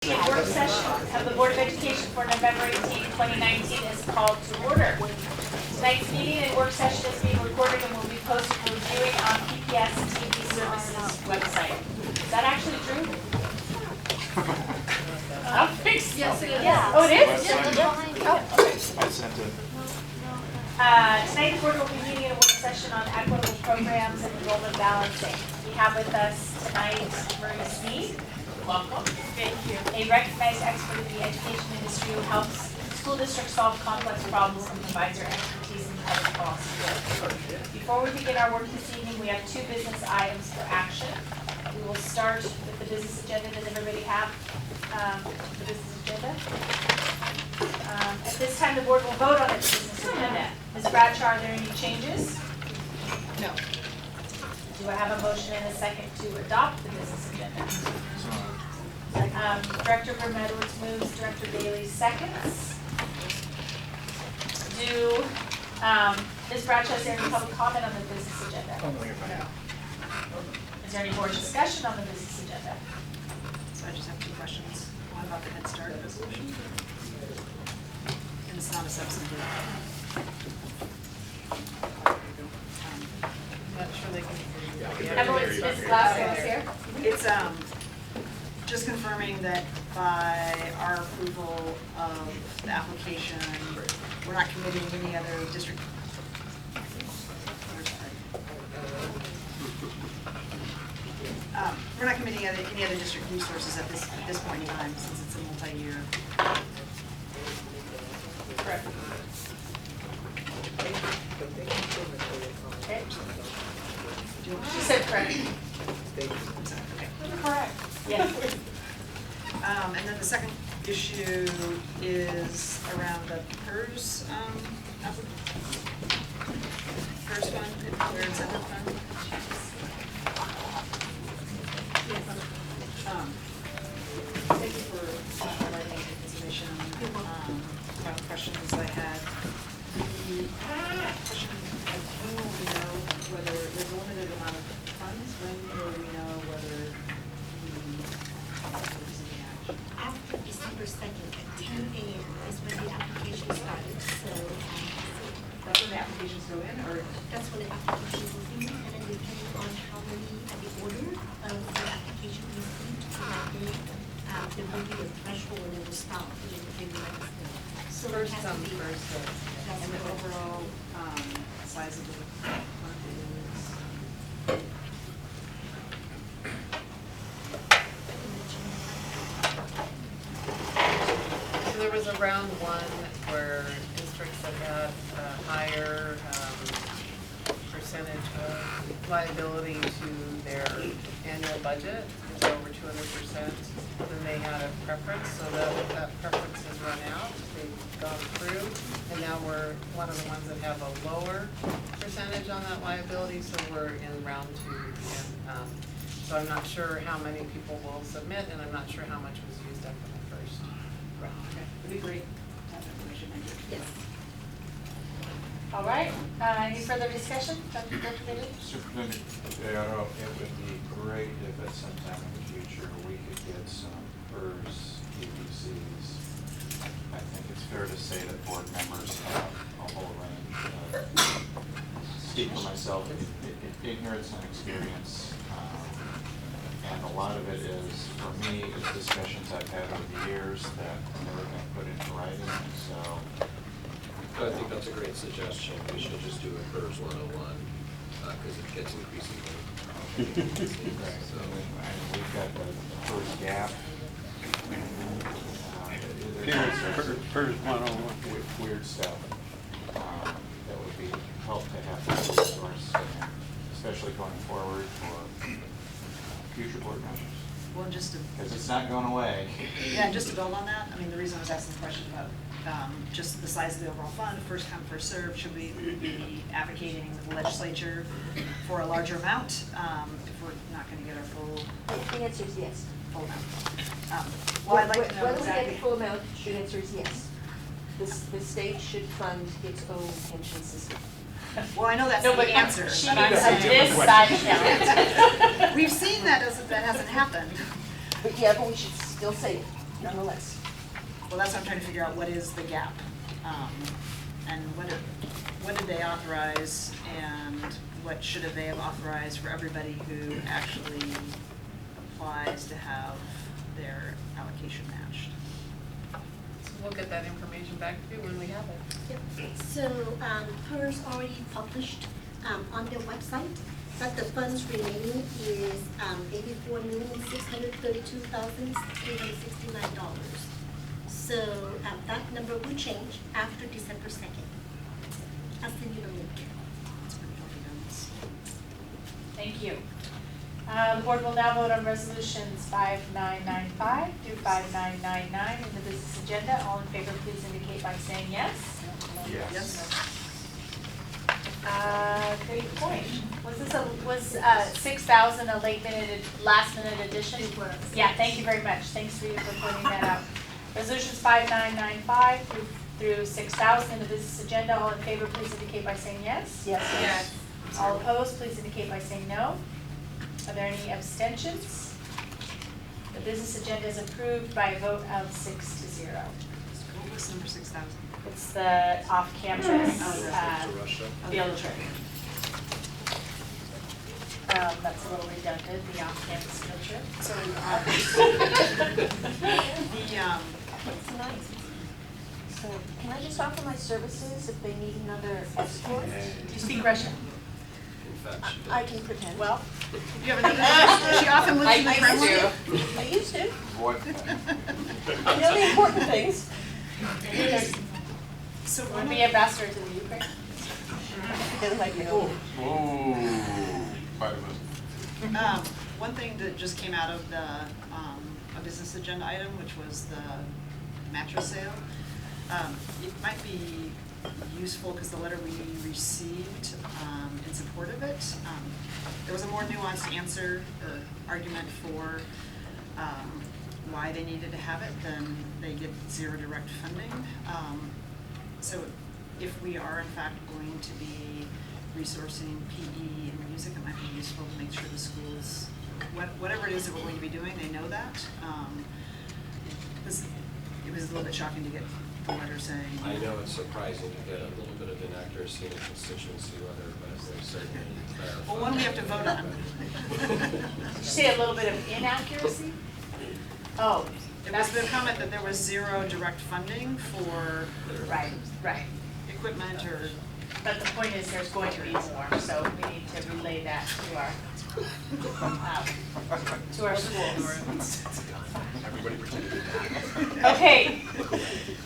The work session of the Board of Education for November 18, 2019 is called to order. Tonight's meeting and work session is being recorded and will be posted for viewing on PPS TV Services website. Is that actually true? I don't think so. Yes, it is. Yeah. Oh, it is? Yeah. Oh, okay. I sent it. Tonight the board will be meeting in a work session on equitable programs and enrollment balancing. We have with us tonight Marie Sneed. Welcome. Thank you. A recognized expert in the education industry who helps school districts solve complex problems and provides her expertise in public policy. Before we begin our work this evening, we have two business items for action. We will start with the business agenda. Does everybody have the business agenda? At this time, the board will vote on its business agenda. Ms. Bradshaw, are there any changes? No. Do I have a motion and a second to adopt the business agenda? Director Edwards moves, Director Bailey seconds. Ms. Bradshaw, is there any public comment on the business agenda? No. Is there any board discussion on the business agenda? So I just have two questions. One about the Head Start resolution. And it's not a substantive. I'm not sure they can. Everyone's, Ms. Glasgow is here. It's just confirming that by our approval of the application, we're not committing any other district. We're not committing any other district resources at this point in time, since it's a multi-year. Correct. Okay. She said correct. Okay. Correct. Yes. And then the second issue is around the PERS, PERS fund, Employer Incentive Fund. Thank you for providing the information. One questions I had. The question, I don't know whether there's a limited amount of funds. When will we know whether After December 2nd at 10 a.m. is when the application started, so that's when the applications go in, or? that's when the application will be, and then depending on how many, the order of the application received on that day, there will be a threshold and it will stop, and then they will let us know. So it First has come, to be, first served. that's And the correct. overall size of the fund is? So there was a round one where districts that had a higher percentage of liability to their annual budget, it's over 200%, then they had a preference, so that preference has run out, they've gone through, and now we're one of the ones that have a lower percentage on that liability, so we're in round two. And so I'm not sure how many people will submit, and I'm not sure how much was used up in the first round. Okay, it'd be great to have that information, thank you. Yes. All right. Any further discussion? Dr. Bailey? Superintendent, it would be great if at some time in the future we could get some PERS PPCs. I think it's fair to say that board members have a whole range of, speak for myself, ignorance and experience. And a lot of it is, for me, is discussions I've had over the years that never been put into writing, so. I think that's a great suggestion. We should just do a PERS 101 because it gets increasingly. Right. So we've got the PERS gap. PERS 101. Weird stuff that would be help to have that resource, especially going forward for future board members. Well, just to, Because it's not going away. yeah, and just to build on that, I mean, the reason I was asking the question about just the size of the overall fund, first come, first served, should we be advocating with the legislature for a larger amount if we're not going to get our full The answer is yes. amount? Well, I'd like to know Whether we get exactly. the full amount, the answer is yes. The state should fund its own pension system. Well, I know that's No, the but answer, she but I'm needs saying. this side count. We've seen that hasn't happened. But yeah, but we should still say it. nonetheless. Well, that's what I'm trying to figure out, what is the gap? And what did they authorize, and what should they have authorized for everybody who actually applies to have their allocation matched? We'll get that information back to you when we have it. Yep. So, PERS already published on their website that the funds remaining is $84,632,369. So that number will change after December 2nd. I'll send you the link. That's pretty healthy numbers. Thank you. The board will now vote on resolutions 5995 through 5999 in the business agenda. All in favor, please indicate by saying yes. Yes. Great point. Was 6,000 a last minute addition? It was. Yeah, thank you very much. Thanks for pointing that out. Resolutions 5995 through 6,000 in the business agenda. All in favor, please indicate by saying yes. Yes. All opposed, please indicate by saying no. Are there any abstentions? The business agenda is approved by a vote of 6-0. What was number 6,000? It's the off-campus To Russia. field trip. That's a little redundant, the off-campus field trip. So, It's nice. So can I just offer my services if they need another escort? Do you speak Russian? In fact, she did. I can pretend. Well, you have another, she often lives in the Kremlin? I used to. What? I know the important things. So want to be ambassador to the Ukraine? Then like, you know, Oh, quite a bit. One thing that just came out of the, a business agenda item, which was the mattress sale, it might be useful, because the letter we received in support of it, there was a more nuanced answer or argument for why they needed to have it than they get zero direct funding. So if we are in fact going to be resourcing PE and music, it might be useful to make sure the schools, whatever it is that we're going to be doing, they know that. It was a little bit shocking to get the letter saying. I know it's surprising to get a little bit of inaccuracy in a constituency letter, but they certainly clarify. Well, one we have to vote on. Did you say a little bit of inaccuracy? Oh, It was the comment that there was zero direct funding for right. equipment or. But the point is, there's going to be more, so we need to relay that to our schools. Everybody pretended. Okay,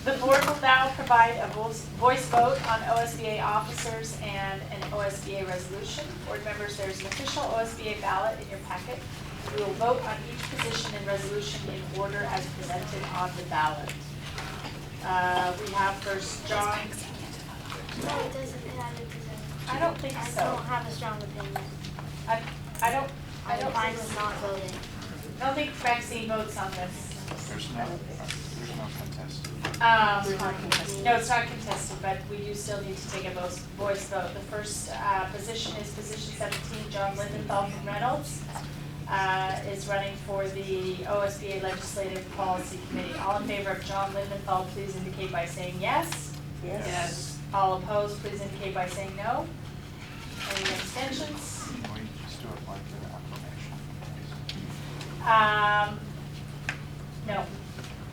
the board will now provide a voice vote on OSBA officers and an OSBA resolution. Board members, there's an official OSBA ballot in your packet. We will vote on each position and resolution in order as presented on the ballot. We have first John. No, it doesn't. It hasn't presented. I don't think I so. don't have a strong opinion. I don't Mine was not voting. I don't think Maxine votes on this. There's no contested. No, it's not contested, but we do still need to take a voice vote. The first position is position 17, John Lindenthal from Reynolds, is running for the OSBA Legislative Policy Committee. All in favor of John Lindenthal, please indicate by saying yes. yes. All opposed, please indicate by saying no. Any abstentions? Can we just do a blanket acclamation? No.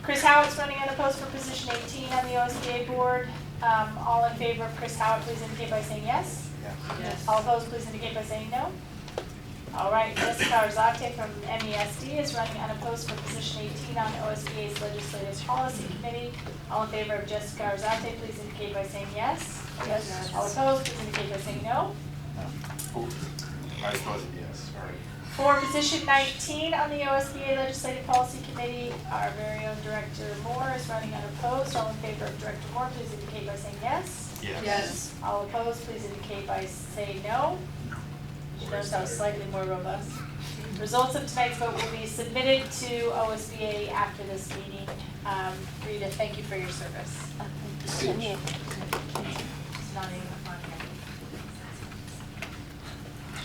Chris Howitt's running unopposed for position 18 on the OSBA board. All in favor of Chris Howitt, please indicate by saying yes. Yes. All opposed, please indicate by saying no. All right, Jessica Arzate from MESD is running unopposed for position 18 on OSBA's Legislative Policy Committee. All in favor of Jessica Arzate, please indicate by saying yes. Yes. All opposed, please indicate by saying no. Oh, I voted yes, sorry. For position 19 on the OSBA Legislative Policy Committee, our very own Director Moore is running unopposed. All in favor of Director Moore, please indicate by saying yes. Yes. All opposed, please indicate by saying no. You notice that was slightly more robust. Results of tonight's vote will be submitted to OSBA after this meeting. Rita, thank you for your service. It's not even on here.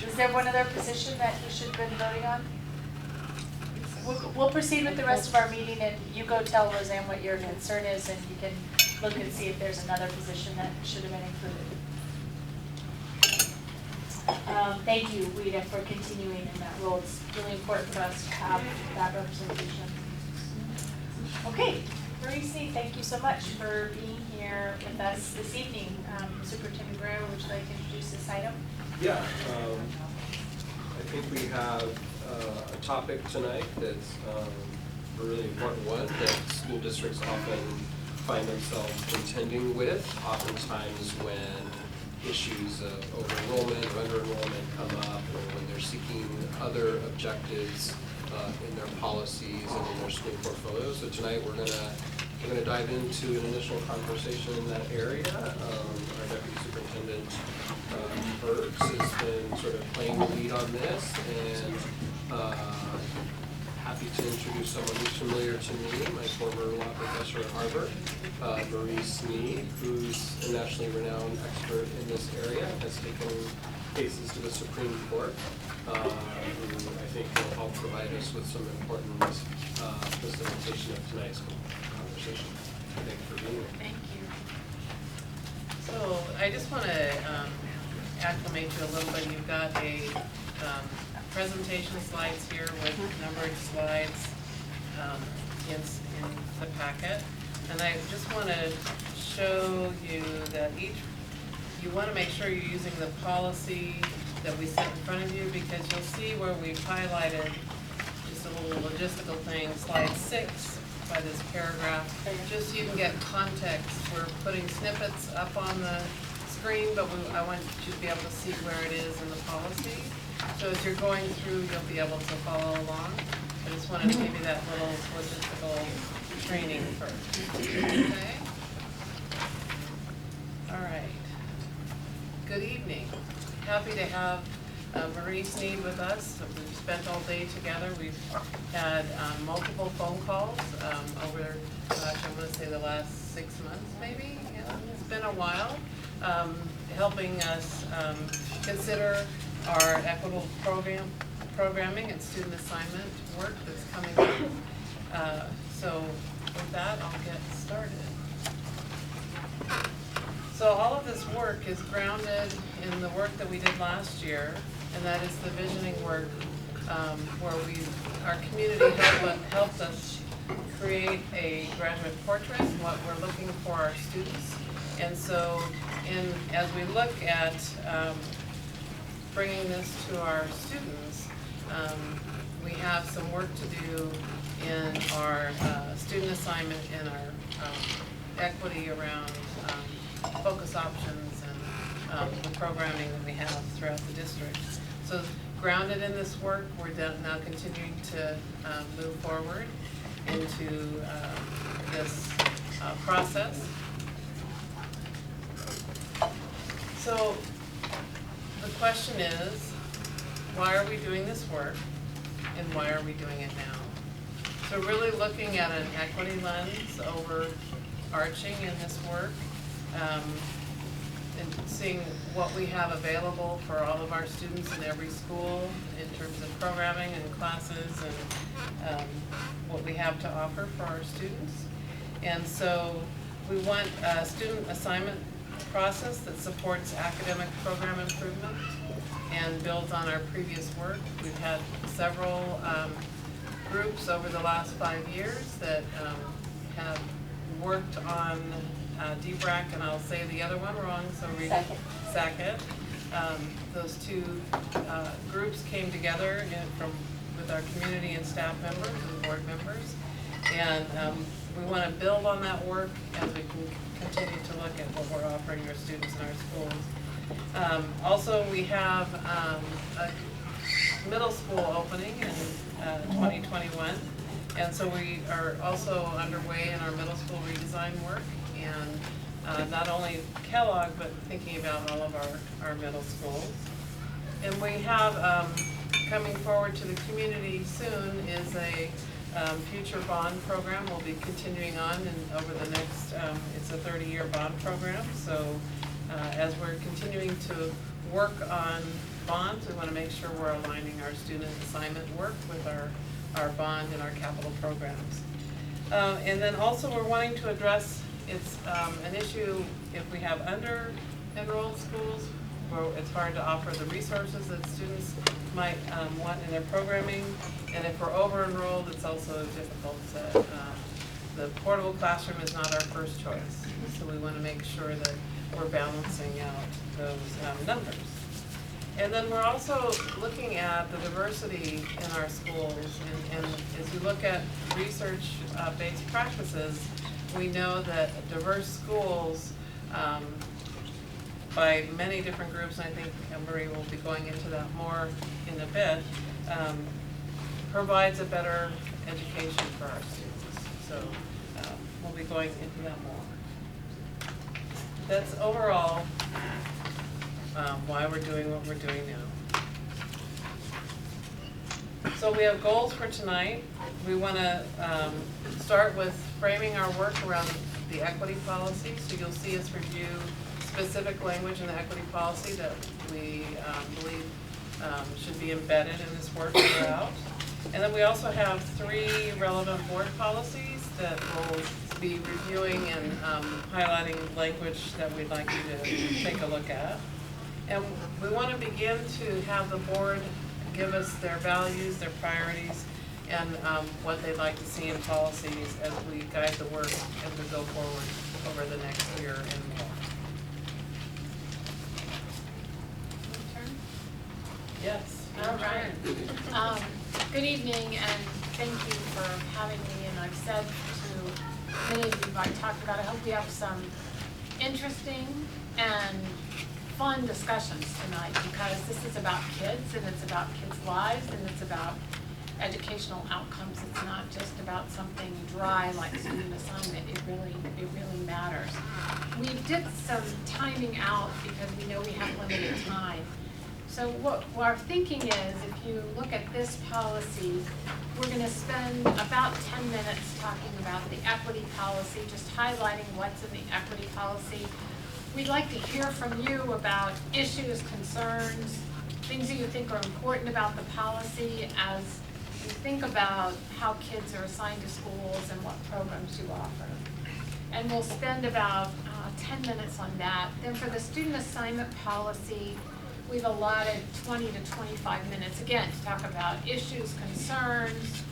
Is there one other position that you should have been voting on? we'll proceed with the rest of our meeting, and you go tell Roseanne what your concern is, and you can look and see if there's another position that should have been included. Thank you, Rita, for continuing in that role. It's really important for us to have that representation. Okay, Maurice, thank you so much for being here with us this evening. Superintendent Guerrero, would you like to introduce this item? Yeah, I think we have a topic tonight that's a really important one that school districts often find themselves contending with, oftentimes when issues of over-enrollment or under-enrollment come up, or when they're seeking other objectives in their policies and in their school portfolio. So tonight we're gonna dive into an initial conversation in that area. Our Deputy Superintendent Bergs has been sort of playing the lead on this, and happy to introduce someone who's familiar to me, my former law professor at Harvard, Maurice Sneed, who's a nationally renowned expert in this area, has taken cases to the Supreme Court, who I think will help provide us with some important facilitation of tonight's conversation. Thank you for being here. Thank you. So I just want to acclimate you a little bit. You've got a presentation slides here with numbered slides in the packet. And I just want to show you that you want to make sure you're using the policy that we set in front of you, because you'll see where we've highlighted just a little logistical thing, slide 6 by this paragraph, just so you can get context. We're putting snippets up on the screen, but I want you to be able to see where it is in the policy. So as you're going through, you'll be able to follow along. I just wanted to give you that little logistical training first. Okay? All right. Good evening. Happy to have Maurice Sneed with us. We've spent all day together. We've had multiple phone calls over, I'm going to say the last 6 months maybe. Yeah, it's been a while. Helping us consider our equitable programming and student assignment work that's coming up. So with that, I'll get started. So all of this work is grounded in the work that we did last year, and that is the visioning work where our community helped us create a graduate portrait and what we're looking for our students. And so as we look at bringing this to our students, we have some work to do in our student assignment and our equity around focus options and the programming that we have throughout the district. So grounded in this work, we're now continuing to move forward into this process. So the question is, why are we doing this work, and why are we doing it now? So really looking at an equity lens overarching in this work, and seeing what we have available for all of our students in every school in terms of programming and classes and what we have to offer for our students. And so we want a student assignment process that supports academic program improvement and builds on our previous work. We've had several groups over the last 5 years that have worked on debrief, and I'll say the other one wrong, so read SACIT. Those two groups came together with our community and staff members and board members, and we want to build on that work as we can continue to look at what we're offering our students in our schools. Also, we have a middle school opening in 2021, and so we are also underway in our middle school redesign work, and not only Kellogg, but thinking about all of our middle schools. And we have coming forward to the community soon is a future bond program. We'll be continuing on and over the next, it's a 30-year bond program. So as we're continuing to work on bonds, we want to make sure we're aligning our student assignment work with our our bond and our capital programs. And then also we're wanting to address, it's an issue if we have under-enrolled schools, where it's hard to offer the resources that students might want in their programming. And if we're over-enrolled, it's also difficult to, the portable classroom is not our first choice. So we want to make sure that we're balancing out those numbers. And then we're also looking at the diversity in our schools, and as you look at research-based practices, we know that diverse schools, by many different groups, and I think Marie will be going into that more in a bit, provides a better education for our students. So we'll be going into that more. That's overall why we're doing what we're doing now. So we have goals for tonight. We want to start with framing our work around the equity policy. So you'll see us review specific language in the equity policy that we believe should be embedded in this work throughout. And then we also have 3 relevant board policies that we'll be reviewing and highlighting language that we'd like you to take a look at. And we want to begin to have the board give us their values, their priorities, and what they'd like to see in policies as we guide the work as we go forward over the next year and more. Yes. All right. Good evening, and thank you for having me. And I've said to many of you, I've talked about, I hope we have some interesting and fun discussions tonight, because this is about kids, and it's about kids' lives, and it's about educational outcomes. It's not just about something dry like student assignment. It really matters. We did some timing out because we know we have limited time. So what our thinking is, if you look at this policy, we're going to spend about 10 minutes talking about the equity policy, just highlighting what's in the equity policy. We'd like to hear from you about issues, concerns, things that you think are important about the policy as you think about how kids are assigned to schools and what programs you offer. And we'll spend about 10 minutes on that. Then for the student assignment policy, we've allotted 20 to 25 minutes, again, to talk about issues, concerns,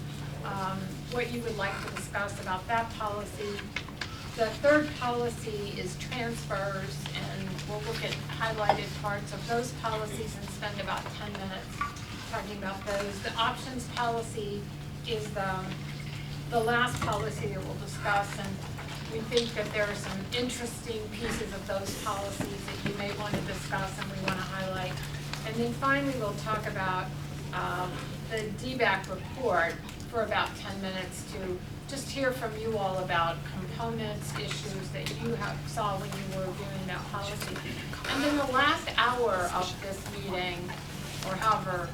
what you would like to discuss about that policy. The third policy is transfers, and we'll look at highlighted parts of those policies and spend about 10 minutes talking about those. The options policy is the last policy that we'll discuss, and we think that there are some interesting pieces of those policies that you may want to discuss and we want to highlight. And then finally, we'll talk about the DBAC report for about 10 minutes to just hear from you all about components, issues that you saw when you were reviewing that policy. And then the last hour of this meeting, or however,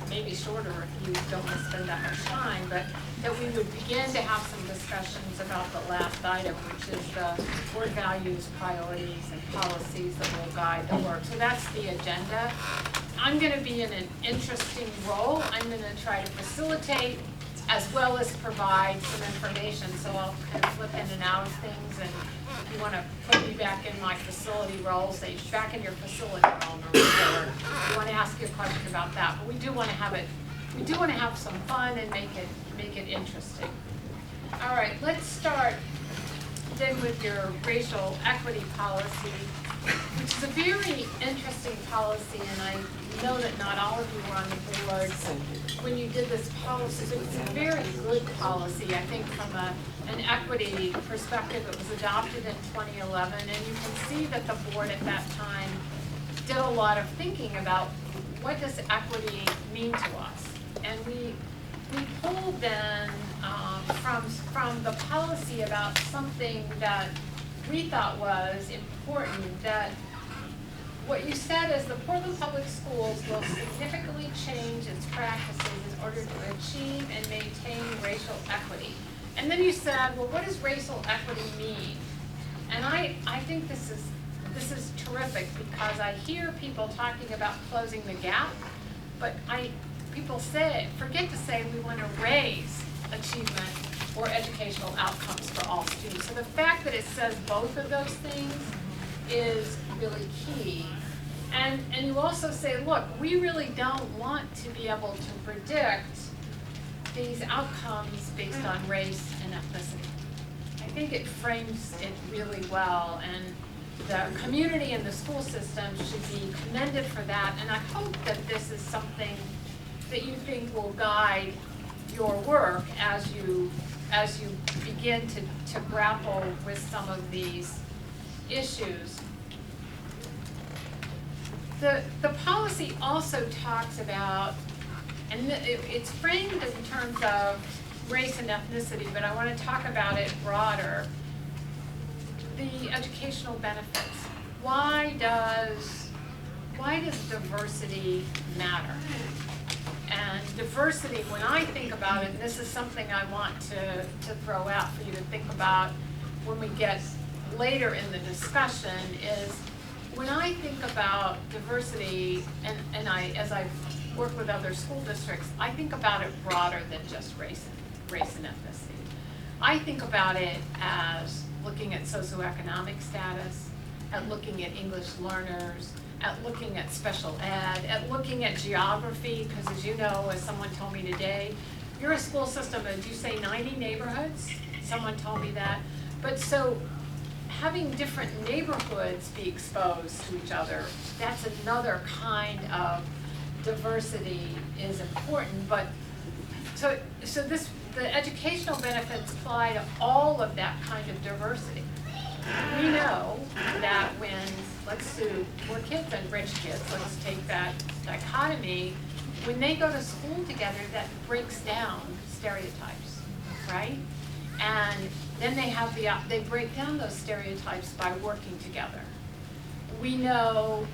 maybe shorter if you don't want to spend that much time, but that we would begin to have some discussions about the last item, which is the board values, priorities, and policies that will guide the work. So that's the agenda. I'm going to be in an interesting role. I'm going to try to facilitate as well as provide some information. So I'll kind of flip in and out of things, and if you want to put me back in my facility role, say back in your facility role, or whatever, you want to ask you a question about that. But we do want to have it. We do want to have some fun and make it interesting. All right, let's start then with your racial equity policy, which is a very interesting policy, and I know that not all of you were on the board when you did this policy, but it's a very good policy. I think from an equity perspective, it was adopted in 2011, and you can see that the board at that time did a lot of thinking about what does equity mean to us. And we pulled then from the policy about something that we thought was important, that what you said is the Portland Public Schools will significantly change its practices in order to achieve and maintain racial equity. And then you said, well, what does racial equity mean? And I think this is terrific, because I hear people talking about closing the gap, but people forget to say we want to raise achievement or educational outcomes for all students. So the fact that it says both of those things is really key. And you also say, look, we really don't want to be able to predict these outcomes based on race and ethnicity. I think it frames it really well, and the community and the school system should be commended for that, and I hope that this is something that you think will guide your work as you begin to grapple with some of these issues. The policy also talks about, and it's framed in terms of race and ethnicity, but I want to talk about it broader. The educational benefits. Why does diversity matter? And diversity, when I think about it, and this is something I want to throw out for you to think about when we get later in the discussion, is when I think about diversity, and as I've worked with other school districts, I think about it broader than just race and ethnicity. I think about it as looking at socioeconomic status, at looking at English learners, at looking at special ed, at looking at geography, because as you know, as someone told me today, you're a school system, and you say 90 neighborhoods? Someone told me that. But so having different neighborhoods be exposed to each other, that's another kind of diversity is important. But so the educational benefits apply to all of that kind of diversity. We know that when, let's do poor kids and rich kids, let's take that dichotomy, when they go to school together, that breaks down stereotypes, right? And then they break down those stereotypes by working together. We know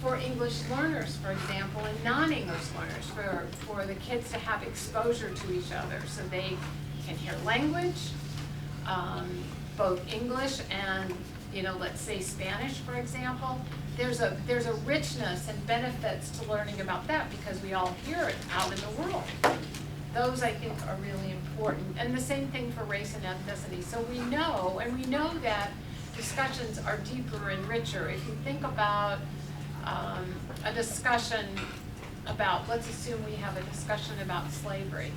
for English learners, for example, and non-English learners, for the kids to have exposure to each other so they can hear language, both English and, let's say Spanish, for example. There's a richness and benefits to learning about that because we all hear it out in the world. Those, I think, are really important. And the same thing for race and ethnicity. So we know that discussions are deeper and richer. If you think about a discussion about, let's assume we have a discussion about slavery.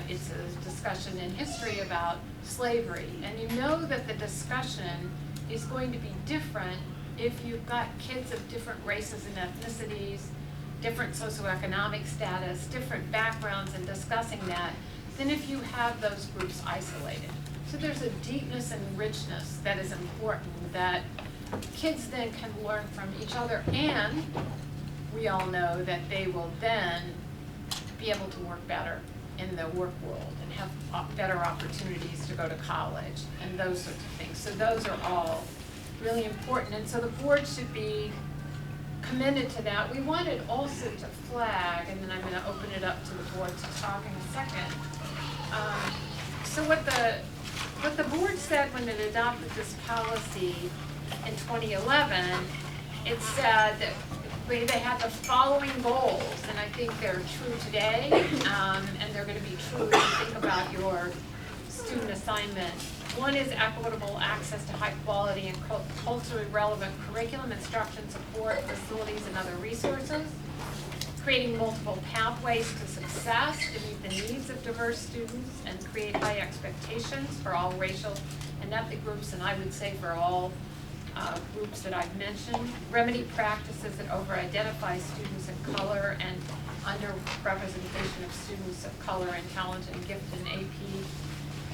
It's a discussion in history about slavery. And you know that the discussion is going to be different if you've got kids of different races and ethnicities, different socioeconomic status, different backgrounds in discussing that, than if you have those groups isolated. So there's a deepness and richness that is important that kids then can learn from each other, and we all know that they will then be able to work better in the work world and have better opportunities to go to college and those sorts of things. So those are all really important, and so the board should be commended to that. We wanted also to flag, and then I'm going to open it up to the board to talk in a second. So what the board said when it adopted this policy in 2011, it said that they had the following goals, and I think they're true today, and they're going to be true if you think about your student assignment. One is equitable access to high quality and culturally relevant curriculum, instruction, support, facilities, and other resources. Creating multiple pathways to success to meet the needs of diverse students and create high expectations for all racial and ethnic groups, and I would say for all groups that I've mentioned. Remedy practices that over-identify students of color and underrepresentation of students of color and talent and gifted in AP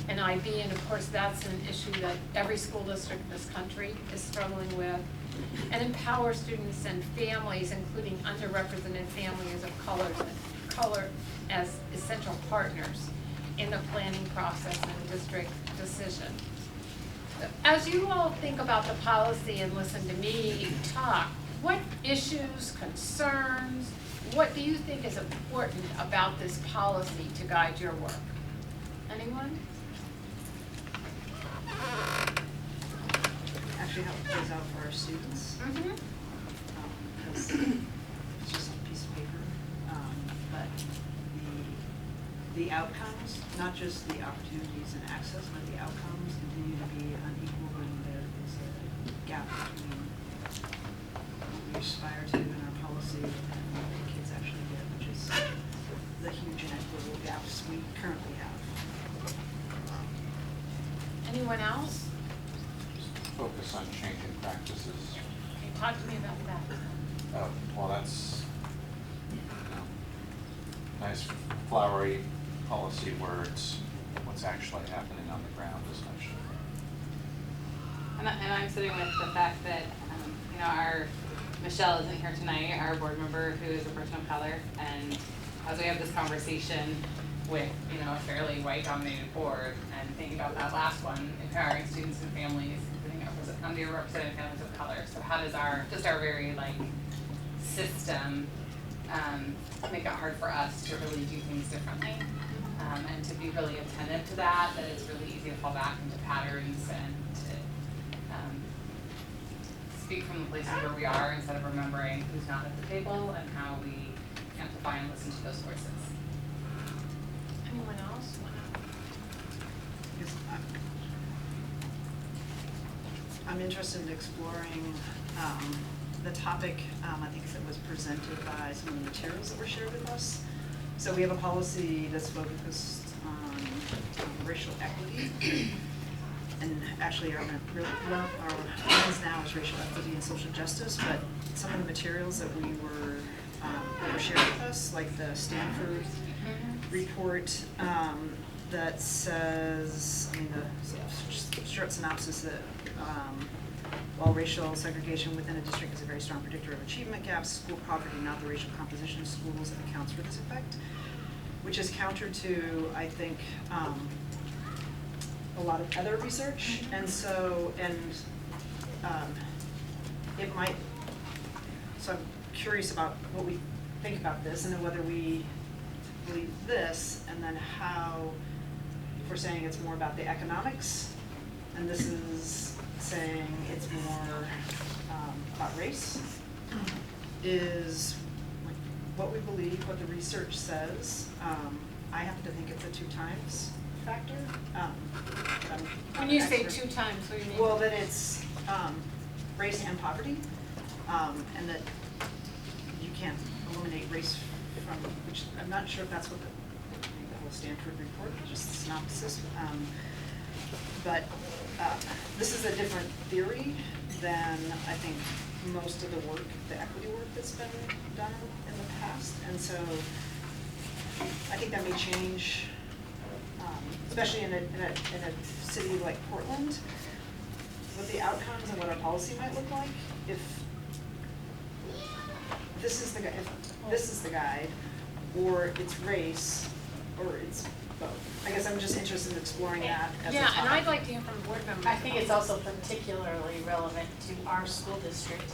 and IB, and of course that's an issue that every school district in this country is struggling with. And empower students and families, including underrepresented families of color as essential partners in the planning process and district decision. As you all think about the policy and listen to me talk, what issues, concerns, what do you think is important about this policy to guide your work? Anyone? Actually, how it plays out for our students. Mm-hmm. Because it's just a piece of paper. But outcomes, not just the opportunities and access, but the outcomes continue to be unequal, and there is a gap between what we aspire to in our policy and what the kids actually get, which is the huge inequitable gaps we currently have. Anyone else? Focus on changing practices. Okay, talk to me about that. Well, that's, nice flowery policy words. What's actually happening on the ground is much different. And I'm sitting with the fact that, our Michelle isn't here tonight, our board member who is a person of color, and as we have this conversation with, a fairly white dominated board, and thinking about that last one, empowering students and families, including underrepresented families of color. So how does our very system make it hard for us to really do things differently, and to be really attentive to that it's really easy to fall back into patterns and to speak from the places where we are instead of remembering who's not at the table and how we amplify and listen to those voices. Anyone else wanna? Because I'm interested in exploring the topic, I think that was presented by some of the materials that were shared with us. So we have a policy that's focused on racial equity. And actually our lens now is racial equity and social justice, but some of the materials that were shared with us, like the Stanford report that says, the short synopsis that while racial segregation within a district is a very strong predictor of achievement gaps, school poverty, not the racial composition of schools, accounts for this effect, which is counter to, I think, a lot of other research. And so, it might, so I'm curious about what we think about this, and then whether we believe this, and then how, if we're saying it's more about the economics, and this is saying it's more about race, is like what we believe, what the research says. I happen to think it's a 2 times factor. When you say 2 times, what do you mean? Well, that it's race and poverty, and that you can't eliminate race from, which I'm not sure if that's what the whole Stanford report, just the synopsis. But this is a different theory than I think most of the work, the equity work that's been done in the past. And so I think that may change, especially in a city like Portland, what the outcomes and what our policy might look like if this is the guide, or it's race, or it's both. I guess I'm just interested in exploring that as a topic. Yeah, and I'd like to hear from board members. I think it's also particularly relevant to our school district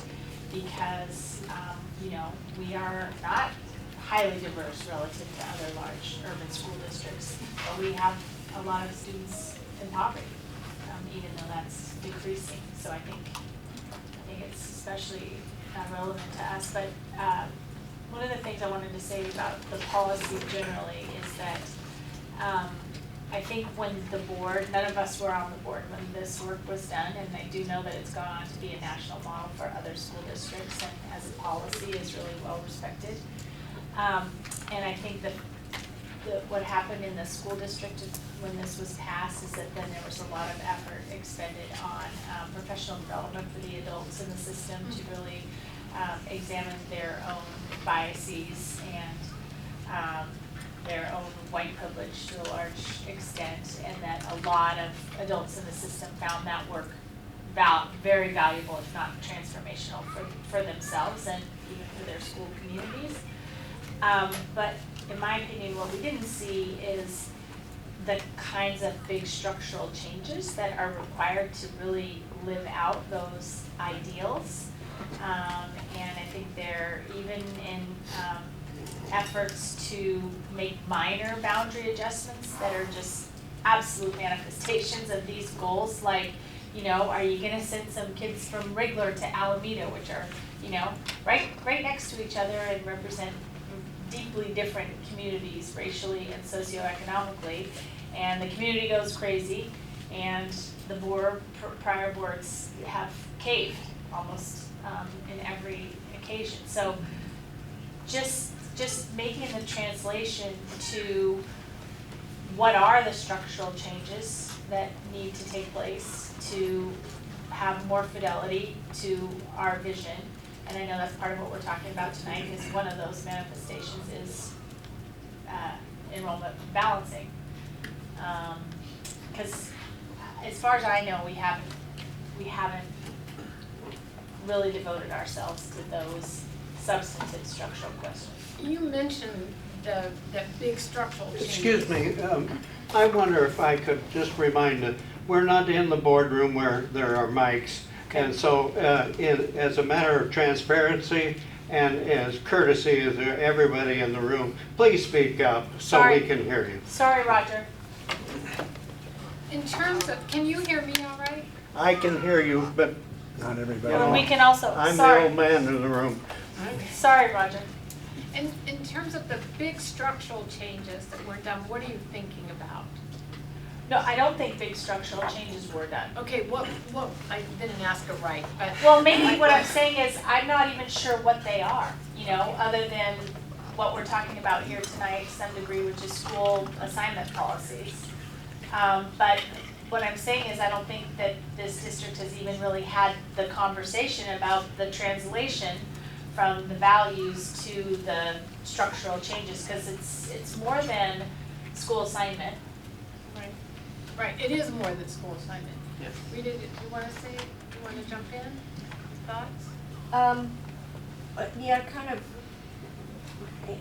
because, we are not highly diverse relative to other large urban school districts, but we have a lot of students in poverty, even though that's decreasing. So I think it's especially relevant to us. But one of the things I wanted to say about the policy generally is that I think when the board, none of us were on the board when this work was done, and I do know that it's gone on to be a national model for other school districts, and as a policy is really well respected. And I think that what happened in the school district when this was passed is that then there was a lot of effort expended on professional development for the adults in the system to really examine their own biases and their own white privilege to a large extent, and that a lot of adults in the system found that work very valuable, if not transformational for themselves and even for their school communities. But in my opinion, what we didn't see is the kinds of big structural changes that are required to really live out those ideals. And I think they're even in efforts to make minor boundary adjustments that are just absolute manifestations of these goals, like, are you gonna send some kids from Wrigler to Alameda, which are, right next to each other and represent deeply different communities racially and socioeconomically, and the community goes crazy, and the prior boards have caved almost in every occasion. So just making the translation to what are the structural changes that need to take place to have more fidelity to our vision. And I know that's part of what we're talking about tonight, is one of those manifestations is enrollment balancing. Because as far as I know, we haven't really devoted ourselves to those substantive structural questions. You mentioned the big structural changes. Excuse me, I wonder if I could just remind that we're not in the boardroom where there are mics. And so as a matter of transparency and as courtesy of everybody in the room, please speak up so we can hear you. Sorry, Roger. In terms of, can you hear me all right? I can hear you, but not everybody. And we can also, I'm the sorry, old man in the room. sorry, Roger. In terms of the big structural changes that were done, what are you thinking about? No, I don't think big structural changes were done. Okay, what, I didn't ask it right, but. Well, maybe what I'm saying is I'm not even sure what they are, you know, other than what we're talking about here tonight to some degree, which is school assignment policies. But what I'm saying is I don't think that this district has even really had the conversation about the translation from the values to the structural changes, because it's more than school assignment. Right, it is more than school assignment. Yes. Rita, do you want to say, do you want to jump in? Thoughts? Yeah, kind of,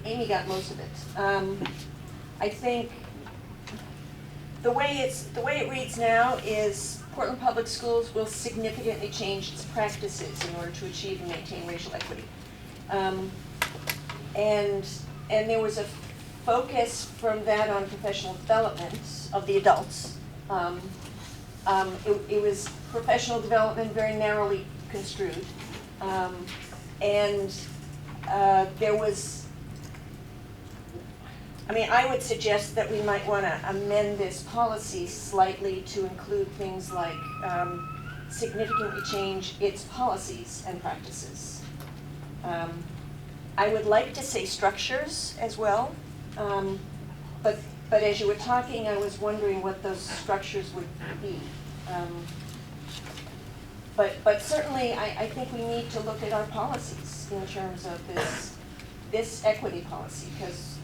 Amy got most of it. I think the way it reads now is Portland Public Schools will significantly change its practices in order to achieve and maintain racial equity. And there was a focus from that on professional development of the adults. It was professional development very narrowly construed. And there was, I would suggest that we might want to amend this policy slightly to include things like significantly change its policies and practices. I would like to say structures as well, but as you were talking, I was wondering what those structures would be. But certainly, I think we need to look at our policies in terms of this equity policy, because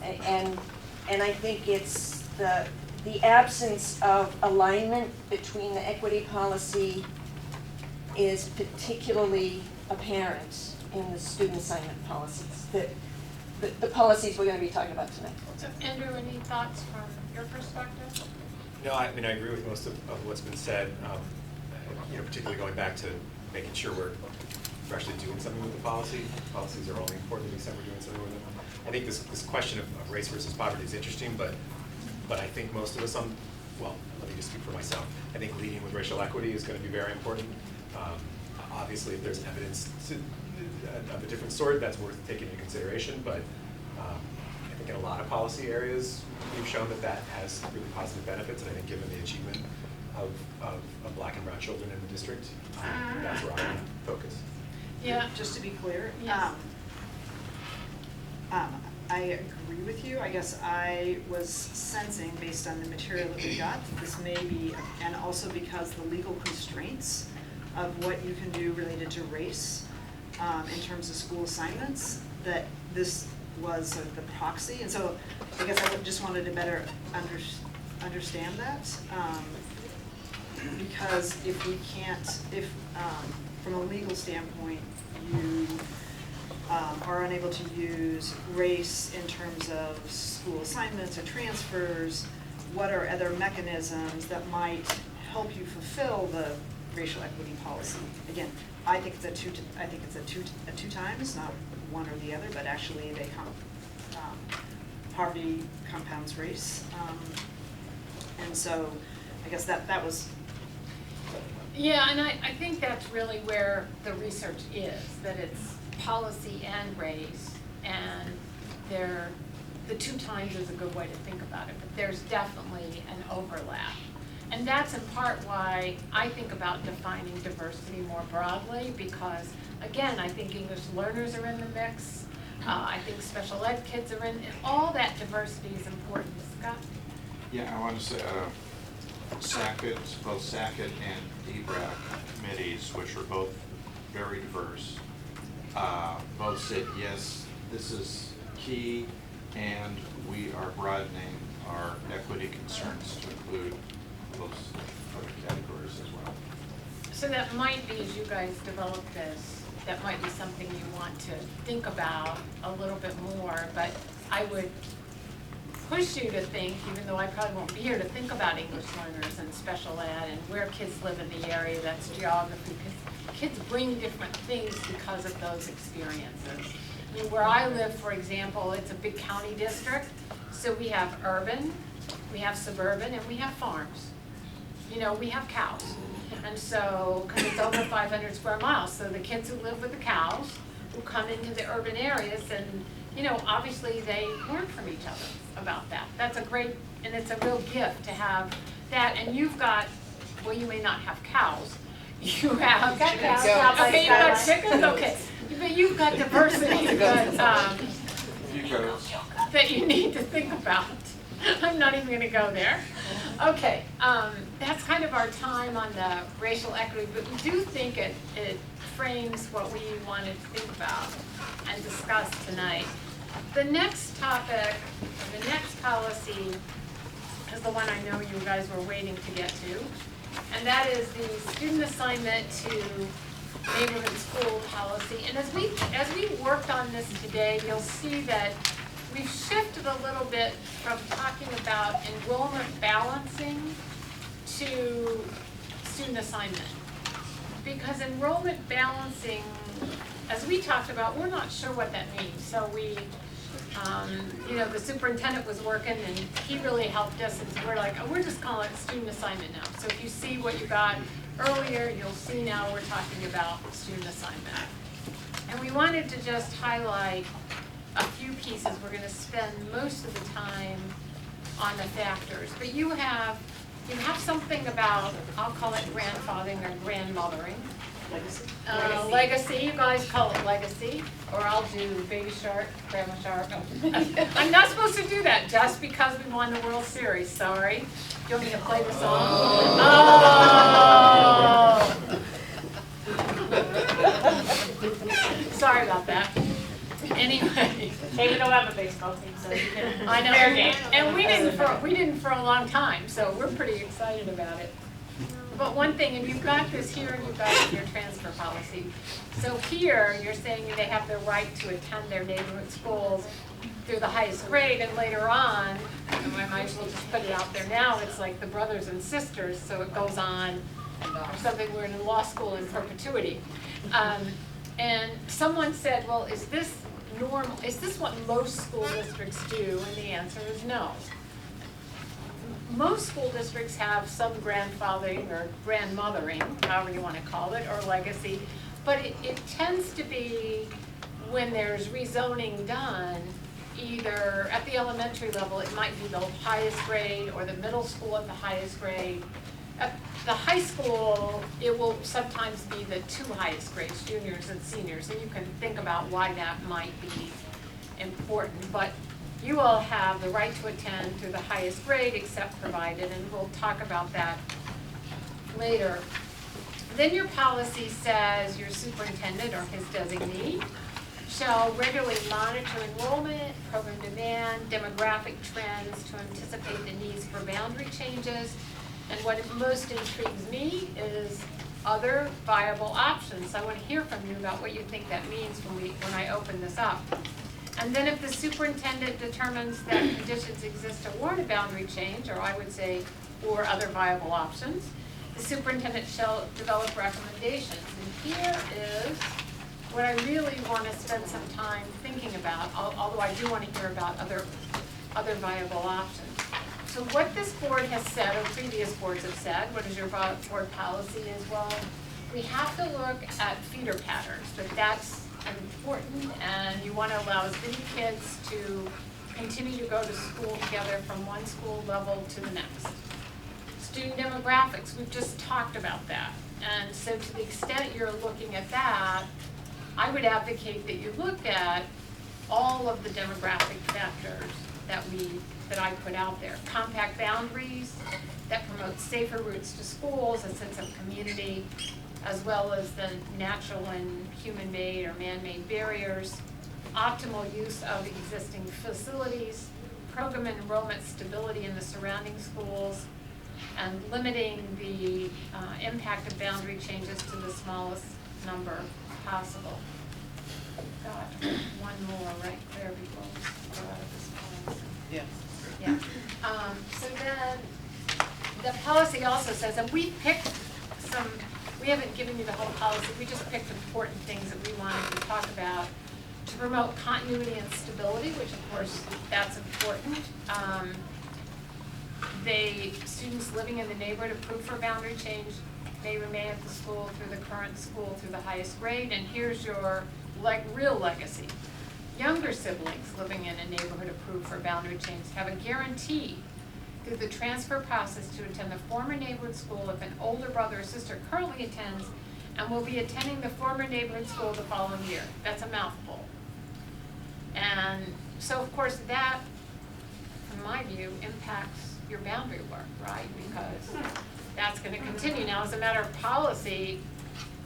and I think it's the absence of alignment between the equity policy is particularly apparent in the student assignment policies, the policies we're going to be talking about tonight. So Andrew, any thoughts from your perspective? No, I agree with most of what's been said, particularly going back to making sure we're actually doing something with the policy. Policies are only important to the extent we're doing something with them. I think this question of race versus poverty is interesting, but I think most of us well, let me just speak for myself. I think leading with racial equity is going to be very important. Obviously, if there's evidence of a different sort, that's worth taking into consideration, but I think in a lot of policy areas, we've shown that has really positive benefits, and I think given the achievement of Black and brown children in the district, that's where I want to focus. Yeah. Just to be clear, yes. I agree with you. I guess I was sensing, based on the material that we got, that this may be, and also because the legal constraints of what you can do related to race in terms of school assignments, that this was sort of the proxy. And so I guess I just wanted to better understand that. Because if we can't, from a legal standpoint, you are unable to use race in terms of school assignments or transfers, what are other mechanisms that might help you fulfill the racial equity policy? Again, I think it's a two times, not one or the other, but actually they poverty compounds race, and so I guess that was. Yeah, and I think that's really where the research is, that it's policy and race, and the 2 times is a good way to think about it, but there's definitely an overlap. And that's in part why I think about defining diversity more broadly, because again, I think English learners are in the mix. I think special ed kids are in, and all that diversity is important. Scott? Yeah, I want to say, SACIT, both SACIT and debrief committees, which are both very diverse, both said, yes, this is key, and we are broadening our equity concerns to include those other categories as well. So that might be, as you guys develop this, that might be something you want to think about a little bit more, but I would push you to think, even though I probably won't be here, to think about English learners and special ed and where kids live in the area, that's geography, because kids bring different things because of those experiences. I mean, where I live, for example, it's a big county district, so we have urban, we have suburban, and we have farms. You know, we have cows. And so, because it's over 500 square miles, so the kids who live with the cows will come into the urban areas, and, you know, obviously they learn from each other about that. That's a great, and it's a real gift to have that. And you've got, well, you may not have cows. You have, Got cows. okay, you've got chickens, okay. But you've got diversity that you need to think about. I'm not even gonna go there. Okay, that's kind of our time on the racial equity, but we do think it frames what we wanted to think about and discuss tonight. The next topic, or the next policy, is the one I know you guys were waiting to get to, and that is the student assignment to neighborhood school policy. And as we worked on this today, you'll see that we've shifted a little bit from talking about enrollment balancing to student assignment. Because enrollment balancing, as we talked about, we're not sure what that means. So we, you know, the superintendent was working and he really helped us, and we're like, oh, we're just calling it student assignment now. So if you see what you got earlier, you'll see now we're talking about student assignment. And we wanted to just highlight a few pieces. We're going to spend most of the time on the factors, but you have something about, I'll call it grandfathering or grandmothering. Legacy? Legacy, you guys call it legacy, or I'll do baby shark, grandma shark. I'm not supposed to do that just because we won the World Series, sorry. Do you want me to play the song? Oh! Sorry about that. Anyway. Hey, we don't have a baseball team, so you can. I know, Fair game. and we didn't for a long time, so we're pretty excited about it. But one thing, and you've got this here, and you've got it in your transfer policy. So here, you're saying they have the right to attend their neighborhood schools through the highest grade, and later on, and I might as well just put it out there now, it's like the brothers and sisters, so it goes on, or something, we're in law school in perpetuity. And someone said, well, is this normal, is this what most school districts do? And the answer is no. Most school districts have some grandfathering or grandmothering, however you want to call it, or legacy, but it tends to be when there's rezoning done, either at the elementary level, it might be the highest grade, or the middle school at the highest grade. At the high school, it will sometimes be the 2 highest grades, juniors and seniors, and you can think about why that might be important. But you all have the right to attend through the highest grade except provided, and we'll talk about that later. Then your policy says your superintendent or his designee shall regularly monitor enrollment, program demand, demographic trends to anticipate the needs for boundary changes. And what most intrigues me is other viable options. I want to hear from you about what you think that means when I open this up. And then if the superintendent determines that conditions exist to warrant a boundary change, or I would say, or other viable options, the superintendent shall develop recommendations. And here is what I really want to spend some time thinking about, although I do want to hear about other viable options. So what this board has said, or previous boards have said, what is your board policy as well, we have to look at feeder patterns, but that's important, and you want to allow as many kids to continue to go to school together from one school level to the next. Student demographics, we've just talked about that. And so to the extent you're looking at that, I would advocate that you look at all of the demographic factors that I put out there. Compact boundaries that promote safer routes to schools, a sense of community, as well as the natural and human-made or man-made barriers, optimal use of existing facilities, program enrollment stability in the surrounding schools, and limiting the impact of boundary changes to the smallest number possible. Got one more right there before we go out of this policy. Yes. Yeah. So then, the policy also says, and we picked some, we haven't given you the whole policy, we just picked important things that we wanted to talk about to promote continuity and stability, which of course, that's important. Students living in the neighborhood approved for boundary change may remain at the school through the current school through the highest grade, and here's your real legacy. Younger siblings living in a neighborhood approved for boundary change have a guarantee through the transfer process to attend the former neighborhood school if an older brother or sister currently attends and will be attending the former neighborhood school the following year. That's a mouthful. And so of course that, in my view, impacts your boundary work, right? Because that's going to continue. Now, as a matter of policy,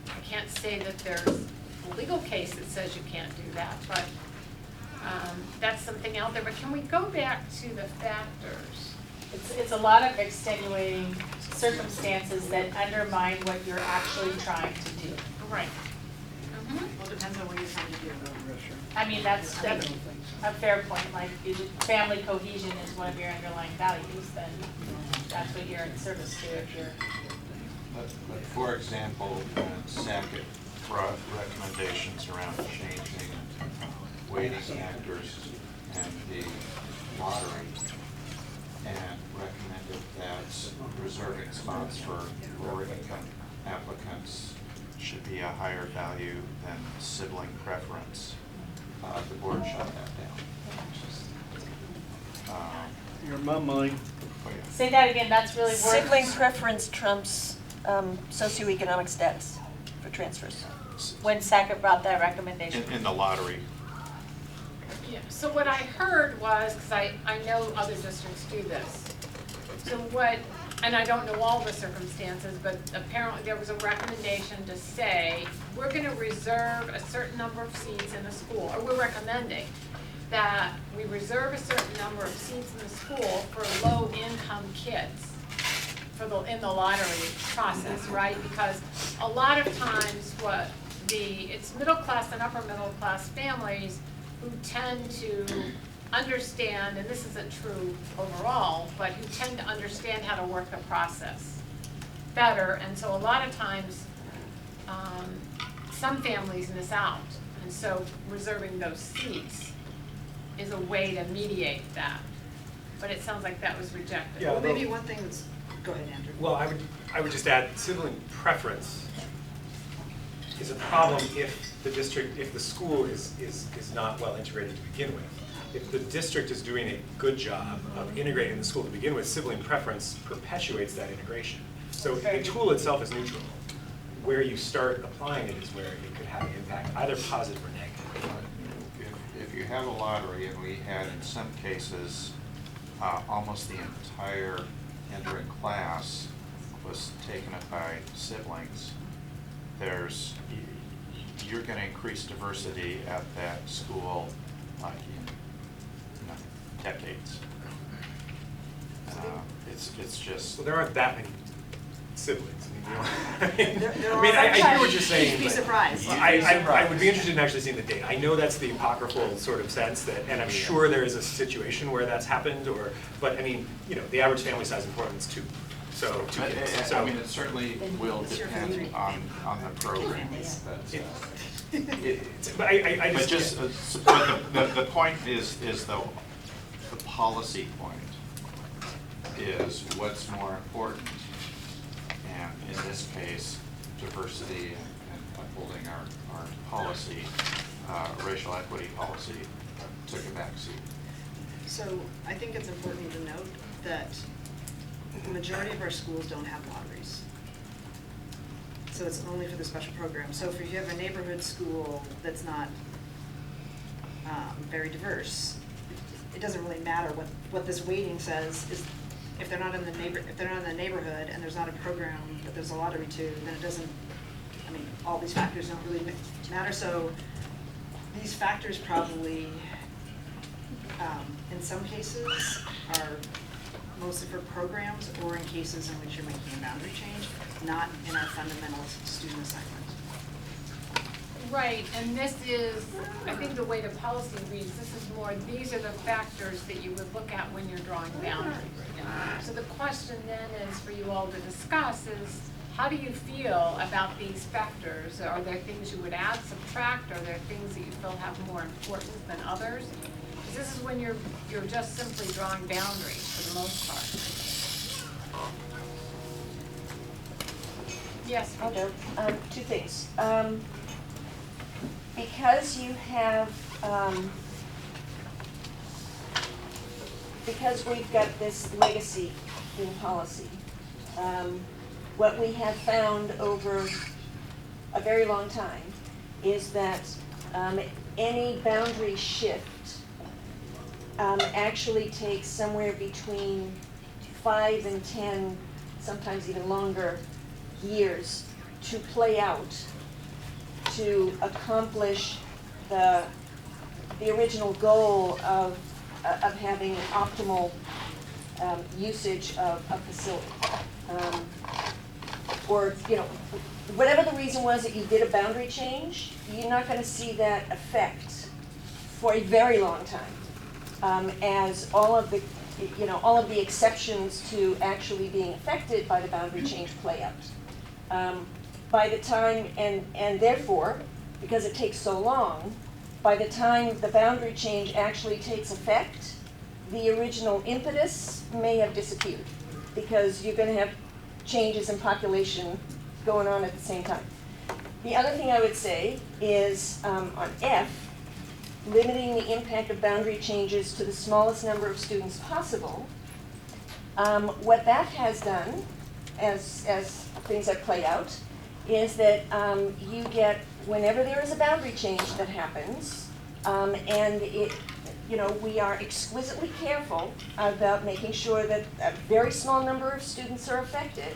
I can't say that there's a legal case that says you can't do that, but that's something out there. But can we go back to the factors? It's a lot of extenuating circumstances that undermine what you're actually trying to do. Right. Well, it depends on what you're trying to do. I mean, that's a fair point. Like, if family cohesion is one of your underlying values, then that's what you're in service to if you're. But for example, Sackett brought recommendations around changing weighting factors and the lottery, and recommended that reserving spots for lower income applicants should be a higher value than sibling preference. The board shut that down. You're mumbling. Oh, yeah. Say that again, that's really worth. Sibling preference trumps socioeconomic status for transfers. When Sackett brought that recommendation. In the lottery. Yeah, so what I heard was, because I know other districts do this, so what, and I don't know all the circumstances, but apparently there was a recommendation to say, we're going to reserve a certain number of seats in the school, or we're recommending that we reserve a certain number of seats in the school for low-income kids in the lottery process, right? Because a lot of times it's middle-class and upper-middle-class families who tend to understand, and this isn't true overall, but who tend to understand how to work the process better. And so a lot of times, some families miss out. And so reserving those seats is a way to mediate that. But it sounds like that was rejected. Yeah, Well, maybe one thing that's, go ahead, Andrew. Well, I would just add sibling preference is a problem if the school is not well integrated to begin with. If the district is doing a good job of integrating the school to begin with, sibling preference perpetuates that integration. So the tool itself is neutral. Where you start applying it is where it could have an impact, either positive or negative. If you have a lottery, and we had in some cases, almost the entire entering class was taken up by siblings, you're going to increase diversity at that school in decades. It's just. Well, there aren't that many siblings. I mean, There I mean, I hear what you're saying. You'd be but surprised. I would be interested in actually seeing the data. I know that's the apocryphal sort of sense that, and I'm sure there is a situation where that's happened, but I mean, the average family size in Portland's two. So two kids. So I mean, it certainly will depend on the program. But I But just. the point is the policy point is what's more important. And in this case, diversity and upholding our policy racial equity policy took a backseat. So I think it's important to note that the majority of our schools don't have lotteries. So it's only for the special program. So if you have a neighborhood school that's not very diverse, it doesn't really matter what this weighting says. Is if they're not in the neighborhood and there's not a program that there's a lottery to, then it doesn't. I mean, all these factors don't really matter. So these factors probably, in some cases, are mostly for programs or in cases in which you're making a boundary change, not in our fundamental student assignment. Right, and this is, I think the way the policy reads, this is more, these are the factors that you would look at when you're drawing boundaries. So the question then is for you all to discuss is, how do you feel about these factors? Are there things you would add, subtract? Are there things that you feel have more importance than others? Because this is when you're just simply drawing boundaries for the most part. Yes, I'll go. Two things. Because you have, because we've got this legacy in policy, what we have found over a very long time is that any boundary shift actually takes somewhere between 5 and 10, sometimes even longer, years to play out to accomplish the original goal of having optimal usage of a facility. Or, you know, whatever the reason was that you did a boundary change, you're not going to see that effect for a very long time, as all of the exceptions to actually being affected by the boundary change play out. By the time, and therefore, because it takes so long, by the time the boundary change actually takes effect, the original impetus may have disappeared, because you're going to have changes in population going on at the same time. The other thing I would say is on F, limiting the impact of boundary changes to the smallest number of students possible. What that has done, as things have played out, is that you get, whenever there is a boundary change that happens, and it, you know, we are exquisitely careful about making sure that a very small number of students are affected,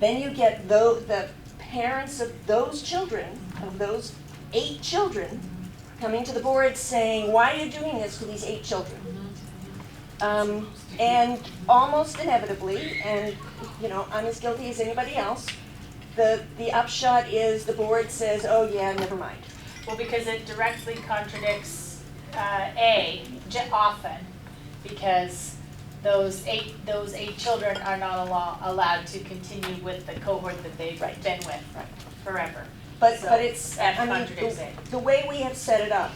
then you get the parents of those children, of those 8 children, coming to the board saying, why are you doing this to these 8 children? And almost inevitably, and you know, I'm as guilty as anybody else, the upshot is the board says, oh yeah, never mind. Well, because it directly contradicts often, because those eight children are not allowed to continue with the cohort that they've been with forever. But So it's, F I mean, contradicts A. the way we have set it up,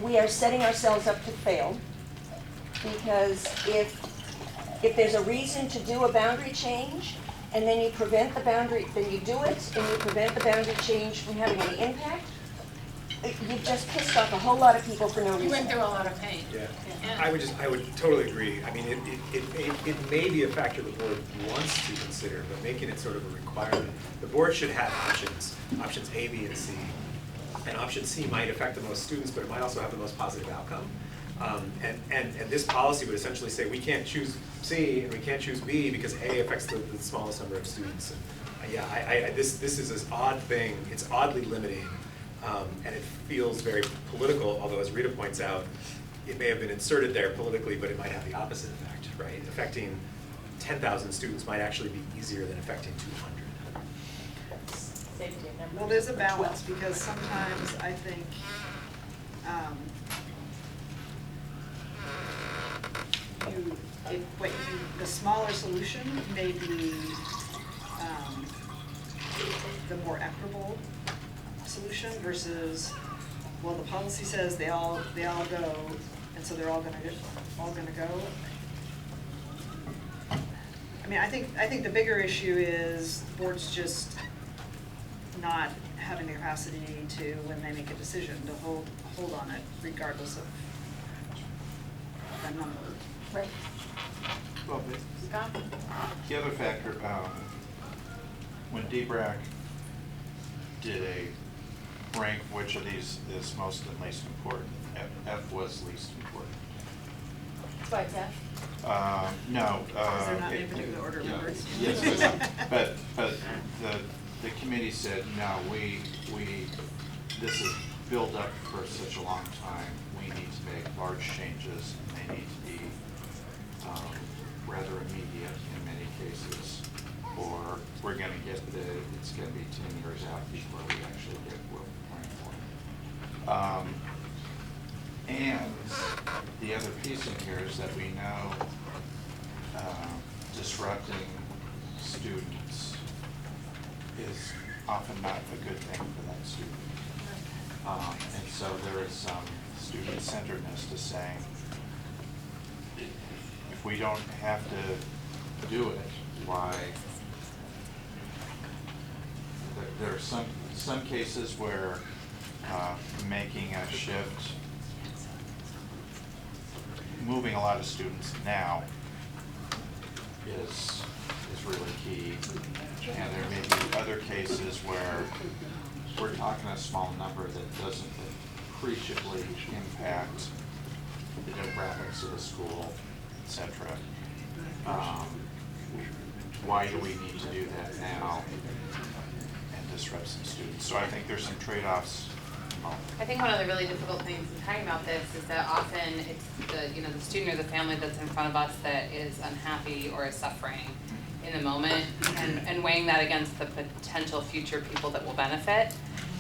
we are setting ourselves up to fail, because if there's a reason to do a boundary change, and then you prevent the boundary, then you do it, and you prevent the boundary change from having any impact, you've just pissed off a whole lot of people for no reason. you went through a lot of pain. Yeah, Yeah. I would totally agree. I mean, it may be a factor the board wants to consider, but making it sort of a requirement. The board should have options A, B, and C. And option C might affect the most students, but it might also have the most positive outcome. And this policy would essentially say we can't choose C and we can't choose B because A affects the smallest number of students. And yeah, this is an odd thing. It's oddly limiting, and it feels very political. Although, as Rita points out, it may have been inserted there politically, but it might have the opposite effect, right? Affecting 10,000 students might actually be easier than affecting 200. Safety of numbers. Well, there's a balance, because sometimes I think the smaller solution may be the more equitable solution versus, well, the policy says they all go, and so they're all gonna go. I mean, I think the bigger issue is boards just not having the capacity to, when they make a decision, to hold on it regardless of the number. Right. Well, Scott? the other factor, when DBRAC did a rank which of these is most and least important, F was least important. That's why it's F. No. Because they're not in particular order, yeah, remember? Yes, but the committee said, no, this is built up for such a long time, we need to make large changes, and they need to be rather immediate in many cases, or we're gonna it's gonna be 10 years out before we actually get what we're planning for. And the other piece in here is that we know disrupting students is often not a good thing for that student. And so there is some student-centeredness to saying, if we don't have to do it, why? There are some cases where making a shift, moving a lot of students now is really key. And there may be other cases where we're talking a small number that doesn't appreciably impact the demographics of the school, et cetera. Why do we need to do that now and disrupt some students? So I think there's some trade-offs. I think one of the really difficult things in talking about this is that often it's the student or the family that's in front of us that is unhappy or is suffering in the moment, and weighing that against the potential future people that will benefit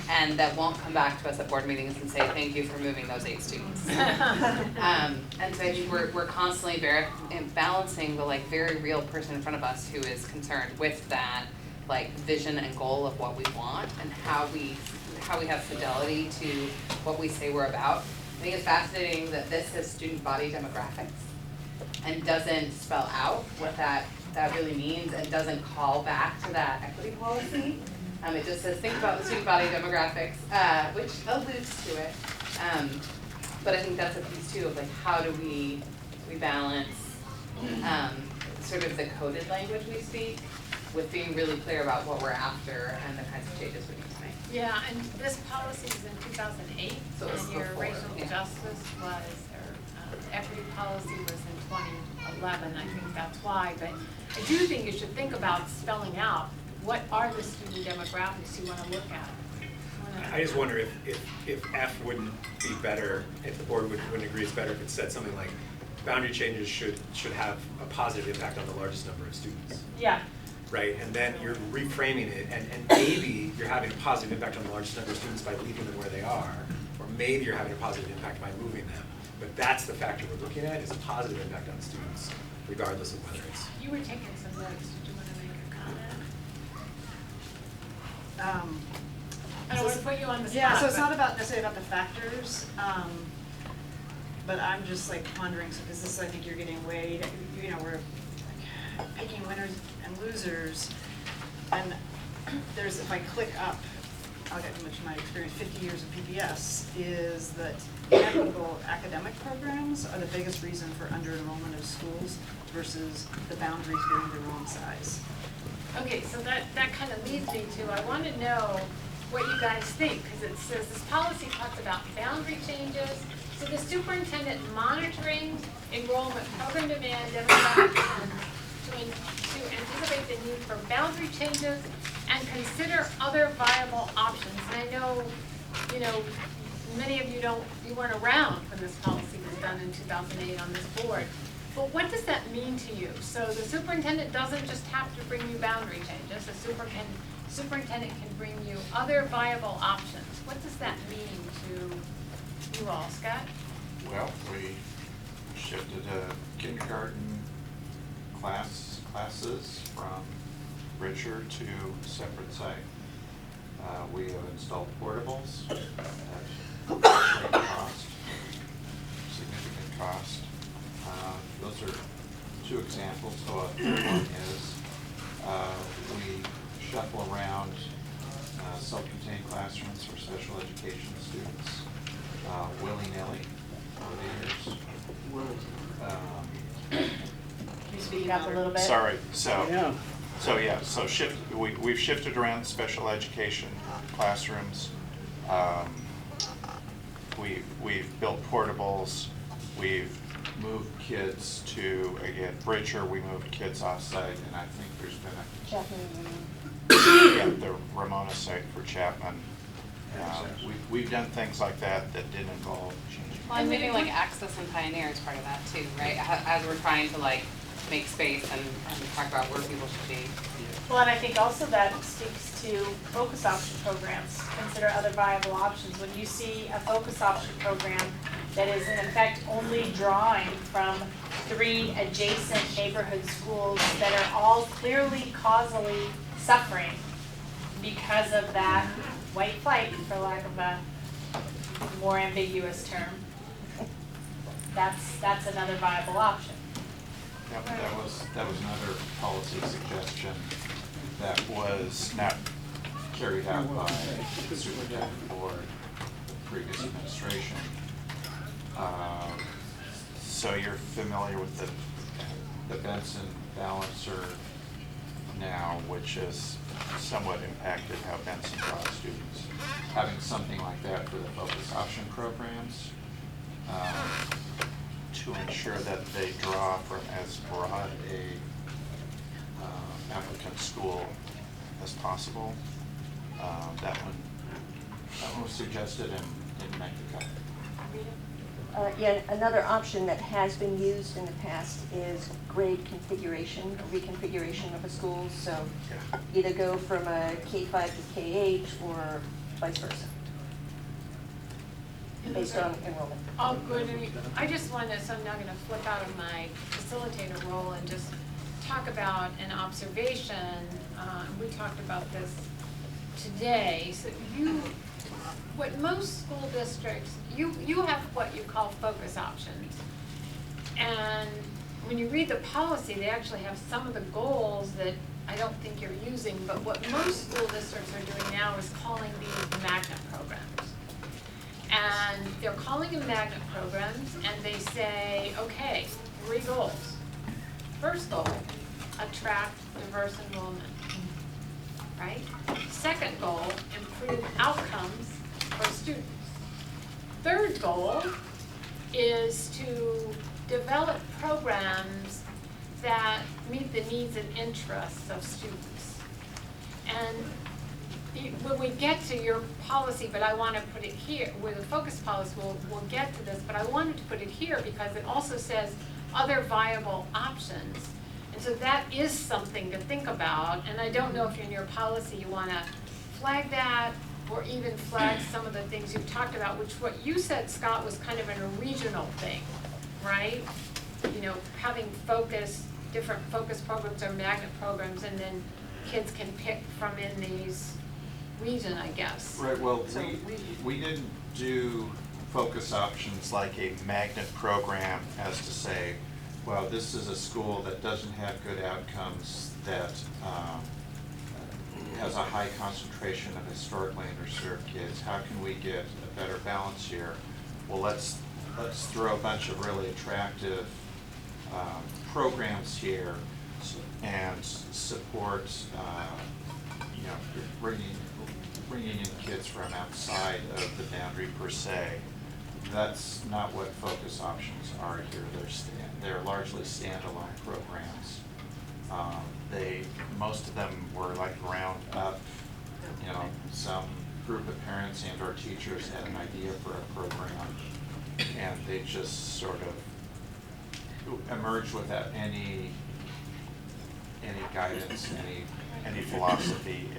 and that won't come back to us at board meetings and say thank you for moving those 8 students. And so I think we're constantly balancing the very real person in front of us who is concerned with that vision and goal of what we want and how we have fidelity to what we say we're about. I think it's fascinating that this says student body demographics and doesn't spell out what that really means and doesn't call back to that equity policy. It just says think about the student body demographics, which alludes to it. But I think that's a piece too of how do we balance sort of the coded language we speak with being really clear about what we're after and the kinds of changes we need to make. Yeah, and this policy is in 2008, So it was and your before, racial yeah. justice was, or equity policy was in 2011, I think that's why. But I do think you should think about spelling out what are the student demographics you want to look at. I just wonder if F wouldn't be better, if the board wouldn't agree it's better if it said something like boundary changes should have a positive impact on the largest number of students. Yeah. Right, and then you're reframing it, and maybe you're having a positive impact on the largest number of students by leaving them where they are, or maybe you're having a positive impact by moving them. But that's the factor we're looking at, is a positive impact on students, regardless of whether it's. You were taking some notes. Did you want to make a comment? I don't want to put you on the spot. Yeah, so it's but- not about necessarily about the factors, but I'm just pondering, so because this, I think you're getting weighed, we're picking winners and losers, and there's, if I click up, I'll get into my experience, 50 years of PPS, is that inequitable academic programs are the biggest reason for under-enrollment of schools versus the boundaries being the wrong size. Okay, so that kind of leads me to, I want to know what you guys think, because it says this policy talks about boundary changes. So the superintendent monitoring enrollment, program demand, demographic trends to anticipate the need for boundary changes and consider other viable options. And I know, many of you weren't around when this policy was done in 2008 on this board. But what does that mean to you? So the superintendent doesn't just have to bring you boundary changes. The superintendent can bring you other viable options. What does that mean to you all, Scott? Well, we shifted kindergarten classes from Richard to separate site. We have installed portables at great cost, significant cost. Those are 2 examples. So a third one is we shuffle around self-contained classrooms for special education students, willy-nilly over the years. Can you speak Speak up a little bit. Sorry, so. Yeah. So we've shifted around special education classrooms. We've built portables. We've moved kids to, again, Bridger, we moved kids off-site, and I think there's been the Ramona site for Chapman. We've done things like that didn't involve changing. Well, and maybe like Access and Pioneer is part of that too, right? As we're trying to like make space and talk about where people should be. Well, and I think also that speaks to focus option programs. Consider other viable options. When you see a focus option program that is in effect only drawing from 3 adjacent neighborhood schools that are all clearly causally suffering because of that white flight, for lack of a more ambiguous term, that's another viable option. Yep, that was another policy suggestion that was not carried out by the superintendent or the previous administration. So you're familiar with the Benson balancer now, which has somewhat impacted how Benson draws students. Having something like that for the focus option programs to ensure that they draw from as broad a applicant school as possible. That one was suggested and didn't make the cut. Yeah, another option that has been used in the past is grade configuration, reconfiguration of a school. So either go from a K-5 to K-8 or vice versa, based on enrollment. Oh, good. I just wanted, so I'm now gonna flip out of my facilitator role and just talk about an observation. We talked about this today. So what most school districts, you have what you call focus options. And when you read the policy, they actually have some of the goals that I don't think you're using, but what most school districts are doing now is calling these magnet programs. And they're calling them magnet programs, and they say, okay, 3 goals. First goal, attract diverse enrollment, right? Second goal, improve outcomes for students. Third goal is to develop programs that meet the needs and interests of students. And when we get to your policy, but I want to put it here, with a focus policy, we'll get to this, but I wanted to put it here because it also says other viable options. And so that is something to think about, and I don't know if in your policy you want to flag that or even flag some of the things you've talked about, which what you said, Scott, was kind of a regional thing, right? You know, having different focus programs or magnet programs, and then kids can pick from in these region, I guess. Right, well, we didn't do focus options like a magnet program as to say, well, this is a school that doesn't have good outcomes, that has a high concentration of historically underserved kids. How can we get a better balance here? Well, let's throw a bunch of really attractive programs here and support, bringing in kids from outside of the boundary per se. That's not what focus options are here. They're largely standalone programs. Most of them were like ground up. Some group of parents and or teachers had an idea for a program, and they just sort of emerged without any guidance, any philosophy,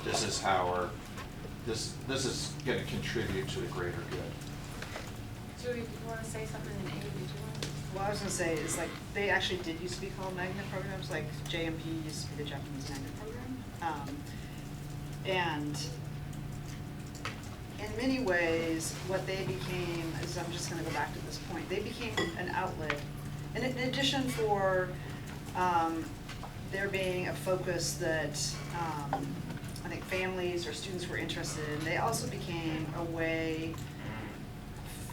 this is how this is going to contribute to the greater good. Julie, did you want to say something? And Amy, did you want to? Well, I was gonna say, is like, they actually did used to be called magnet programs, like JMP used to be the Japanese magnet program. And in many ways, what they became, is I'm just gonna go back to this point, they became an outlet. And in addition for there being a focus that I think families or students were interested in. They also became a way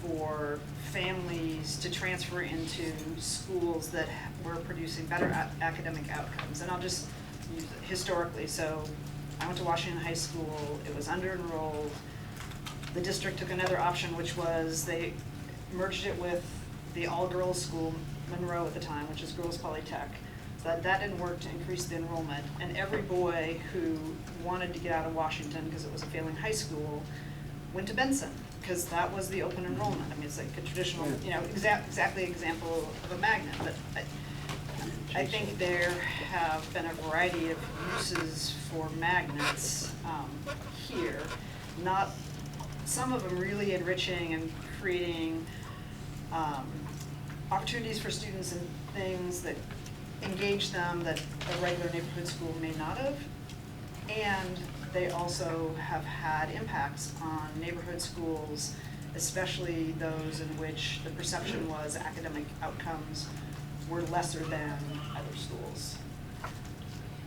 for families to transfer into schools that were producing better academic outcomes. And I'll just use it historically. So I went to Washington High School. It was under-enrolled. The district took another option, which was they merged it with the all-girls school, Monroe at the time, which is Girls Polytech. So that didn't work to increase the enrollment. And every boy who wanted to get out of Washington because it was a failing high school went to Benson, because that was the open enrollment. I mean, it's like a traditional, exactly example of a magnet. But I think there have been a variety of uses for magnets here. Not some of them really enriching and creating opportunities for students and things that engage them that a regular neighborhood school may not have. And they also have had impacts on neighborhood schools, especially those in which the perception was academic outcomes were lesser than other schools.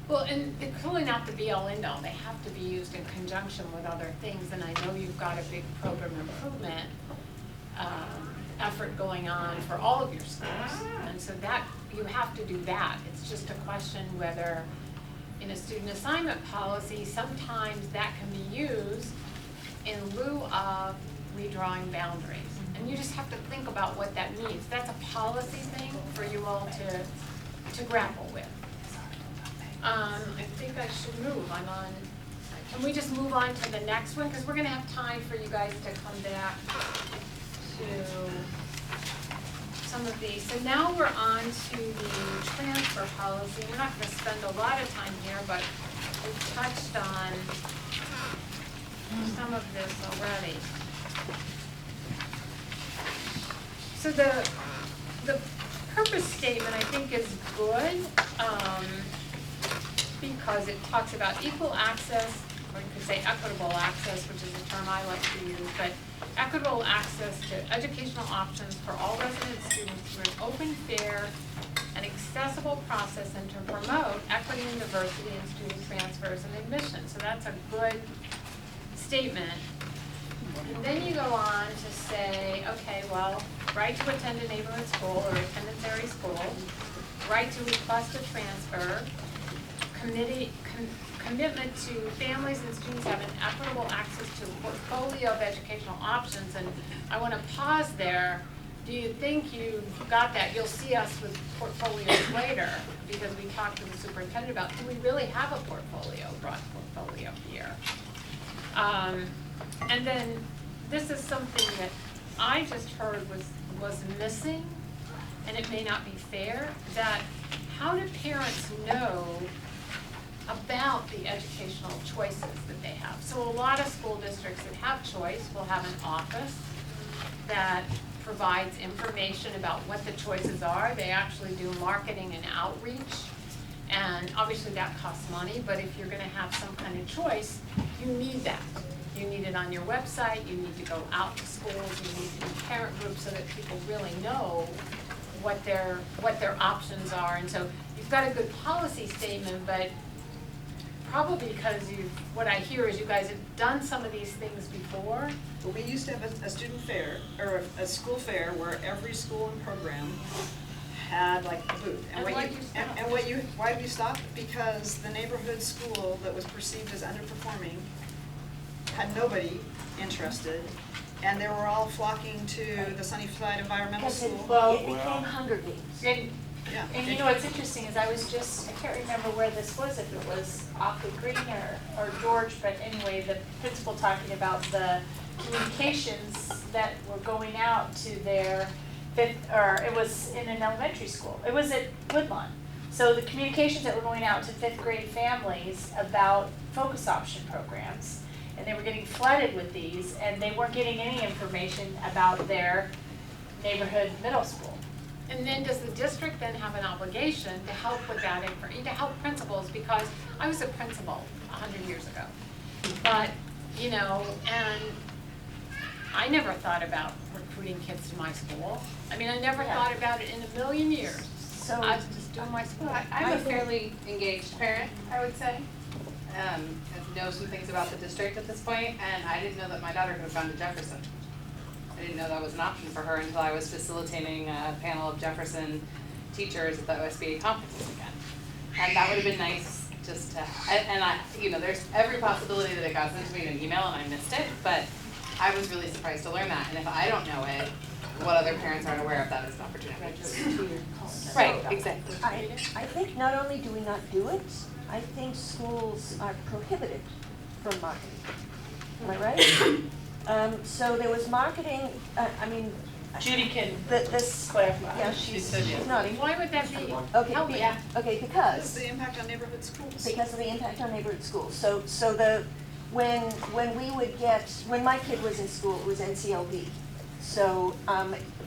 Well, and it's clearly not the be-all end-all. They have to be used in conjunction with other things, and I know you've got a big program improvement effort going on for all of your schools, and so that, you have to do that. It's just a question whether in a student assignment policy, sometimes that can be used in lieu of redrawing boundaries. And you just have to think about what that means. That's a policy thing for you all to grapple with. I think I should move. Can we just move on to the next one? Because we're gonna have time for you guys to come back to some of these. So now we're on to the transfer policy. We're not gonna spend a lot of time here, but we've touched on some of this already. So the purpose statement, I think, is good, because it talks about equal access, or you could say equitable access, which is a term I like to use, but equitable access to educational options for all resident students through an open, fair, and accessible process, and to promote equity and diversity in student transfers and admissions. So that's a good statement. And then you go on to say, okay, well, right to attend a neighborhood school or attendance area school, right to request a transfer, commitment to families and students having equitable access to a portfolio of educational options. And I want to pause there. Do you think you got that? You'll see us with portfolios later, because we talked to the superintendent about, do we really have a portfolio, broad portfolio here? And then this is something that I just heard was missing, and it may not be fair, that how do parents know about the educational choices that they have? So a lot of school districts that have choice will have an office that provides information about what the choices are. They actually do marketing and outreach, and obviously that costs money, but if you're gonna have some kind of choice, you need that. You need it on your website, you need to go out to schools, you need to do parent groups so that people really know what their options are. And so you've got a good policy statement, but probably because what I hear is you guys have done some of these things before. Well, we used to have a student fair, or a school fair, where every school and program had like a booth. And why did you stop? Why did we stop? Because the neighborhood school that was perceived as underperforming had nobody interested, and they were all flocking to the Sunnyside Environmental School. It became Hunger Games. Yeah. And you know what's interesting is I can't remember where this was, if it was Ockley Green or George, but anyway, the principal talking about the communications that were going out to their it was in an elementary school. It was at Woodlawn. So the communications that were going out to 5th grade families about focus option programs, and they were getting flooded with these, and they weren't getting any information about their neighborhood middle school. And then does the district then have an obligation to help with that information, to help principals? Because I was a principal 100 years ago. But, and I never thought about recruiting kids to my school. I mean, I never thought about it in a million years. So I was just doing my school. I'm a fairly engaged parent, I would say. know some things about the district at this point, and I didn't know that my daughter could have gone to Jefferson. I didn't know that was an option for her until I was facilitating a panel of Jefferson teachers at the OSBA conference this weekend. And that would have been nice just to, and I, you know, there's every possibility that it got sent to me in an email and I missed it, but I was really surprised to learn that. And if I don't know it, what other parents aren't aware of that is an opportunity. Right, exactly. I think not only do we not do it, I think schools are prohibited from marketing. Am I right? So there was marketing, I mean. Judy can This clarify. Yeah, she's nodding. Why would that be? Okay, Help me. okay, Because because. the impact on neighborhood schools. Because of the impact on neighborhood schools. So when we would get, when my kid was in school, it was NCLB. So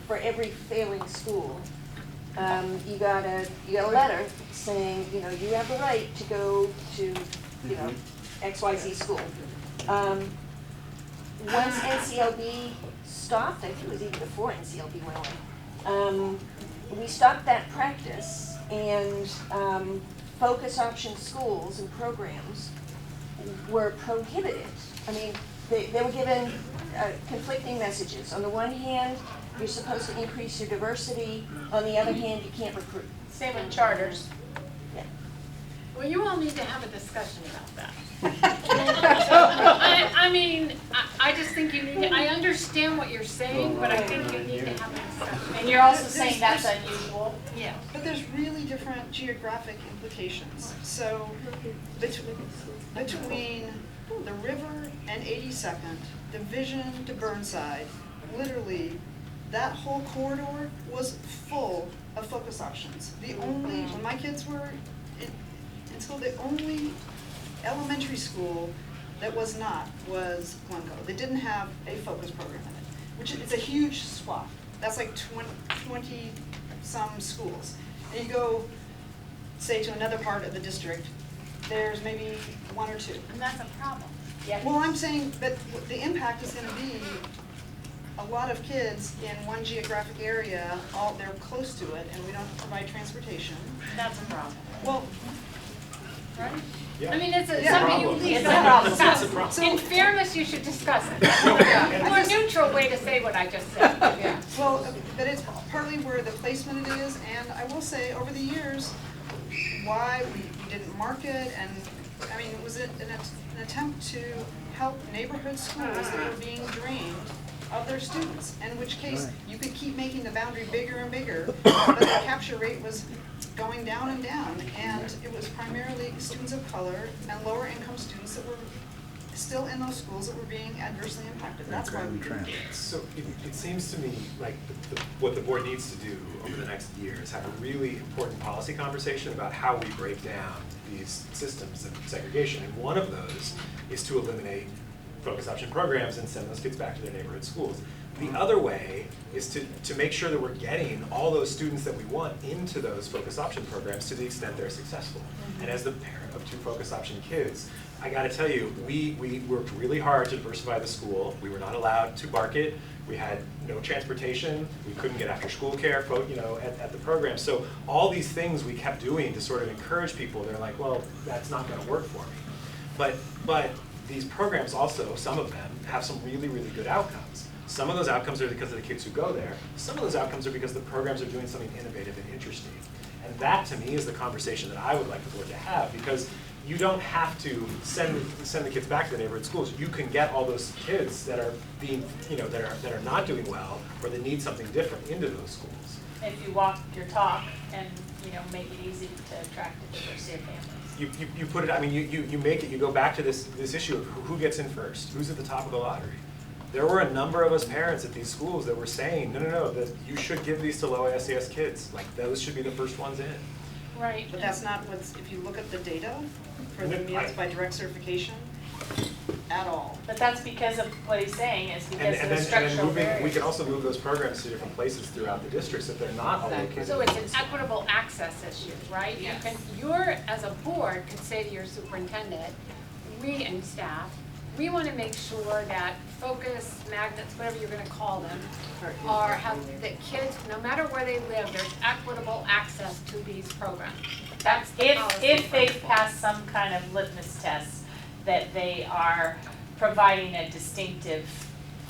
for every failing school, you got a letter saying, you know, you have the right to go to, you know, XYZ school. Once NCLB stopped, I think it was even before NCLB went away, we stopped that practice, and focus option schools and programs were prohibited. I mean, they were given conflicting messages. On the one hand, you're supposed to increase your diversity. On the other hand, you can't recruit. Same with charters. Yeah. Well, you all need to have a discussion about that. I mean, I just think you need to, I understand what you're saying, but I think you need to have a discussion. And you're also saying that's unusual. Yeah. But there's really different geographic implications. So between the river and 82nd, Division to Burnside, literally that whole corridor was full of focus options. The only, when my kids were until the only elementary school that was not was Glencoe. They didn't have a focus program in it, which it's a huge swath. That's like 20 some schools. And you go, say, to another part of the district, there's maybe one or two. And that's a problem. Yeah. Well, I'm saying that the impact is going to be a lot of kids in one geographic area, they're close to it, and we don't provide transportation. That's a problem. Well, Right? Yeah. I mean, it's Yeah. something you Problem. leave. It's a problem. It's a problem. In fairness, you should discuss it. A more neutral way to say what I just said. Yeah. well, but it's partly where the placement it is, and I will say, over the years, why we didn't market, and, I mean, it was an attempt to help neighborhood schools that were being drained of their students, in which case, you could keep making the boundary bigger and bigger, but the capture rate was going down and down, and it was primarily students of color and lower income students that were still in those schools that were being adversely impacted. That's why we didn't do it. So it seems to me like what the board needs to do over the next year is have a really important policy conversation about how we break down these systems of segregation. And one of those is to eliminate focus option programs and send those kids back to their neighborhood schools. The other way is to make sure that we're getting all those students that we want into those focus option programs to the extent they're successful. And as the parent of 2 focus option kids, I gotta tell you, we worked really hard to diversify the school. We were not allowed to market. We had no transportation. We couldn't get after school care, at the program. So all these things we kept doing to sort of encourage people. They're like, well, that's not gonna work for me. But these programs also, some of them, have some really, really good outcomes. Some of those outcomes are because of the kids who go there. Some of those outcomes are because the programs are doing something innovative and interesting. And that, to me, is the conversation that I would like the board to have, because you don't have to send the kids back to the neighborhood schools. You can get all those kids that are being, that are not doing well, or that need something different into those schools. If you walk your talk and, make it easy to attract a diversity of families. You put it, I mean, you make it, you go back to this issue of who gets in first, who's at the top of the lottery. There were a number of us parents at these schools that were saying, no, that you should give these to low SES kids. Like, those should be the first ones in. Right. But that's not if you look at the data for the meals by direct certification, at all. But that's because of what he's saying, is because of the And structural then barriers. we can also move those programs to different places throughout the districts if they're not all Exactly. located. So it's an equitable access issue, right? Yes. You're, as a board, could say to your superintendent, we and staff, we want to make sure that focus, magnets, whatever you're going to call them, that kids, no matter where they live, there's equitable access to these programs. That's the policy. If they've passed some kind of litmus test, that they are providing a distinctive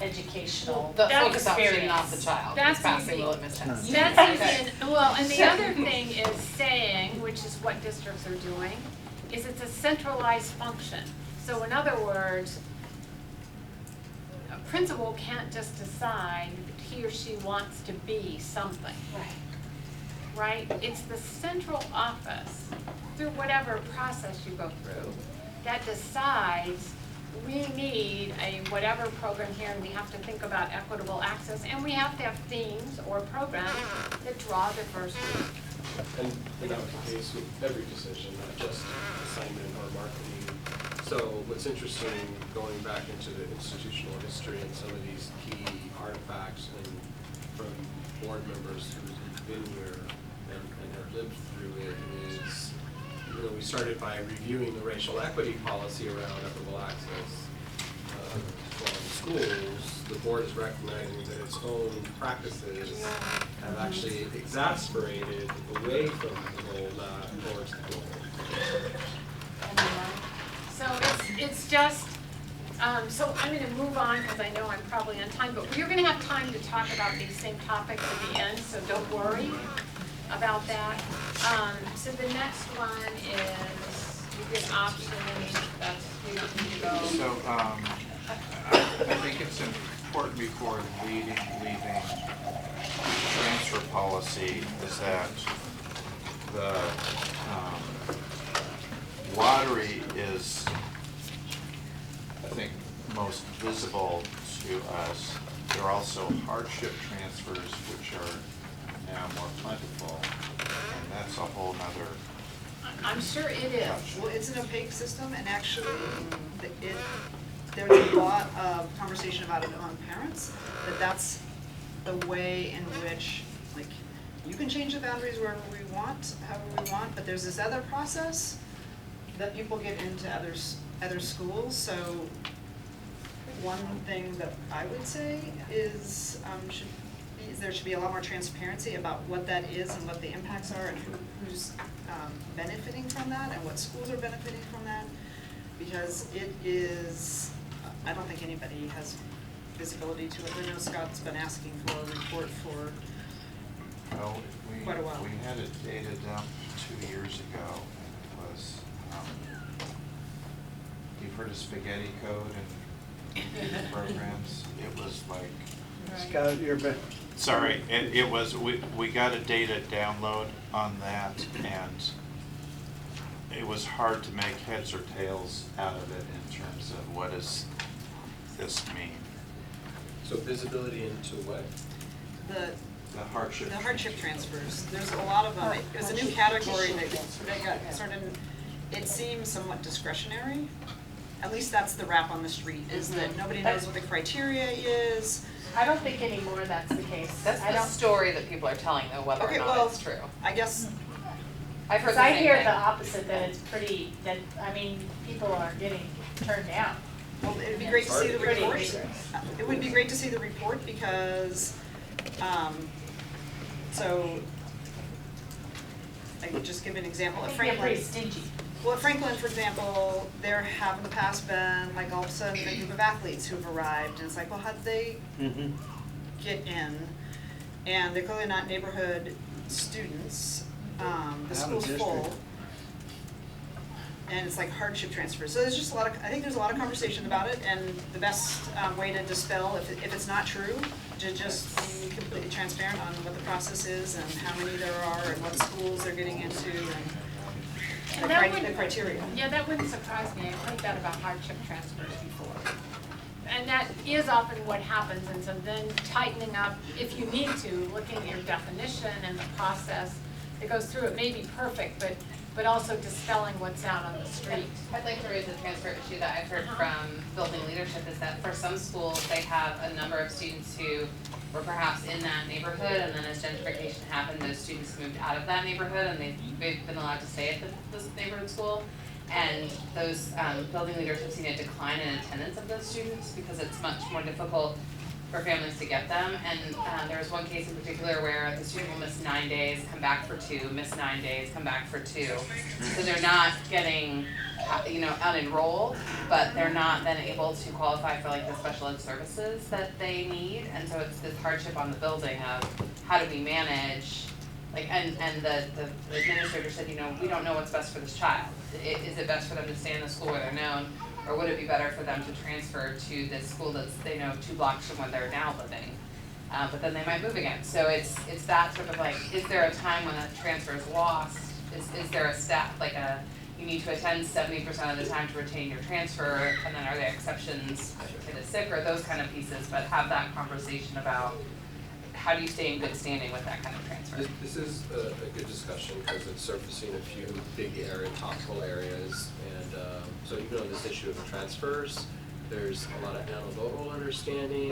educational The experience. focus option, not the child, That's is passing easy. the litmus test. That's easy, and, well, and the other thing is saying, which is what districts are doing, is it's a centralized function. So in other words, a principal can't just decide he or she wants to be something. Right? It's the central office, through whatever process you go through, that decides we need a whatever program here, and we have to think about equitable access, and we have to have themes or programs that draw diversity. And that was the case with every decision, not just assignment or marketing. So what's interesting, going back into the institutional history and some of these key artifacts and from board members who've been here and have lived through it is, we started by reviewing the racial equity policy around equitable access from schools. The board is recognizing that its own practices have actually exacerbated away from the goal, not towards the goal. So it's just, so I'm going to move on because I know I'm probably on time, but we're going to have time to talk about these same topics at the end, so don't worry about that. So the next one is, you get options, that's, we don't need to go. So, I think it's important before leaving transfer policy is that the lottery is, I think, most visible to us. There are also hardship transfers, which are now more plentiful, and that's a whole nother. I'm sure it is. Well, it's an opaque system, and actually, there's a lot of conversation about it among parents, that's the way in which, like, you can change the boundaries wherever we want, however we want, but there's this other process that people get into other schools. So one thing that I would say is there should be a lot more transparency about what that is and what the impacts are and who's benefiting from that and what schools are benefiting from that, because it is, I don't think anybody has visibility to it. I know Scott's been asking for a report for quite a while. We had it data dump 2 years ago, and it was, you've heard of spaghetti code and programs? It was like, Scott, you're back. sorry, it was, we got a data download on that, and it was hard to make heads or tails out of it in terms of what does this mean. So visibility into what? The hardship. The hardship transfers. There's a lot of them. It was a new category that got started. It seems somewhat discretionary. At least that's the rap on the street, is that nobody knows what the criteria is. I don't think anymore that's the case. That's the story that people are telling, though, whether or not it's true. I guess. I've heard Because the I same hear thing. the opposite, that it's pretty, that, I mean, people are getting turned down. Well, it'd be great to see the Pretty report. rigorous. It would be great to see the report because, so, I could just give an example. At They're Franklin, pretty stingy. well, at Franklin, for example, there have in the past been, like, all of a sudden, a group of athletes who've arrived, and it's like, well, how did they get in? And they're clearly not neighborhood students. The school's full. And it's like hardship transfers. So there's just a lot of, I think there's a lot of conversation about it, and the best way to dispel, if it's not true, to just be completely transparent on what the process is and how many there are and what schools they're getting into and the criteria. Yeah, that wouldn't surprise me. I've heard that about hardship transfers before. And that is often what happens, and so then tightening up, if you need to, looking at your definition and the process that goes through it may be perfect, but also dispelling what's out on the street. I'd like to raise a transfer issue that I've heard from building leadership, is that for some schools, they have a number of students who were perhaps in that neighborhood, and then as gentrification happened, those students moved out of that neighborhood, and they've been allowed to stay at this neighborhood school. And those building leaders have seen a decline in attendance of those students because it's much more difficult for families to get them. And there was one case in particular where the student will miss 9 days, come back for 2, miss 9 days, come back for 2. So they're not getting, unenrolled, but they're not then able to qualify for like the special ed services that they need. And so it's this hardship on the building of how do we manage, like, and the administrator said, we don't know what's best for this child. Is it best for them to stay in the school where they're known, or would it be better for them to transfer to this school that's, 2 blocks from where they're now living? But then they might move again. So it's that sort of like, is there a time when that transfer is lost? Is there a staff, like you need to attend 70% of the time to retain your transfer, and then are there exceptions if your kid is sick, or those kind of pieces, but have that conversation about how do you stay in good standing with that kind of transfer? This is a good discussion because it's surfacing a few big topical areas, and so even on this issue of the transfers, there's a lot of anecdotal understanding.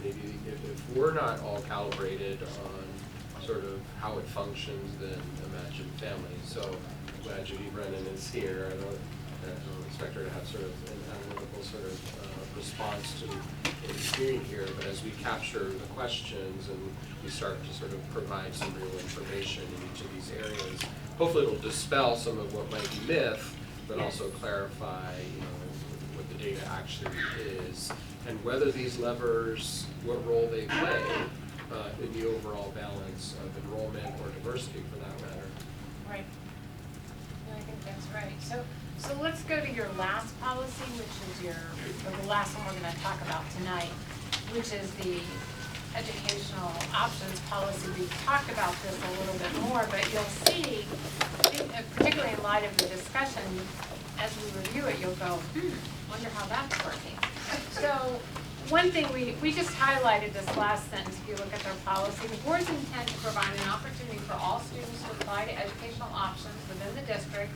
Maybe if we're not all calibrated on sort of how it functions, then imagine families. So I'm glad Judy Brennan is here. I don't expect her to have sort of an analytical sort of response to what we're hearing here, but as we capture the questions and we start to sort of provide some real information in each of these areas, hopefully it'll dispel some of what might be myth, but also clarify, what the data actually is, and whether these levers, what role they play in the overall balance of enrollment or diversity, for that matter. Right. I think that's right. So let's go to your last policy, which is the last one we're going to talk about tonight, which is the educational options policy. We've talked about this a little bit more, but you'll see, particularly in light of the discussion, as we review it, you'll go, wonder how that's working. So one thing we just highlighted this last sentence, if you look at their policy, the board's intent to provide an opportunity for all students to apply to educational options within the district,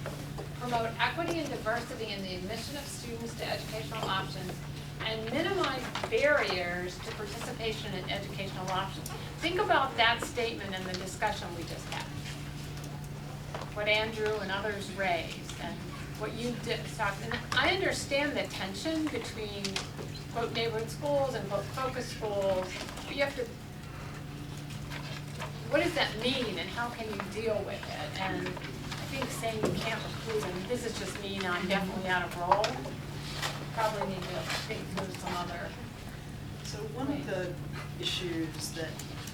promote equity and diversity in the admission of students to educational options, and minimize barriers to participation in educational options. Think about that statement in the discussion we just had. What Andrew and others raised, and what you did talk. And I understand the tension between quote neighborhood schools and quote focus schools. But you have to. What does that mean, and how can you deal with it? And I think saying you can't recruit, and this is just me, and I'm definitely out of role. Probably need to think through some other. So one of the issues that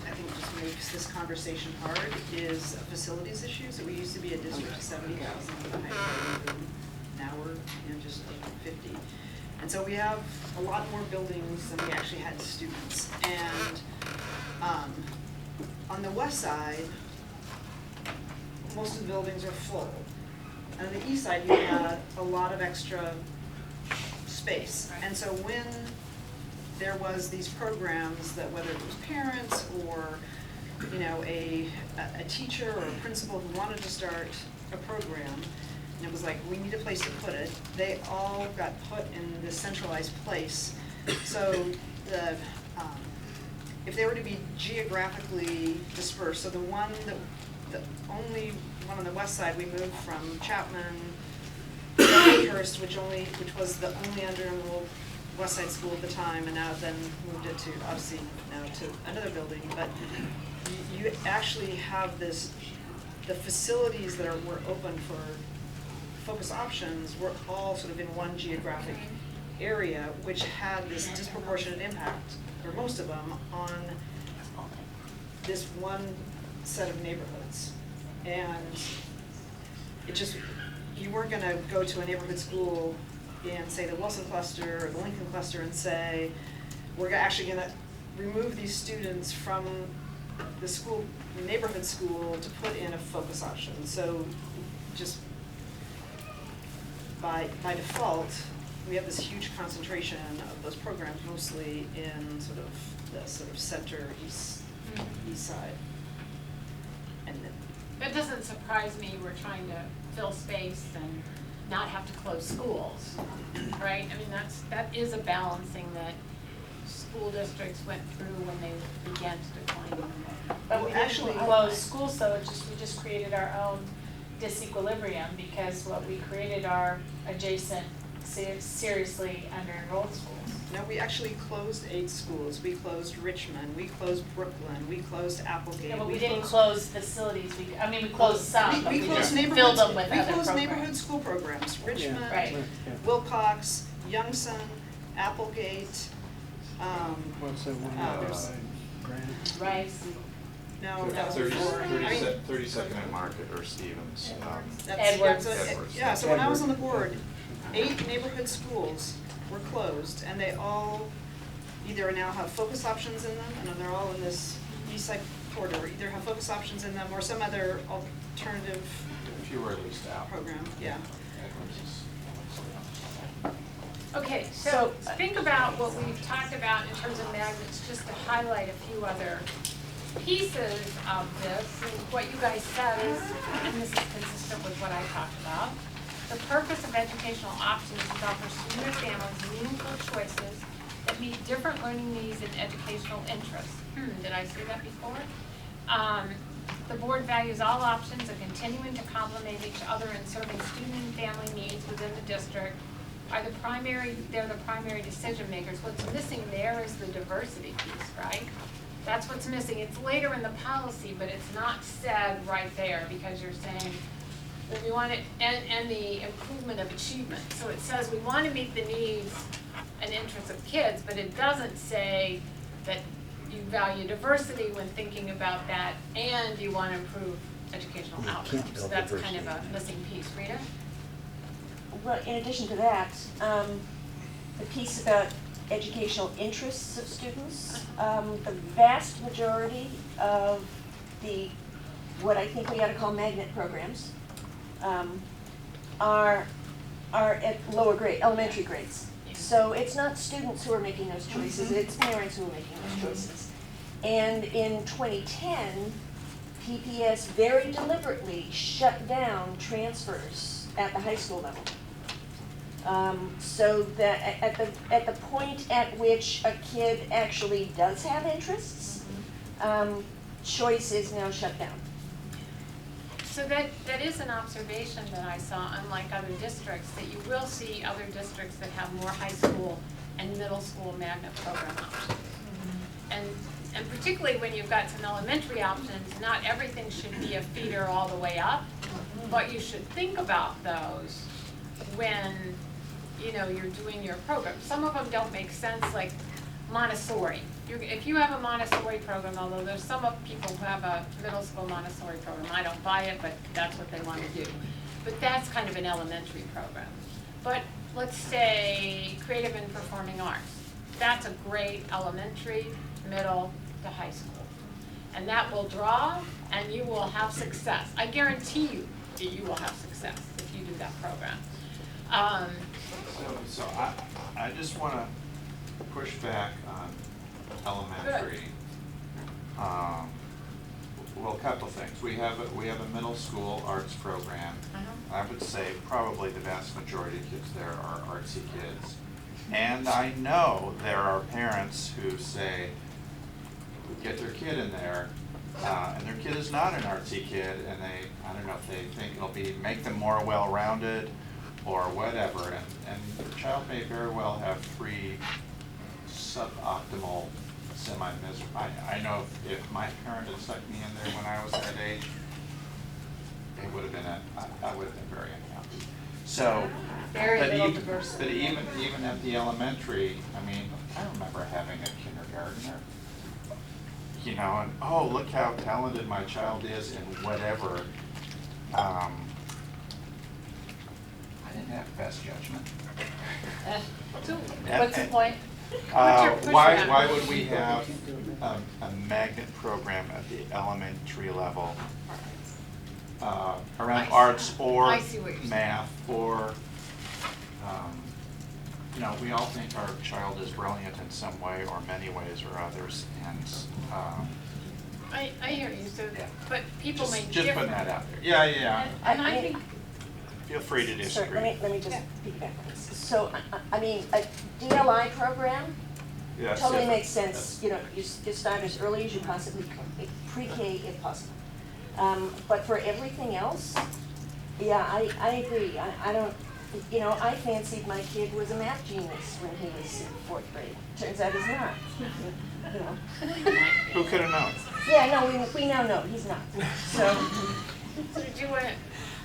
I think just makes this conversation hard is a facilities issue. So we used to be a district of 70,000 with a high building. Now we're just over 50. And so we have a lot more buildings than we actually had students. And on the west side, most of the buildings are full. On the east side, you had a lot of extra space. And so when there was these programs that, whether it was parents or a teacher or a principal who wanted to start a program, and it was like, we need a place to put it, they all got put in this centralized place. So if they were to be geographically dispersed, so the only one on the west side, we moved from Chapman to Hurst, which was the only under-enrolled West Side School at the time, and now then moved it to, obviously, now to another building. But you actually have the facilities that were open for focus options were all sort of in one geographic area, which had this disproportionate impact, or most of them, on this one set of neighborhoods. And it just, you weren't going to go to a neighborhood school in, say, the Wilson cluster or the Lincoln cluster and say, we're actually going to remove these students from the school, neighborhood school, to put in a focus option. So just by default, we have this huge concentration of those programs, mostly in sort of the center east side. And It doesn't surprise me we're trying to fill space and not have to close schools, right? I mean, that is a balancing that school districts went through when they began to decline. But we actually closed schools, so we just created our own disequilibrium because what we created are adjacent, seriously under-enrolled schools. No, we actually closed 8 schools. We closed Richmond, we closed Brooklyn, we closed Applegate. Yeah, but we didn't close facilities, we closed some, but We we closed just neighborhood, filled them with we other closed programs. neighborhood school programs, Richmond, Right. Wilcox, Youngson, Applegate, What's the one? there's- Rice. no, that was before. I mean, 32nd and Market or Stevens. Edwards. Yeah, so when I was on the board, 8 neighborhood schools were closed, and they all either now have focus options in them, and they're all in this east side corridor, either have focus options in them or some other alternative If you were at least out. program, yeah. Edwards is- Okay, so think about what we've talked about in terms of magnets, just to highlight a few other pieces of this. And what you guys said is, and this is consistent with what I talked about, the purpose of educational options is to offer student and families meaningful choices that meet different learning needs and educational interests. Did I say that before? The board values all options and continuing to complement each other in serving student and family needs within the district they're the primary decision makers. What's missing there is the diversity piece, right? That's what's missing. It's later in the policy, but it's not said right there because you're saying that we want it, and the improvement of achievement. So it says we want to meet the needs and interests of kids, but it doesn't say that you value diversity when thinking about that and you want to improve educational outcomes. So that's kind of a missing piece. Rita? Well, in addition to that, the piece about educational interests of students, the vast majority of what I think we ought to call magnet programs, are at lower grade, elementary grades. So it's not students who are making those choices, it's parents who are making those choices. And in 2010, PPS very deliberately shut down transfers at the high school level. So that at the point at which a kid actually does have interests, choice is now shut down. So that is an observation that I saw, unlike other districts, that you will see other districts that have more high school and middle school magnet program options. And particularly when you've got some elementary options, not everything should be a feeder all the way up, but you should think about those when you're doing your program. Some of them don't make sense, like Montessori. If you have a Montessori program, although there's some people who have a middle school Montessori program, I don't buy it, but that's what they want to do. But that's kind of an elementary program. But let's say creative and performing arts. That's a great elementary, middle to high school. And that will draw and you will have success. I guarantee you that you will have success if you do that program. So I just want to push back on elementary. Well, a couple things. We have a middle school arts program. I would say probably the vast majority of kids there are artsy kids. And I know there are parents who say, get their kid in there, and their kid is not an artsy kid, and I don't know if they think it'll make them more well-rounded or whatever, and your child may very well have 3 suboptimal, semi-miserable. I know if my parent had stuck me in there when I was that age, it would have been I would have been very unhappy. So, Very little but diversity. even at the elementary, I mean, I remember having a kindergartner, and oh, look how talented my child is in whatever. I didn't have best judgment. So what's the point? Why would we have a magnet program at the elementary level around arts or I see what you're saying. math or, we all think our child is brilliant in some way or many ways or others, and I hear you, so, Yeah. but people may just differ. putting that out there. Yeah. And I think, Feel free to Sorry, disagree. let me just piggyback on this. So, I mean, a DLI program Yes, totally yeah. makes sense, you start as early as you possibly can, pre-K if possible. But for everything else, Yeah, I agree. I don't, you know, I fancied my kid was a math genius when he was in 4th grade. Turns out he's not, you know. Who could have known? Yeah, no, we now know he's not, so. So did you want,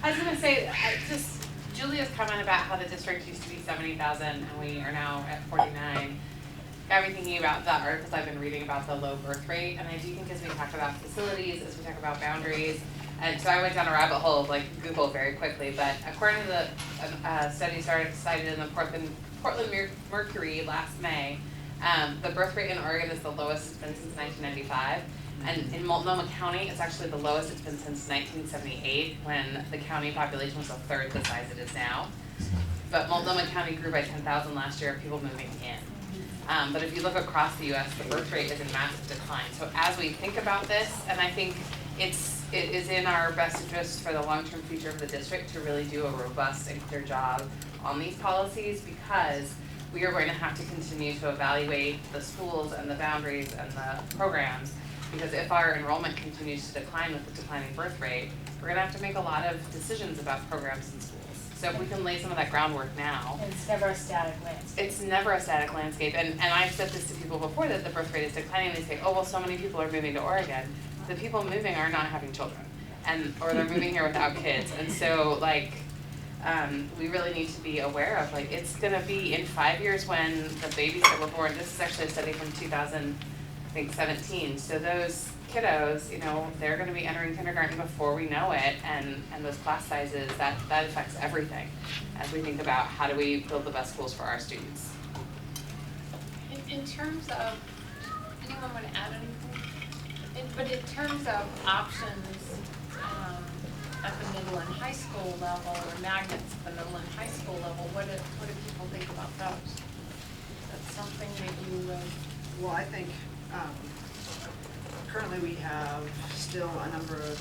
I was gonna say, Julia's comment about how the district used to be 70,000 and we are now at 49. Got me thinking about the articles I've been reading about the low birth rate, and I do think as we talk about facilities, as we talk about boundaries, and so I went down a rabbit hole of like Google very quickly, but according to the study cited in the Portland Mercury last May, the birth rate in Oregon is the lowest it's been since 1995. And in Multnomah County, it's actually the lowest it's been since 1978, when the county population was a third the size it is now. But Multnomah County grew by 10,000 last year of people moving in. But if you look across the US, the birth rate is in massive decline. So as we think about this, and I think it is in our best interest for the long-term future of the district to really do a robust and clear job on these policies, because we are going to have to continue to evaluate the schools and the boundaries and the programs. Because if our enrollment continues to decline with the declining birth rate, we're gonna have to make a lot of decisions about programs in schools. So if we can lay some of that groundwork now. And it's never a static landscape. It's never a static landscape, and I've said this to people before, that the birth rate is declining. They say, oh, well, so many people are moving to Oregon. The people moving are not having children, or they're moving here without kids. And so, like, we really need to be aware of, like, it's gonna be in 5 years when the babies that were born, this is actually a study from 2017, so those kiddos, you know, they're gonna be entering kindergarten before we know it, and those class sizes, that affects everything as we think about how do we build the best schools for our students. In terms of, anyone want to add anything? But in terms of options at the middle and high school level, or magnets at the middle and high school level, what do people think about those? That's something that you would. Well, I think currently we have still a number of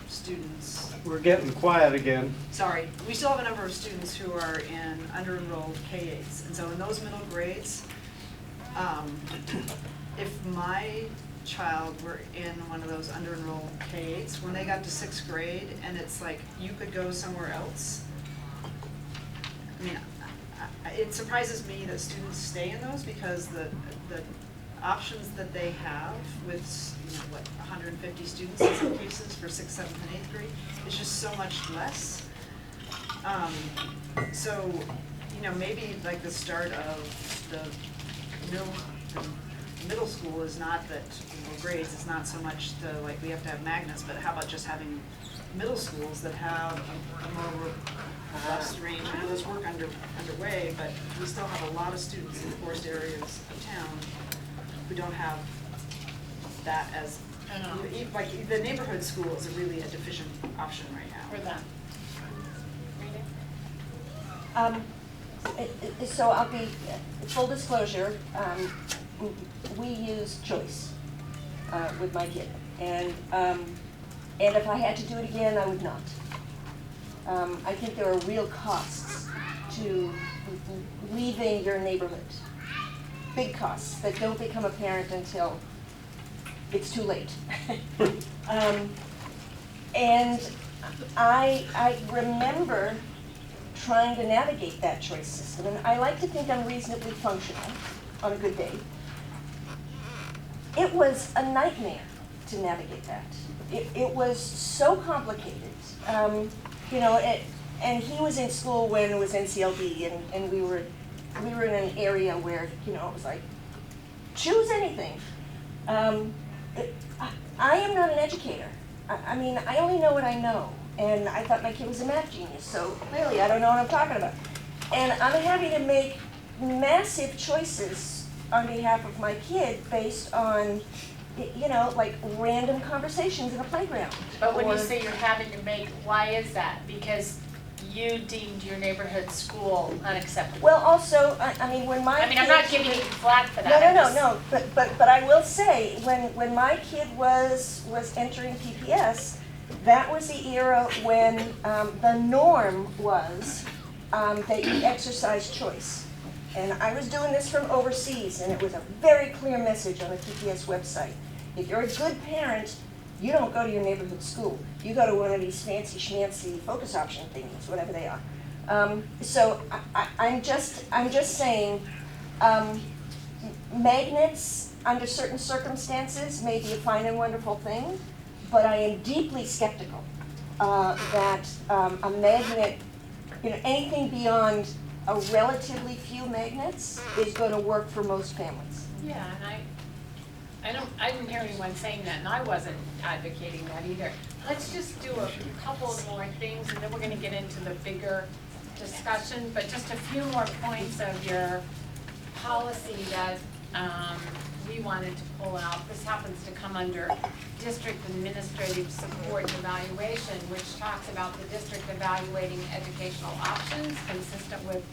students. We're getting quiet again. Sorry, we still have a number of students who are in under-enrolled K-8s. And so in those middle grades, if my child were in one of those under-enrolled K-8s, when they got to 6th grade and it's like you could go somewhere else, I mean, it surprises me that students stay in those, because the options that they have with, you know, what, 150 students in some cases for 6th, 7th, and 8th grade is just so much less. So, you know, maybe like the start of the middle school is not that, you know, grades, it's not so much the, like, we have to have magnets, but how about just having middle schools that have a more robust range. I know there's work underway, but we still have a lot of students in forest areas of town who don't have that as, like, the neighborhood school is really a deficient option right now. For them. So I'll be, full disclosure, we use choice with my kid. And if I had to do it again, I would not. I think there are real costs to leaving your neighborhood. Big costs that don't become apparent until it's too late. And I remember trying to navigate that choice system, and I like to think I'm reasonably functional on a good day. It was a nightmare to navigate that. It was so complicated. You know, and he was in school when it was NCLB, and we were in an area where, you know, it was like, choose anything. I am not an educator. I mean, I only know what I know. And I thought my kid was a math genius, so clearly I don't know what I'm talking about. And I'm having to make massive choices on behalf of my kid based on, you know, like random conversations in a playground. But when you say you're having to make, why is that? Because you deemed your neighborhood school unacceptable. Well, also, I mean, when my I'm not giving you flack for that. No. But I will say, when my kid was entering PPS, that was the era when the norm was that you exercise choice. And I was doing this from overseas, and it was a very clear message on the PPS website. If you're a good parent, You don't go to your neighborhood school. You go to one of these fancy schmancy focus option thingies, whatever they are. So I'm just saying, magnets under certain circumstances may be a fine and wonderful thing, but I am deeply skeptical that a magnet, anything beyond a relatively few magnets is going to work for most families. Yeah, and I didn't hear anyone saying that, and I wasn't advocating that either. Let's just do a couple of more things, and then we're gonna get into the bigger discussion, but just a few more points of your policy that we wanted to pull out. This happens to come under district administrative support and evaluation, which talks about the district evaluating educational options consistent with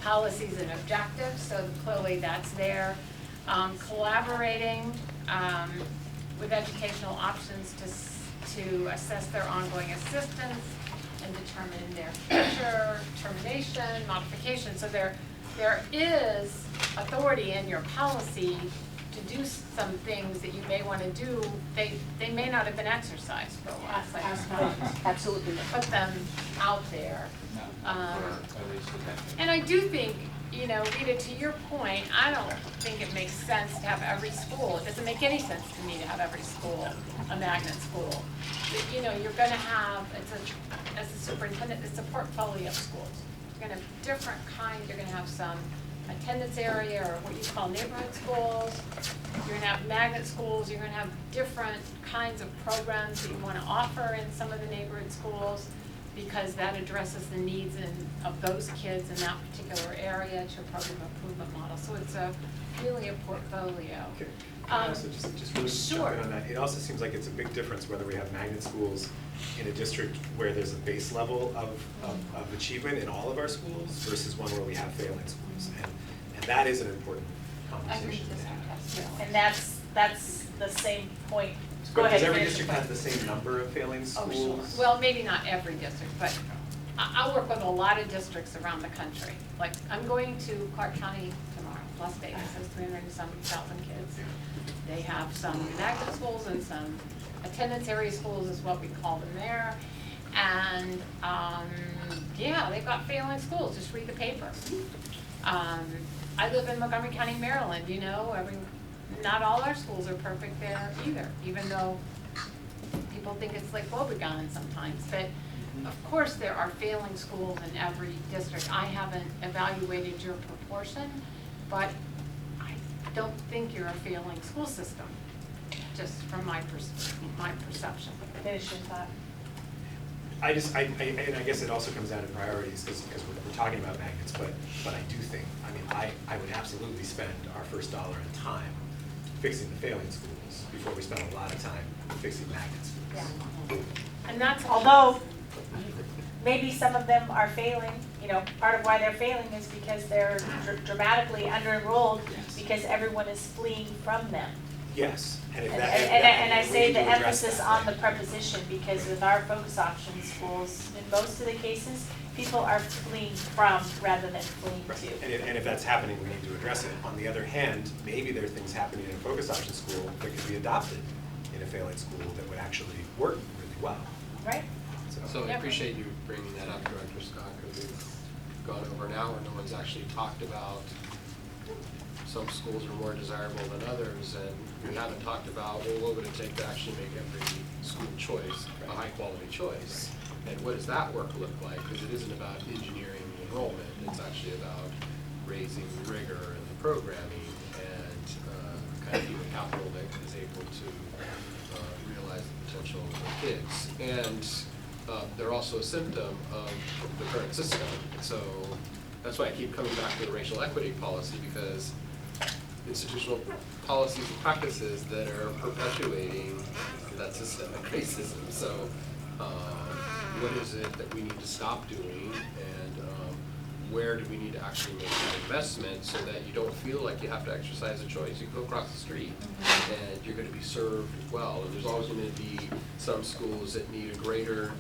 policies and objectives, so clearly that's there. Collaborating with educational options to assess their ongoing assistance and determine their future termination, modification. So there is authority in your policy to do some things that you may want to do. They may not have been exercised for a while. Absolutely. Put them out there. For at least a decade. And I do think, Rita, to your point, I don't think it makes sense to have every school. It doesn't make any sense to me to have every school a magnet school. You're going to have, as a superintendent, it's a portfolio of schools. You're going to have different kinds. You're going to have some attendance area or what you call neighborhood schools. You're going to have magnet schools. You're going to have different kinds of programs that you want to offer in some of the neighborhood schools, because that addresses the needs of those kids in that particular area to a program improvement model. So it's really a portfolio. Can I also just really Sure. jump in on that? It also seems like it's a big difference whether we have magnet schools in a district where there's a base level of achievement in all of our schools versus one where we have failing schools. And that is an important conversation to have. And that's the same point. Go Because ahead, every finish district your has the same number of failing Oh, schools. sure. Well, maybe not every district, but I work with a lot of districts around the country. Like, I'm going to Clark County tomorrow. Las Vegas has 300-some-thousand kids. They have some magnet schools and some attendance area schools is what we call them there. And, yeah, they've got failing schools. Just read the paper. I live in Montgomery County, Maryland, not all our schools are perfect there either, even though people think it's like woebegone sometimes. But of course there are failing schools in every district. I haven't evaluated your proportion, but I don't think you're a failing school system, just from my perception. Finish your thought. I guess it also comes down to priorities because we're talking about magnets, but I do think, I would absolutely spend our first dollar in time fixing the failing schools before we spend a lot of time fixing magnet schools. Yeah. And that's, although maybe some of them are failing, part of why they're failing is because they're dramatically under-enrolled because everyone is fleeing from them. Yes, And I say the we need to address emphasis that. on the preposition, because with our focus option schools, in most of the cases, people are fleeing from rather than fleeing to. And if that's happening, we need to address it. On the other hand, maybe there are things happening in a focus option school that could be adopted in a failing school that would actually work really well. Right? So I Yep. appreciate you bringing that up, Director Scott, because we've gone over an hour, no one's actually talked about some schools are more desirable than others, and we haven't talked about, well, what would it take to actually make every school choice a high-quality choice? And what does that work look like? Because it isn't about engineering enrollment, it's actually about raising rigor in the programming and kind of human capital that is able to realize the potential of kids. And they're also a symptom of the current system. So that's why I keep coming back to the racial equity policy, because institutional policies and practices that are perpetuating that systemic racism. So what is it that we need to stop doing, and where do we need to actually make that investment so that you don't feel like you have to exercise a choice? You go across the street and you're going to be served well. And there's always going to be some schools that need a greater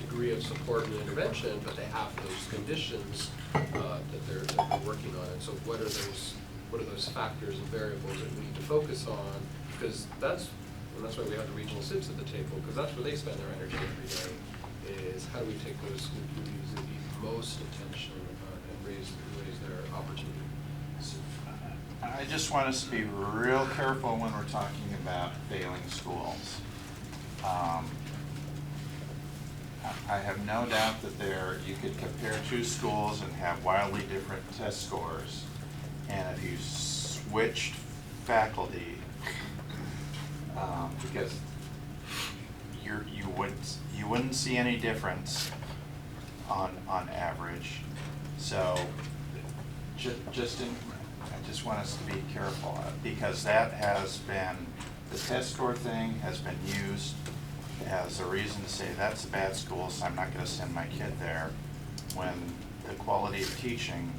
degree of support and intervention, but they have those conditions that they're working on. And so what are those factors and variables that we need to focus on? Because that's and that's why we have the regional SIBs at the table, because that's where they spend their energy every day, is how do we take those school communities that need most attention and raise their opportunity. I just want us to be real careful when we're talking about failing schools. I have no doubt that you could compare two schools and have wildly different test scores. And if you switched faculty, because you wouldn't see any difference on average. So I just want us to be careful, because that has been, the test score thing has been used as a reason to say that's a bad school, so I'm not going to send my kid there, when the quality of teaching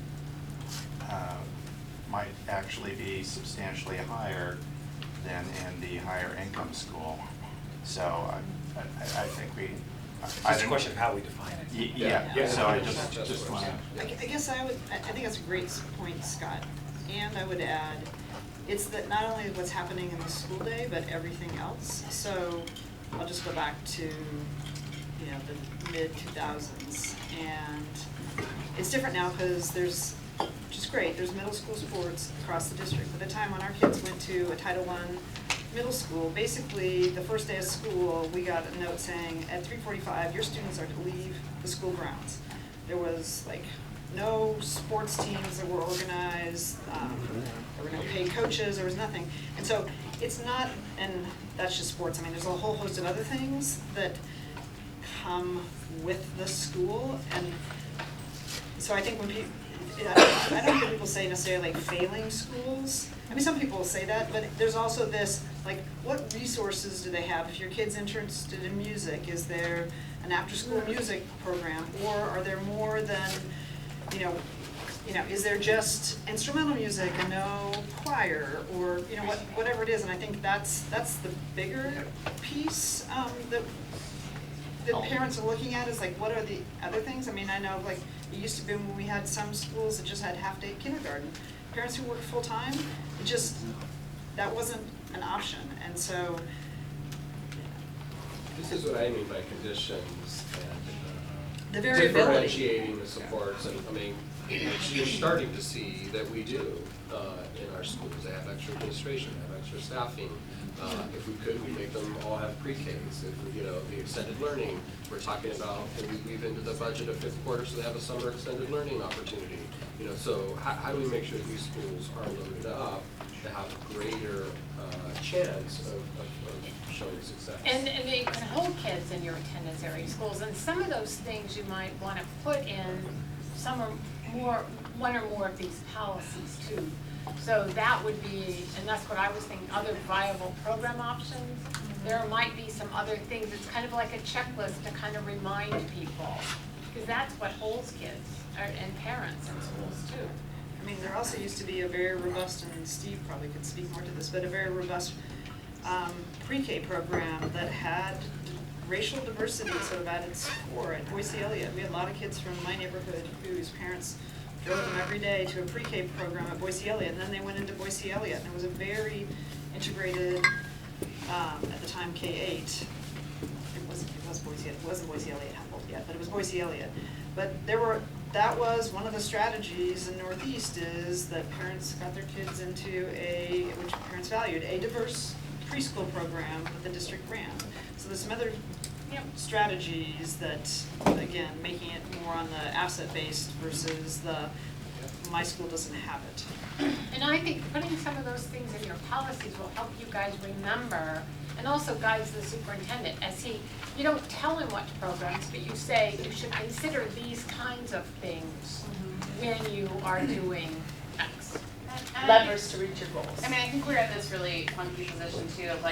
might actually be substantially higher than in the higher income school. So I think It's a question of how we define it. Yeah, so I just want I to. guess I think that's a great point, Scott. And I would add, it's that not only what's happening in the school day, but everything else. So I'll just go back to, the mid-2000s. And it's different now because which is great, there's middle school sports across the district. By the time when our kids went to a Title I middle school, basically the first day of school, we got a note saying at 3:45, your students are to leave the school grounds. There was no sports teams that were organized, there were no paid coaches, there was nothing. And so it's not, and that's just sports, I mean, there's a whole host of other things that come with the school. And so I think when people, I don't hear people say necessarily failing schools. I mean, some people will say that, but there's also this, what resources do they have? If your kid's interested in music, is there an after-school music program? Or are there more than, is there just instrumental music and no choir, or whatever it is? And I think that's the bigger piece that parents are looking at, is what are the other things? I mean, I know it used to be when we had some schools that just had half-day kindergarten. Parents who worked full-time, that wasn't an option. And so This is what I mean by conditions and the variability. differentiating the supports. And I mean, you're starting to see that we do in our schools. They have extra administration, they have extra staffing. If we could, we'd make them all have pre-Ks. The extended learning, we're talking about, and we weave into the budget of fifth quarter, so they have a summer extended learning opportunity. So how do we make sure that these schools are loaded up to have a greater chance of showing success? And they can hold kids in your attendance area schools, and some of those things you might want to put in one or more of these policies too. So that would be, and that's what I was thinking, other viable program options. There might be some other things. It's kind of like a checklist to kind of remind people, because that's what holds kids and parents in schools too. I mean, there also used to be a very robust, and Steve probably could speak more to this, but a very robust pre-K program that had racial diversity sort of at its core at Boise Elliott. We had a lot of kids from my neighborhood whose parents drove them every day to a pre-K program at Boise Elliott, and then they went into Boise Elliott, and it was a very integrated, at the time, K-8. It was Boise Elliott. It wasn't Boise Elliott Humboldt yet, but it was Boise Elliott. But that was one of the strategies in Northeast, is that parents got their kids into which parents valued, a diverse preschool program that the district ran. So there's some other strategies that, again, making it more on the asset-based versus my school doesn't have it. And I think putting some of those things in your policies will help you guys remember, and also guides the superintendent as you don't tell him what programs, but you say you should consider these kinds of things when you are doing X. Levers to reach your goals. I mean, I think we're in this really funky position too of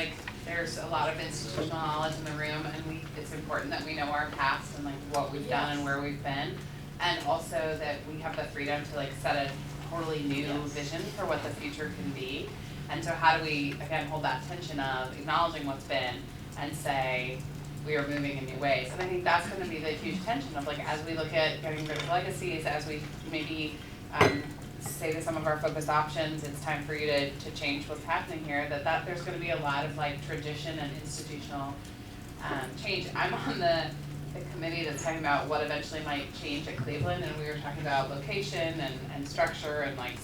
there's a lot of institutional knowledge in the room, and it's important that we know our past and what we've done and where we've been, and also that we have the freedom to set a totally new vision for what the future can be. And so how do we, again, hold that tension of acknowledging what's been and say we are moving in new ways? And I think that's going to be the huge tension of as we look at getting rid of legacies, as we maybe say to some of our focused options, it's time for you to change what's happening here, that there's gonna be a lot of like tradition and institutional change. I'm on the committee that's talking about what eventually might change at Cleveland, and we were talking about location and structure and like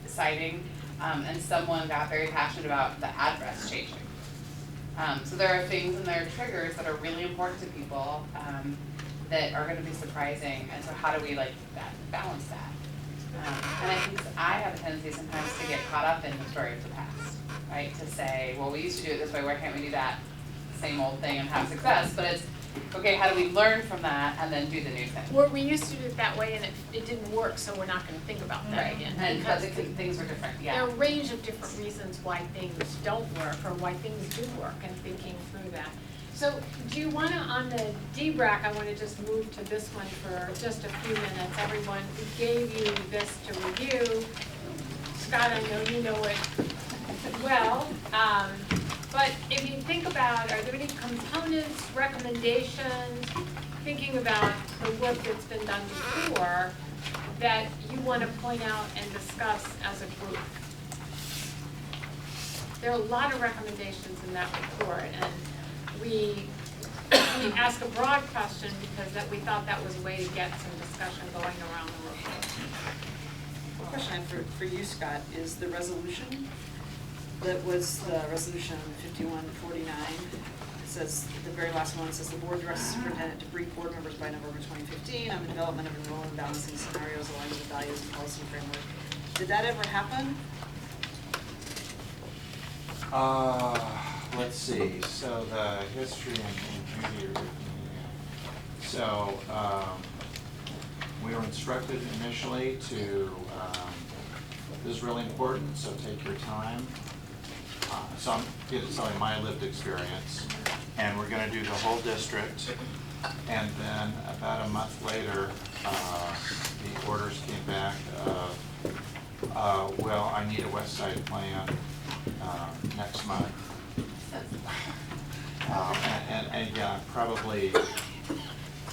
siting, and someone got very passionate about the address changing. So there are things and there are triggers that are really important to people that are gonna be surprising, and so how do we like balance that? And I think I have a tendency sometimes to get caught up in the story of the past, right? To say, well, we used to do it this way, why can't we do that same old thing and have success? But it's, okay, how do we learn from that and then do the new thing? Well, we used to do it that way and it didn't work, so we're not gonna think about that Right, again. and Because things are different, there yeah. are a range of different reasons why things don't work or why things do work, and thinking through that. So do you wanna, on the debrief, I wanna just move to this one for just a few minutes. Everyone, we gave you this to review. Scott, I know you know it well. But if you think about, are there any components, recommendations, thinking about the work that's been done before, that you want to point out and discuss as a group? There are a lot of recommendations in that report, and we ask a broad question because that we thought that was a way to get some discussion going around the report. A question I have for you, Scott, is the resolution that was the resolution 5149. It says, the very last one, it says the board directs the superintendent to brief board members by November 2015 on the development of enrollment balancing scenarios aligned with the values and policy framework. Did that ever happen? Let's see, so the history and Judy. So, we were instructed initially to, this is really important, so take your time. So I'm telling my lived experience, and we're gonna do the whole district, and then about a month later, the orders came back of, well, I need a West Side plan, next month. And yeah, probably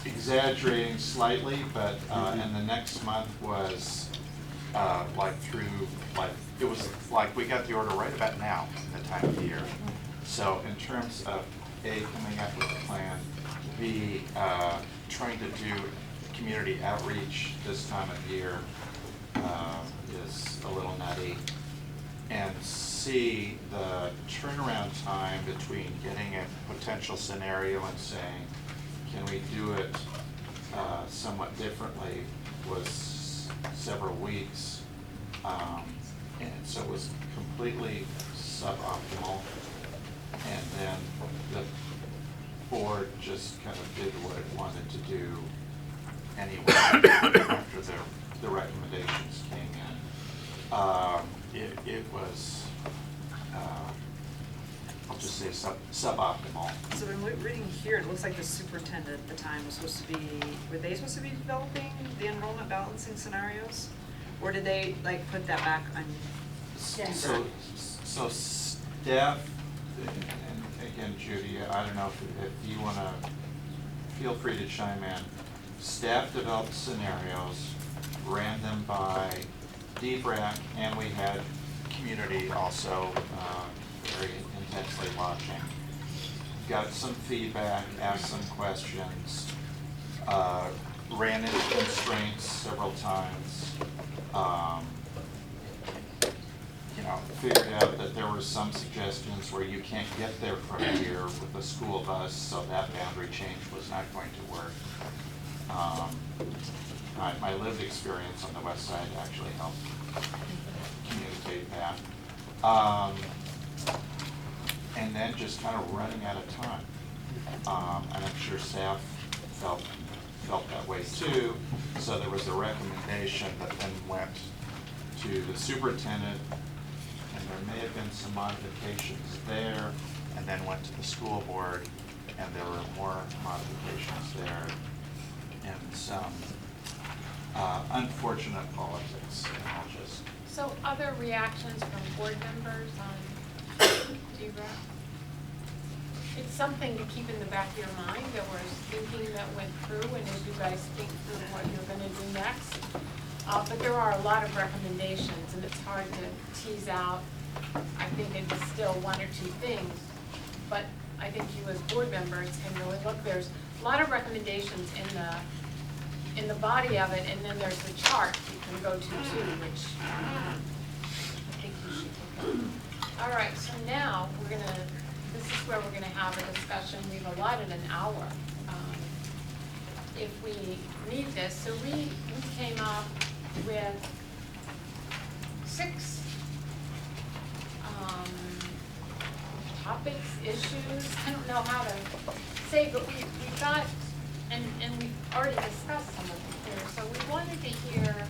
exaggerating slightly, but, and the next month was, it was like we got the order right about now, in the time of the year. So in terms of A, coming up with a plan, B, trying to do community outreach this time of year is a little nutty. And C, the turnaround time between getting a potential scenario and saying, can we do it somewhat differently, was several weeks. And so it was completely suboptimal. And then the board just kind of did what it wanted to do anyway after the recommendations came in. It was, I'll just say suboptimal. So when we're reading here, it looks like the superintendent at the time was supposed to be, were they supposed to be developing the enrollment balancing scenarios? Or did they like put that back on staff? So staff, and again, Judy, I don't know if you wanna, feel free to chime in. Staff developed scenarios, ran them by debrief, and we had community also very intensely watching. Got some feedback, asked some questions, ran into constraints several times. Figured out that there were some suggestions where you can't get there from here with a school bus, so that boundary change was not going to work. My lived experience on the west side actually helped communicate that. And then just kind of running out of time. And I'm sure staff felt that way too. So there was a recommendation that then went to the superintendent, and there may have been some modifications there, and then went to the school board, and there were more modifications there, and some unfortunate politics, and I'll just. So other reactions from board members on debrief? It's something to keep in the back of your mind. There was thinking that went through, and as you guys think through what you're gonna do next. but there are a lot of recommendations, and it's hard to tease out, I think, and distill one or two things. But I think you as board members can really look, there's a lot of recommendations in the body of it, and then there's the chart you can go to too, which I think you should take a look. All right, so now this is where we're gonna have a discussion. We've allotted an hour. If we need this, so we came up with 6 topics, issues, I don't know how to say, but we got, and we've already discussed some of them here, so we wanted to hear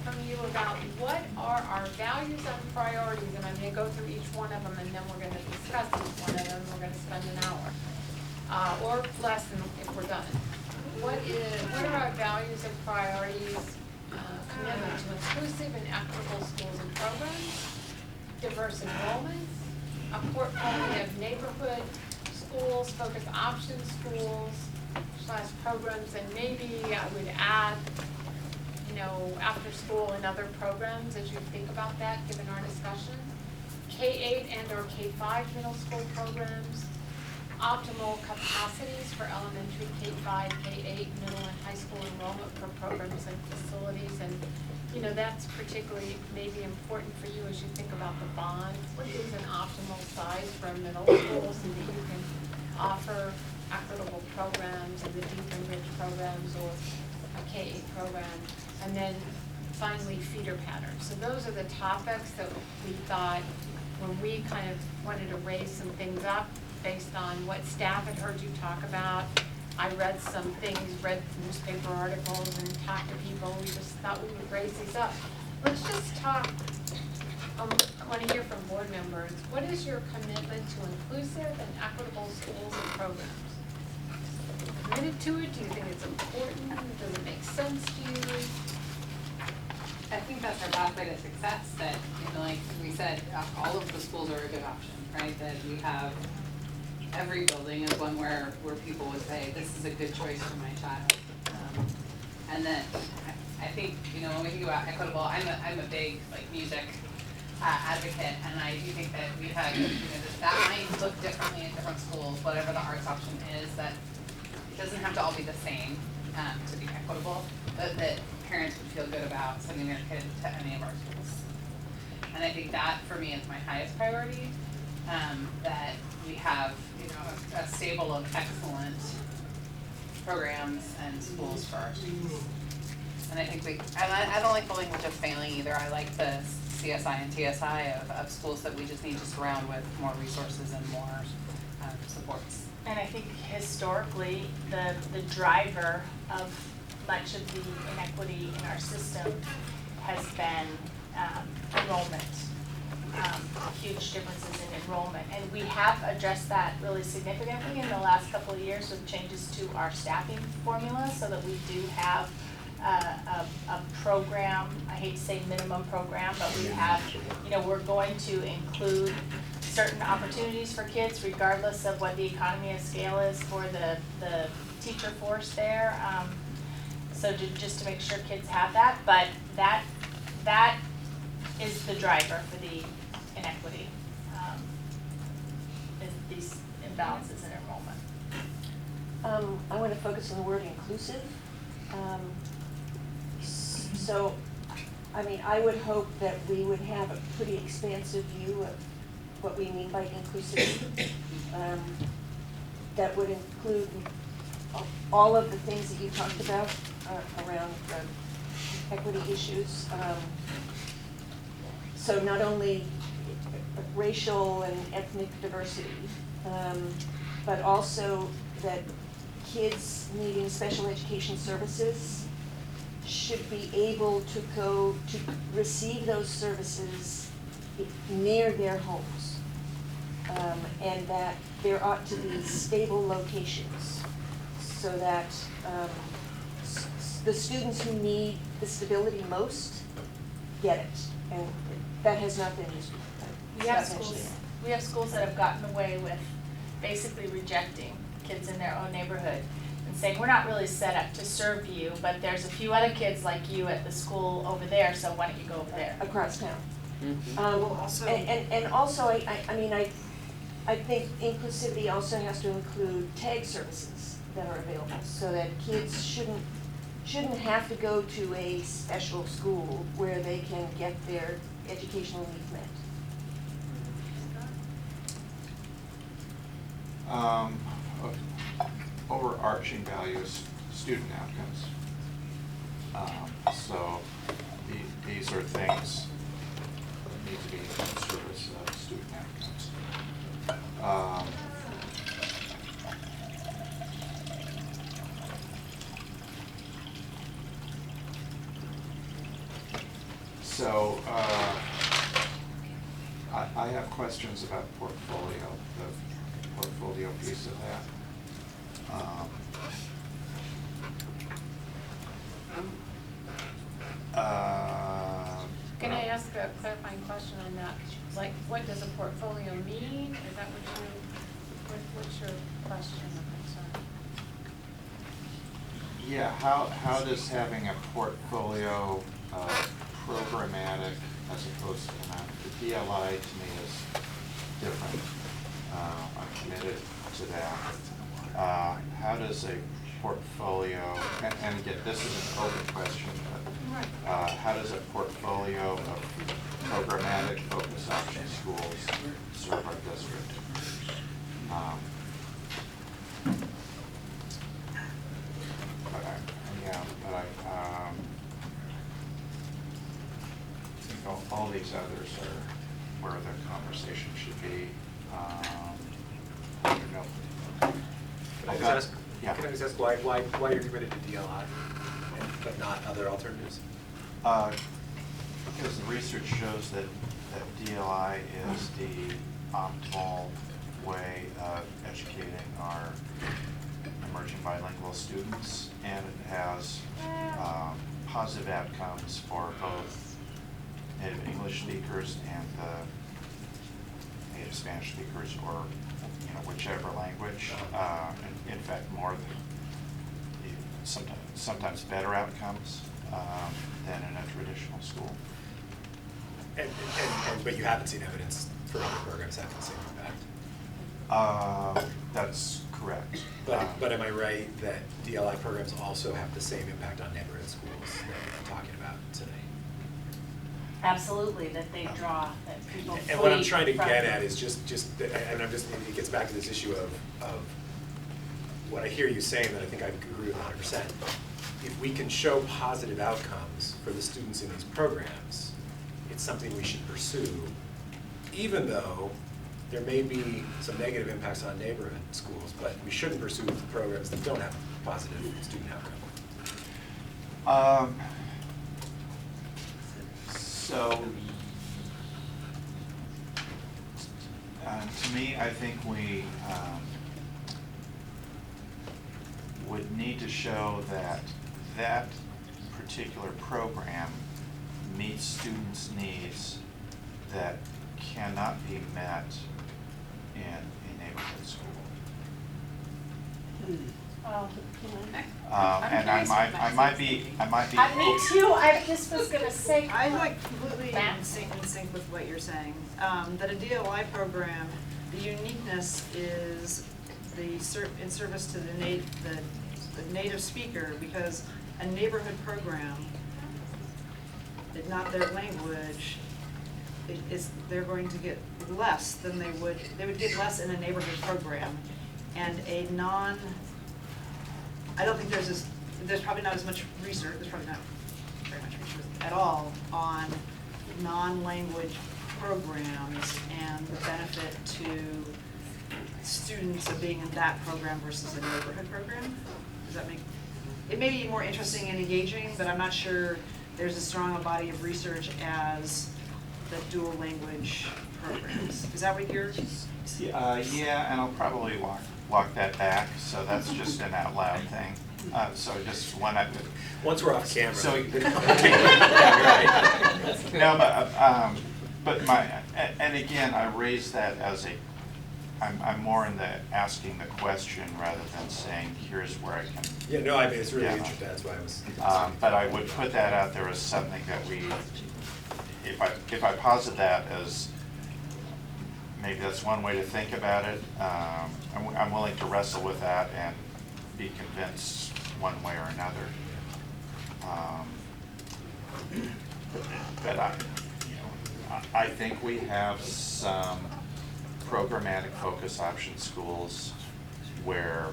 from you about what are our values and priorities, and I'm gonna go through each one of them, and then we're gonna discuss each one of them. We're gonna spend an hour, or less than if we're done. What are our values and priorities? Commitment to inclusive and equitable schools and programs, diverse enrollments, a portfolio of neighborhood schools, focused option schools / programs, and maybe I would add, after school and other programs as you think about that, given our discussion. K-8 and or K-5 middle school programs, optimal capacities for elementary K-5, K-8, middle and high school enrollment for programs and facilities, and that's particularly maybe important for you as you think about the bonds. What is an optimal size for a middle school so that you can offer equitable programs and the deep and rich programs, or a K-8 program, and then finally feeder patterns. So those are the topics that we thought when we kind of wanted to raise some things up based on what staff had heard you talk about. I read some things, read newspaper articles and talked to people. We just thought we would raise these up. Let's just talk, I want to hear from board members. What is your commitment to inclusive and equitable schools and programs? Committed to it? Do you think it's important? Does it make sense to you? I think that's our pathway to success, that, like we said, all of the schools are a good option, right? That we have, every building is one where people would say, this is a good choice for my child. And then I think, when we think about equitable, I'm a big music advocate, and I do think that we have, that might look differently in different schools, whatever the arts option is, that it doesn't have to all be the same to be equitable, but that parents would feel good about sending their kid to any of our schools. And I think that, for me, is my highest priority, that we have, a stable of excellent programs and schools for our students. And I think I don't like the language of failing either. I like the CSI and TSI of schools that we just need to surround with more resources and more supports. And I think historically, the driver of much of the inequity in our system has been enrollment. Huge differences in enrollment. And we have addressed that really significantly in the last couple of years with changes to our staffing formula, so that we do have a program, I hate to say minimum program, but we have, we're going to include certain opportunities for kids regardless of what the economy of scale is for the teacher force there. So just to make sure kids have that, but that is the driver for the inequity, is these imbalances in enrollment. I want to focus on the word inclusive. So, I would hope that we would have a pretty expansive view of what we mean by inclusivity. That would include all of the things that you talked about around equity issues. So not only racial and ethnic diversity, but also that kids needing special education services should be able to go to receive those services near their homes. And that there ought to be stable locations so that the students who need the stability most get it. And that has not been used. We have schools that have gotten away with basically rejecting kids in their own neighborhood. and saying, we're not really set up to serve you, but there's a few other kids like you at the school over there, so why don't you go over there? Across town. Well, also- And also, I mean, I think inclusivity also has to include tag services that are available, so that kids shouldn't have to go to a special school where they can get their educational needs met. Overarching values, student outcomes. So these are things that need to be in service of student outcomes. So I have questions about portfolio, the portfolio piece of that. Can I ask a clarifying question on that? Like, what does a portfolio mean? Is that what's your question or concern? Yeah, how does having a portfolio programmatic as opposed to the DLI to me is different. I'm committed to that. How does a portfolio, and again, this is an open question, but how does a portfolio of programmatic focus option schools serve our district? All these others are where the conversation should be. I don't know. Can I just ask why you're committed to DLI, but not other alternatives? Because the research shows that DLI is the optimal way of educating our emerging bilingual students, and it has positive outcomes for both native English speakers and native Spanish speakers, or whichever language. In fact, more sometimes better outcomes than in a traditional school. But you haven't seen evidence for other programs having the same impact? That's correct. But am I right that DLI programs also have the same impact on neighborhood schools that we're talking about tonight? Absolutely, that they draw, that people And what I'm flee trying to from. get at is it gets back to this issue of what I hear you saying that I think I agree with 100%. If we can show positive outcomes for the students in these programs, it's something we should pursue, even though there may be some negative impacts on neighborhood schools, but we shouldn't pursue the programs that don't have positive student outcome. So, to me, I think we would need to show that that particular program meets students' needs that cannot be met in a neighborhood school. And I might be. Me too, I just was gonna say. I'm like completely in sync with what you're saying. That a DLI program, the uniqueness is in service to the native speaker, because a neighborhood program, if not their language, they're going to get less than they would get less in a neighborhood program. And I don't think there's probably not as much research, there's probably not very much research at all on non-language programs and the benefit to students of being in that program versus a neighborhood program. Does that make, it may be more interesting and engaging, but I'm not sure there's as strong a body of research as the dual language programs. Is that what you're? Yeah, and I'll probably walk that back, so that's just an out loud thing. So just one. Once we're off camera. So, yeah, right. No, but and again, I raise that as I'm more in the asking the question rather than saying, here's where I can. Yeah, no, I mean, it's really Yeah. interesting, that's why I was. But I would put that out there as something that we, if I posit that as, maybe that's one way to think about it, I'm willing to wrestle with that and be convinced one way or another. But I think we have some programmatic focus option schools where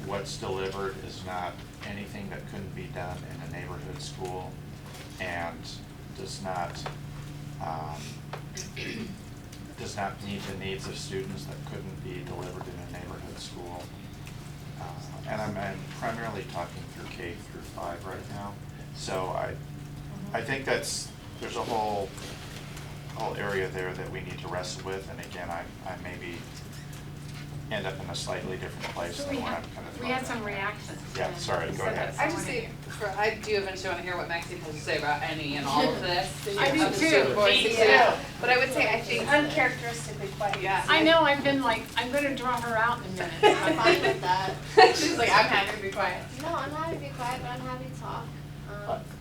what's delivered is not anything that couldn't be done in a neighborhood school and does not meet the needs of students that couldn't be delivered in a neighborhood school. And I'm primarily talking through K through 5 right now. So I think there's a whole area there that we need to wrestle with, and again, I maybe end up in a slightly different place So than where I'm kind of. we had some reactions. Yeah, sorry, go ahead. I just say, I do eventually want to hear what Maxine has to say about any and all of this. I do Of the too. student voice, Me yeah. too. But I would say, I think, Uncharacteristically quiet. yeah. I know, I've been like, I'm gonna draw her out in a minute. I'm fine with that. She's like, I'm happy to be quiet. No, I'm happy to be quiet, but I'm happy to talk.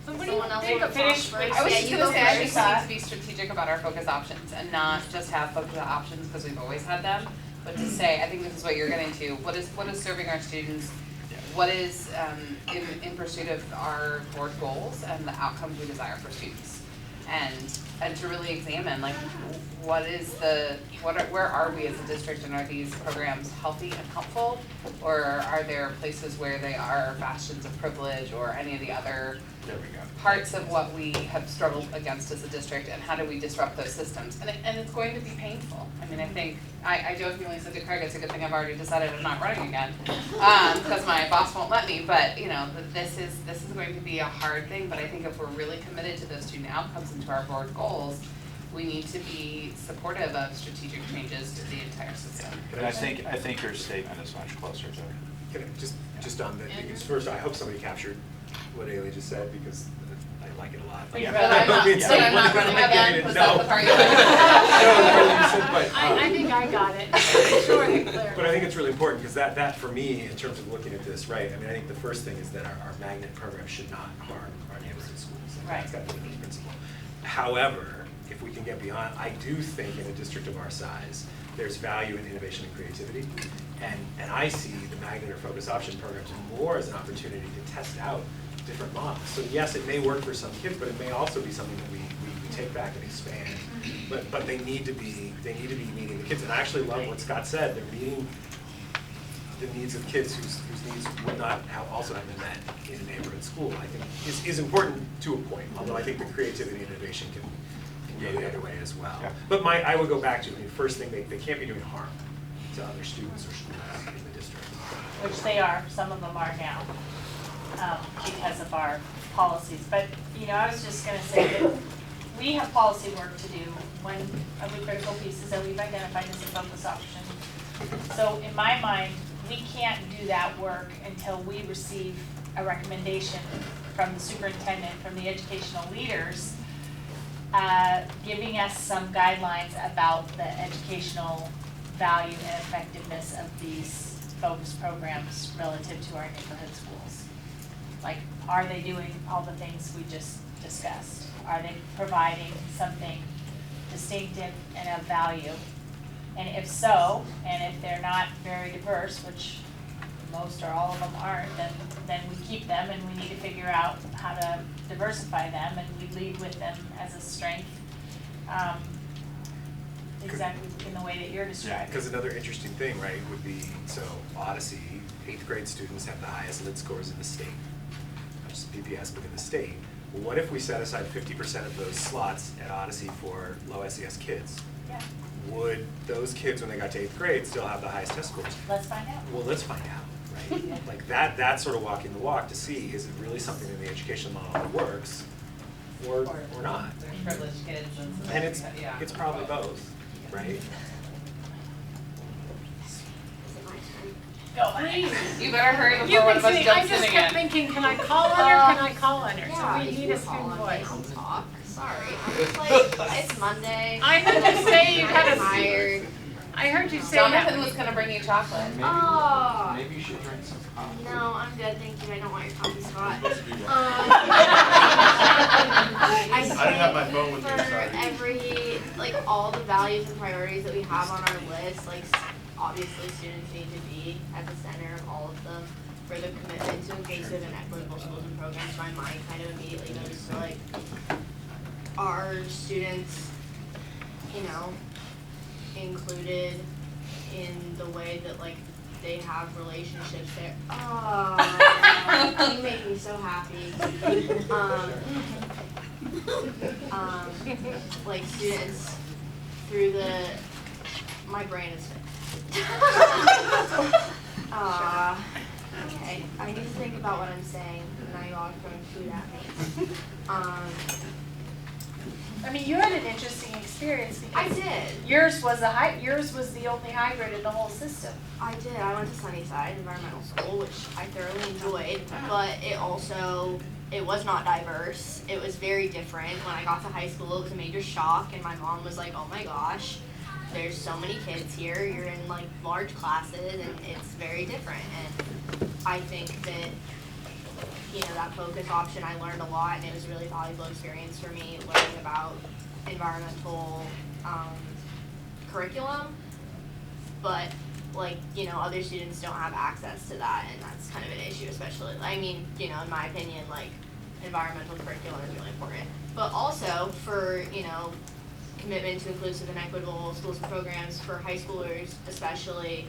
So what do Someone you else think wanna of talk finish? first? I was Yeah, just you gonna go say, I think first. we need to be strategic about our focus options and not just have focus options because we've always had them, but to say, I think this is what you're getting to, what is serving our students, what is in pursuit of our board goals and the outcomes we desire for students. And to really examine like where are we as a district, and are these programs healthy and helpful, or are there places where they are bastions of privilege or any of the other There we go. parts of what we have struggled against as a district, and how do we disrupt those systems? And it's going to be painful. I mean, I think, I jokingly said to Craig, it's a good thing I've already decided I'm not running again, because my boss won't let me, but, you know, this is going to be a hard thing, but I think if we're really committed to those student outcomes and to our board goals, we need to be supportive of strategic changes to the entire system. And I think your statement is much closer to. Can I just on that, because first, I hope somebody captured what Ailey just said, because I like it a lot. But Yeah. I'm not, Yeah. so I'm not running again, was that the part you wanted? I think I got it, short and clear. But I think it's really important, because that for me, in terms of looking at this, right, I mean, I think the first thing is that our magnet program should not harm our neighborhood schools. And that's got to be the principle. However, if we can get beyond, I do think in a district of our size, there's value in innovation and creativity. And I see the magnet or focus option programs more as an opportunity to test out different models. So yes, it may work for some kids, but it may also be something that we take back and expand. But they need to be meeting the kids. And I actually love what Scott said, they're meeting the needs of kids whose needs would not also have been met in a neighborhood school, I think is important to a point, although I think the creativity and innovation can go the other way as well. Yeah. But I would go back to, I mean, first thing, they can't be doing harm to other students or schools in the district. Which they are, some of them are now, because of our policies. But, you know, I was just gonna say that we have policy work to do. One of the critical pieces that we've identified is the focus option. So in my mind, we can't do that work until we receive a recommendation from the superintendent, from the educational leaders, giving us some guidelines about the educational value and effectiveness of these focus programs relative to our neighborhood schools. Like, are they doing all the things we just discussed? Are they providing something distinctive and of value? And if so, and if they're not very diverse, which most or all of them aren't, then we keep them, and we need to figure out how to diversify them, and we lead with them as a strength, exactly in the way that you're describing. Because another interesting thing, right, would be, so Odyssey, 8th grade students have the highest lit scores in the state. Not just PPS, but in the state. Well, what if we set aside 50% of those slots at Odyssey for low SES kids? Yeah, Would those kids, when they got to 8th grade, still have the highest test scores? let's find out. Well, let's find out, right? Like that's sort of walking the walk to see, is it really something in the education model that works, or not? Privileged kids and some. And it's yeah. probably both, right? Go, please. You better hurry You before one can of us see, I jumps just in kept again. thinking, can I call on her, can I call on her? So we need a student voice. I'll talk. Sorry, I'm just like, it's Monday. I meant to say you had a. I'm tired. I heard you say that. Jonathan was gonna bring you chocolate. Maybe, Oh. maybe you should drink some coffee. No, I'm good, thank you. I don't want your coffee, Scott. I didn't have my phone with me, For sorry. every, like, all the values and priorities that we have on our list, like, obviously students need to be at the center of all of them. For the commitment to inclusive and equitable schools and programs, my mind kind of immediately goes to, like, are students, you know, included in the way that, like, they have relationships there. Oh, you make me so happy. Like students through my brain is okay, I need to think about what I'm saying, and now you all are throwing food at me. I mean, you had an interesting experience I because did. yours was the only hybrid in the whole system. I did. I went to Sunnyside Environmental School, which I thoroughly enjoyed, but it was not diverse. It was very different. When I got to high school, it was a major shock, and my mom was like, oh my gosh, there's so many kids here, you're in like large classes, and it's very different. And I think that, you know, that focus option, I learned a lot, and it was a really valuable experience for me, learning about environmental curriculum, but like, you know, other students don't have access to that, and that's kind of an issue, especially, I mean, you know, in my opinion, like, environmental curriculum is really important. But also for, you know, commitment to inclusive and equitable schools and programs for high schoolers, especially,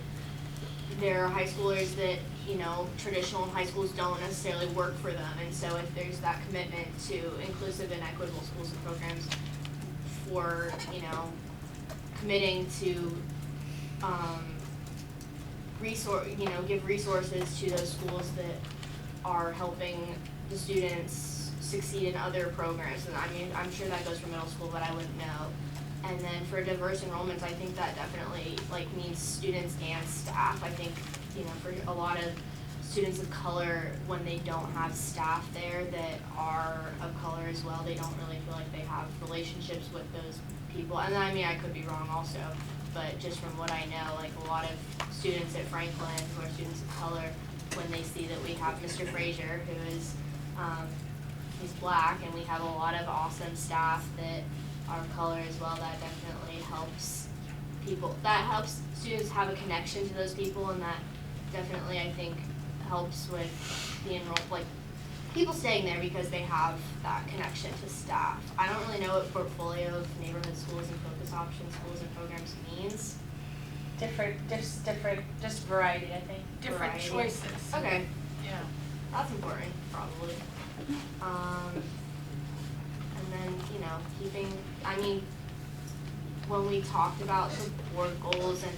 there are high schoolers that, you know, traditional high schools don't necessarily work for them, and so if there's that commitment to inclusive and equitable schools and programs for, you know, committing to give resources to those schools that are helping the students succeed in other programs, and I mean, I'm sure that goes for middle school, but I wouldn't know. And then for diverse enrollments, I think that definitely like means students and staff. I think, you know, for a lot of students of color, when they don't have staff there that are of color as well, they don't really feel like they have relationships with those people. And I mean, I could be wrong also, but just from what I know, like a lot of students at Franklin who are students of color, when they see that we have Mr. Frazier, who is, he's black, and we have a lot of awesome staff that are of color as well, that definitely helps people, that helps students have a connection to those people, and that definitely, I think, helps with the like, people staying there because they have that connection to staff. I don't really know what portfolio of neighborhood schools and focus option schools and programs means. Just variety, I think. Different Variety. choices. Okay, Yeah. that's important, probably. And then, you know, I mean, when we talked about the board goals and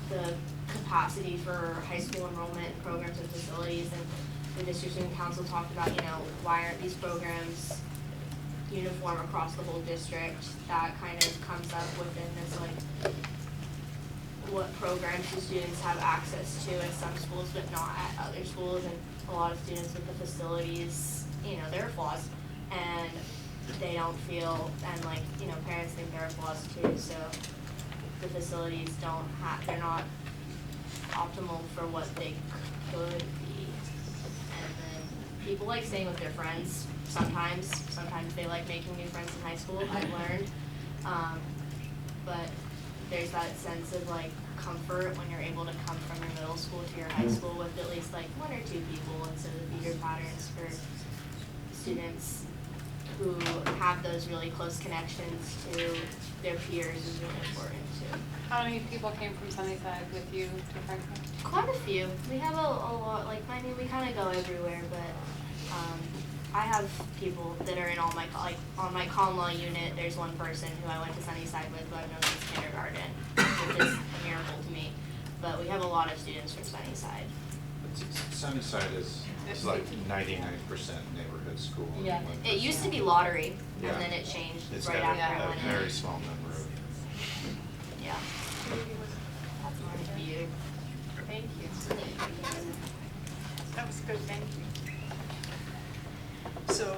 the capacity for high school enrollment programs and facilities, and the district student council talked about, you know, why aren't these programs uniform across the whole district? That kind of comes up within this, like, what programs do students have access to at some schools but not at other schools, and a lot of students with the facilities, you know, there are flaws, and they don't feel, and like, you know, parents think there are flaws too, so the facilities they're not optimal for what they could be. And then people like staying with their friends sometimes they like making new friends in high school, I've learned. But there's that sense of like comfort when you're able to come from your middle school to your high school with at least like one or two people instead of the feeder patterns for students who have those really close connections to their peers is really important too. How many people came from Sunnyside with you to Franklin? Quite a few. We have a lot, like, I mean, we kind of go everywhere, but I have people that are in all my, like, on my common law unit, there's one person who I went to Sunnyside with who I've known since kindergarten, which is a miracle to me. But we have a lot of students from Sunnyside. Sunnyside is like 99% neighborhood school. and Yeah, 1% it used to be lottery, Yeah. and then it changed It's right got after I a went in. very small number of. Yeah. That's my view. Thank you. That was good, thank you. So,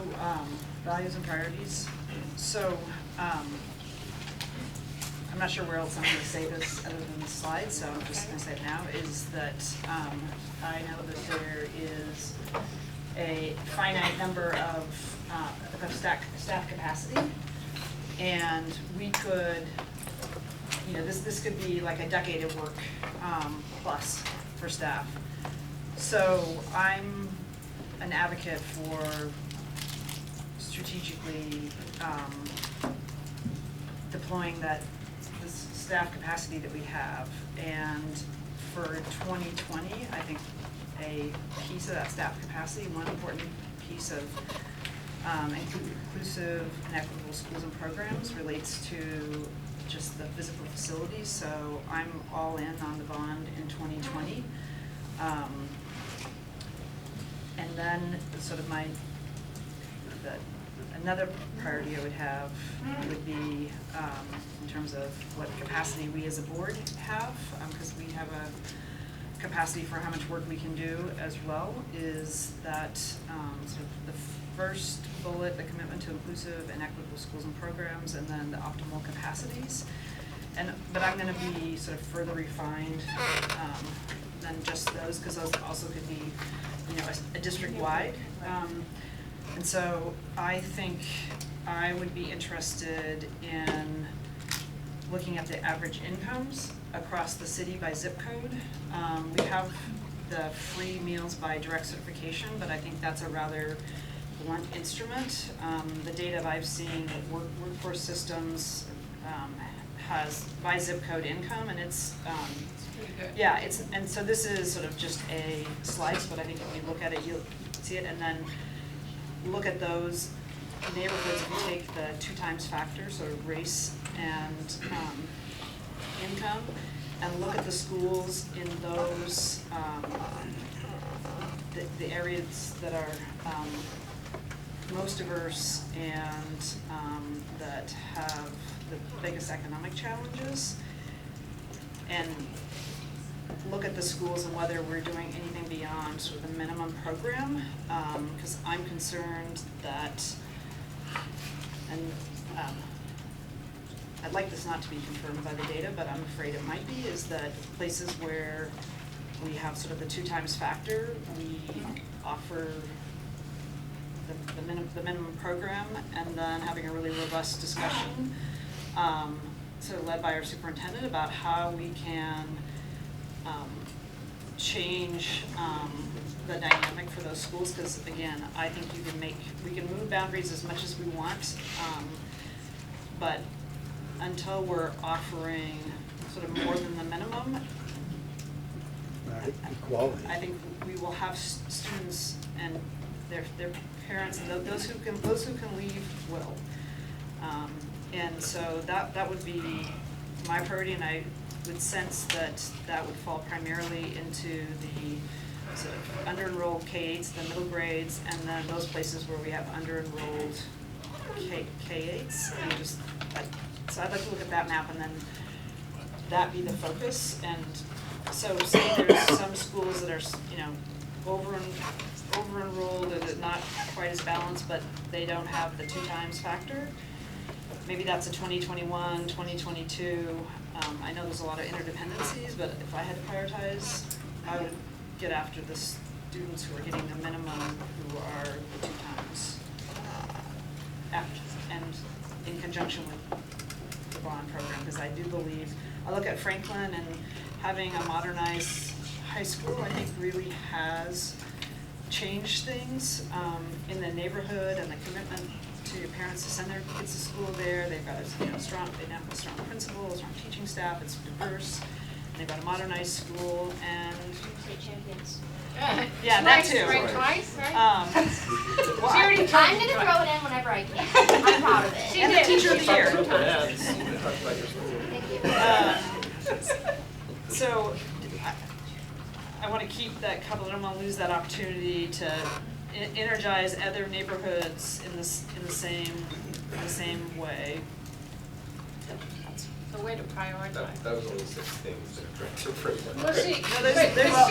values and priorities. So, I'm I'm not sure where else I'm gonna say this other than the slide, so I'm just gonna say it now, is that, I know that there is a finite number of staff capacity, and we could, this could be like a decade of work, plus for staff. So I'm an advocate for strategically, deploying this staff capacity that we have. And for 2020, I think a piece of that staff capacity, one important piece of inclusive and equitable schools and programs relates to just the physical facilities. So I'm all in on the bond in 2020. And then sort of another priority I would have would be in terms of what capacity we as a board have, because we have a capacity for how much work we can do as well, is that sort of the first bullet, the commitment to inclusive and equitable schools and programs, and then the optimal capacities. But I'm going to be sort of further refined than just those, because those also could be, a district-wide. And so I think I would be interested in looking at the average incomes across the city by zip code. We have the free meals by direct certification, but I think that's a rather blunt instrument. The data I've seen, workforce systems has by zip code income, and it's pretty good. yeah, and so this is sort of just a slice, but I think if you look at it, you'll see it, and then look at those neighborhoods. If you take the 2 times factor, so race and income, and look at the schools in those the areas that are most diverse and that have the biggest economic challenges, and look at the schools and whether we're doing anything beyond sort of the minimum program, because I'm concerned that, and I'd like this not to be confirmed by the data, but I'm afraid it might be, is that places where we have sort of the 2 times factor, we offer the minimum program, and then having a really robust discussion, sort of led by our superintendent, about how we can change the dynamic for those schools, because again, I think we can move boundaries as much as we want, but until we're offering sort of more than the minimum, Equality. I think we will have students and their parents, and those who can leave will. And so that would be my priority, and I would sense that would fall primarily into the sort of under-enrolled K-8s, the middle grades, and then those places where we have under-enrolled K-8s. So I'd like to look at that map and then that be the focus. And so say there's some schools that are, over-enrolled or not quite as balanced, but they don't have the 2 times factor. Maybe that's a 2021, 2022. I know there's a lot of interdependencies, but if I had to prioritize, I would get after the students who are getting the minimum, who are the 2 times. And in conjunction with the bond program, because I do believe, I look at Franklin, and having a modernized high school, I think really has changed things in the neighborhood, and the commitment to your parents to send their kids to school there. They've got a strong principal, strong teaching staff, it's diverse, and they've got a modernized school, and State champions. yeah, that too. Right, twice, right? Well, She already I'm gonna throw it in whenever I can. I'm proud of it. She and the did. teacher of the year. Thank you. So I want to keep that coupled. I don't want to lose that opportunity to energize other neighborhoods in the same way. The way to prioritize. That was only 6 things that are directed for Well, she, No, but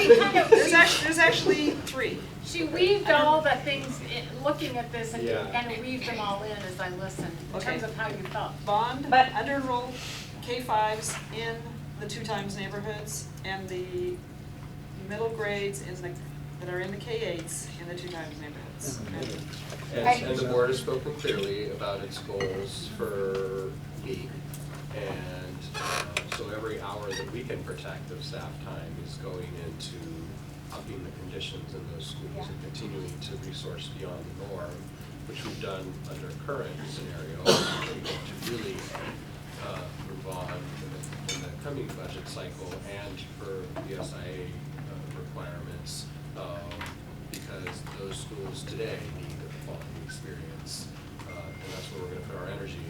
she kind of, there's actually 3. she weaved all the things, looking at this, and Yeah. kind of weaved them all in as I listened, in Okay. terms of how you felt. Bond, But- under-enrolled K-5s in the 2 times neighborhoods and the middle grades that are in the K-8s in the 2 times neighborhoods. And the board has spoken clearly about its goals for me. And so every hour that we can protect of staff time is going into upping the conditions in those schools and continuing to resource beyond the norm, which we've done under current scenario. We hope to really move on in the coming budget cycle and for the SIA requirements, because those schools today need a quality experience, and that's where we're going to put our energy.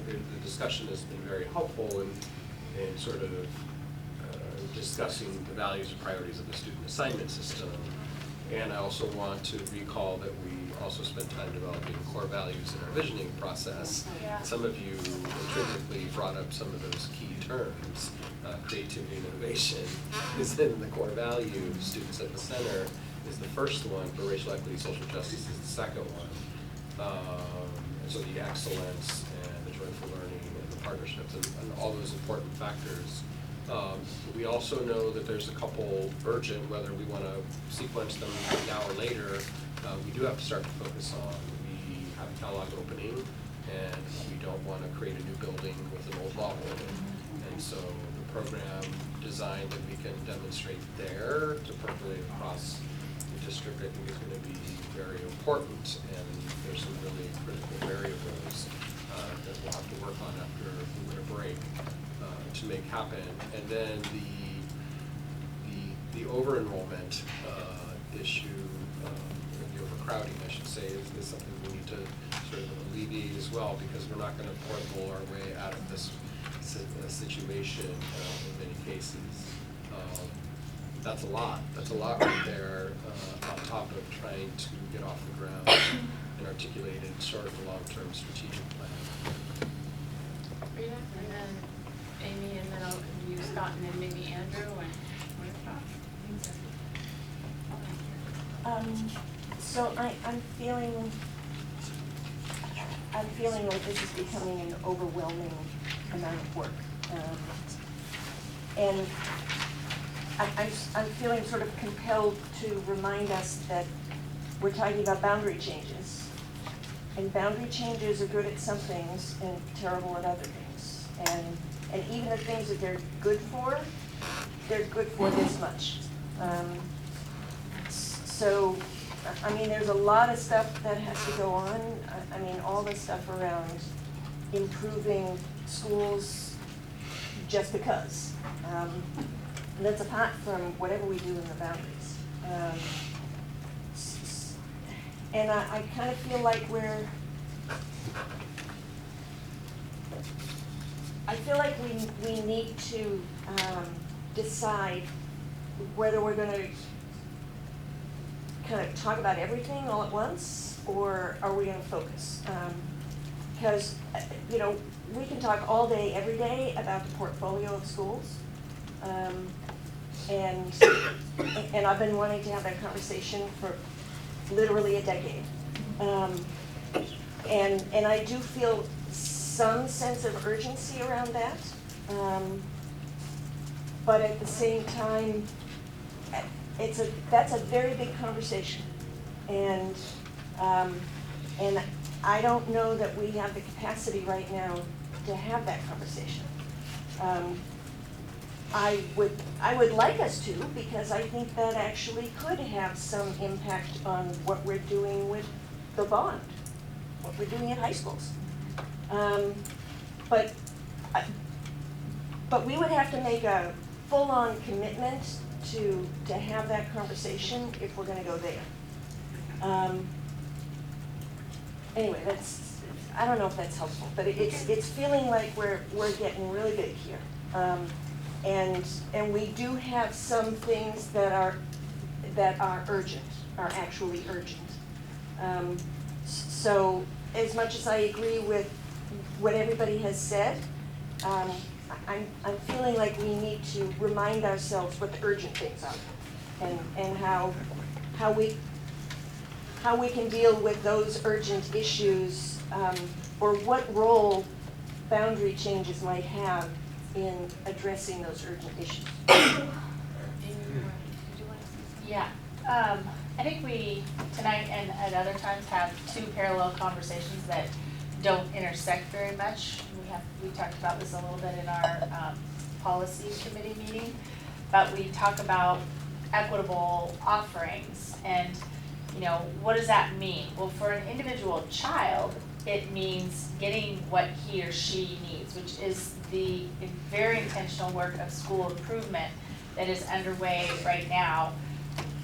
The discussion has been very helpful in sort of discussing the values and priorities of the student assignment system. And I also want to recall that we also spent time developing core values in our visioning process. Yeah. Some of you intrinsically brought up some of those key terms. Creativity and innovation is in the core value. Students at the center is the first one. For racial equity, social justice is the second one. And so the excellence and the joyful learning and the partnerships and all those important factors. We also know that there's a couple urgent, whether we want to sequence them now or later, we do have to start to focus on. We have a catalog opening, and we don't want to create a new building with an old law building. And so the program design that we can demonstrate there to percolate across the district, I think is going to be very important. And there's some really critical variables that we'll have to work on after the winter break to make happen. And then the over-enrollment issue, the overcrowding, I should say, is something we need to sort of alleviate as well, because we're not going to portable our way out of this situation in many cases. That's a lot. That's a lot right there on top of trying to get off the ground and articulate a short to long-term strategic plan. Rita, and then Amy, and then I'll come to you, Scott, and then maybe Andrew, and So I'm feeling like this is becoming an overwhelming amount of work. And I'm feeling sort of compelled to remind us that we're talking about boundary changes. And boundary changes are good at some things and terrible at other things. And even the things that they're good for this much. So, I mean, there's a lot of stuff that has to go on. I mean, all the stuff around improving schools just because. And that's apart from whatever we do in the boundaries. And I kind of feel like we need to decide whether we're going to kind of talk about everything all at once, or are we going to focus? Because, you know, we can talk all day, every day about the portfolio of schools. And I've been wanting to have that conversation for literally a decade. And I do feel some sense of urgency around that. But at the same time, that's a very big conversation. And I don't know that we have the capacity right now to have that conversation. I would like us to, because I think that actually could have some impact on what we're doing with the bond, what we're doing at high schools. But we would have to make a full-on commitment to have that conversation if we're gonna go there. Anyway, I don't know if that's helpful, but it's feeling like we're getting really big here. And we do have some things that are urgent, are actually urgent. So as much as I agree with what everybody has said, I'm feeling like we need to remind ourselves what the urgent things are, and how we can deal with those urgent issues, or what role boundary changes might have in addressing those urgent issues. Yeah, I think we, tonight and at other times, have two parallel conversations that don't intersect very much. We talked about this a little bit in our policy committee meeting, but we talk about equitable offerings and, you know, what does that mean? Well, for an individual child, it means getting what he or she needs, which is the very intentional work of school improvement that is underway right now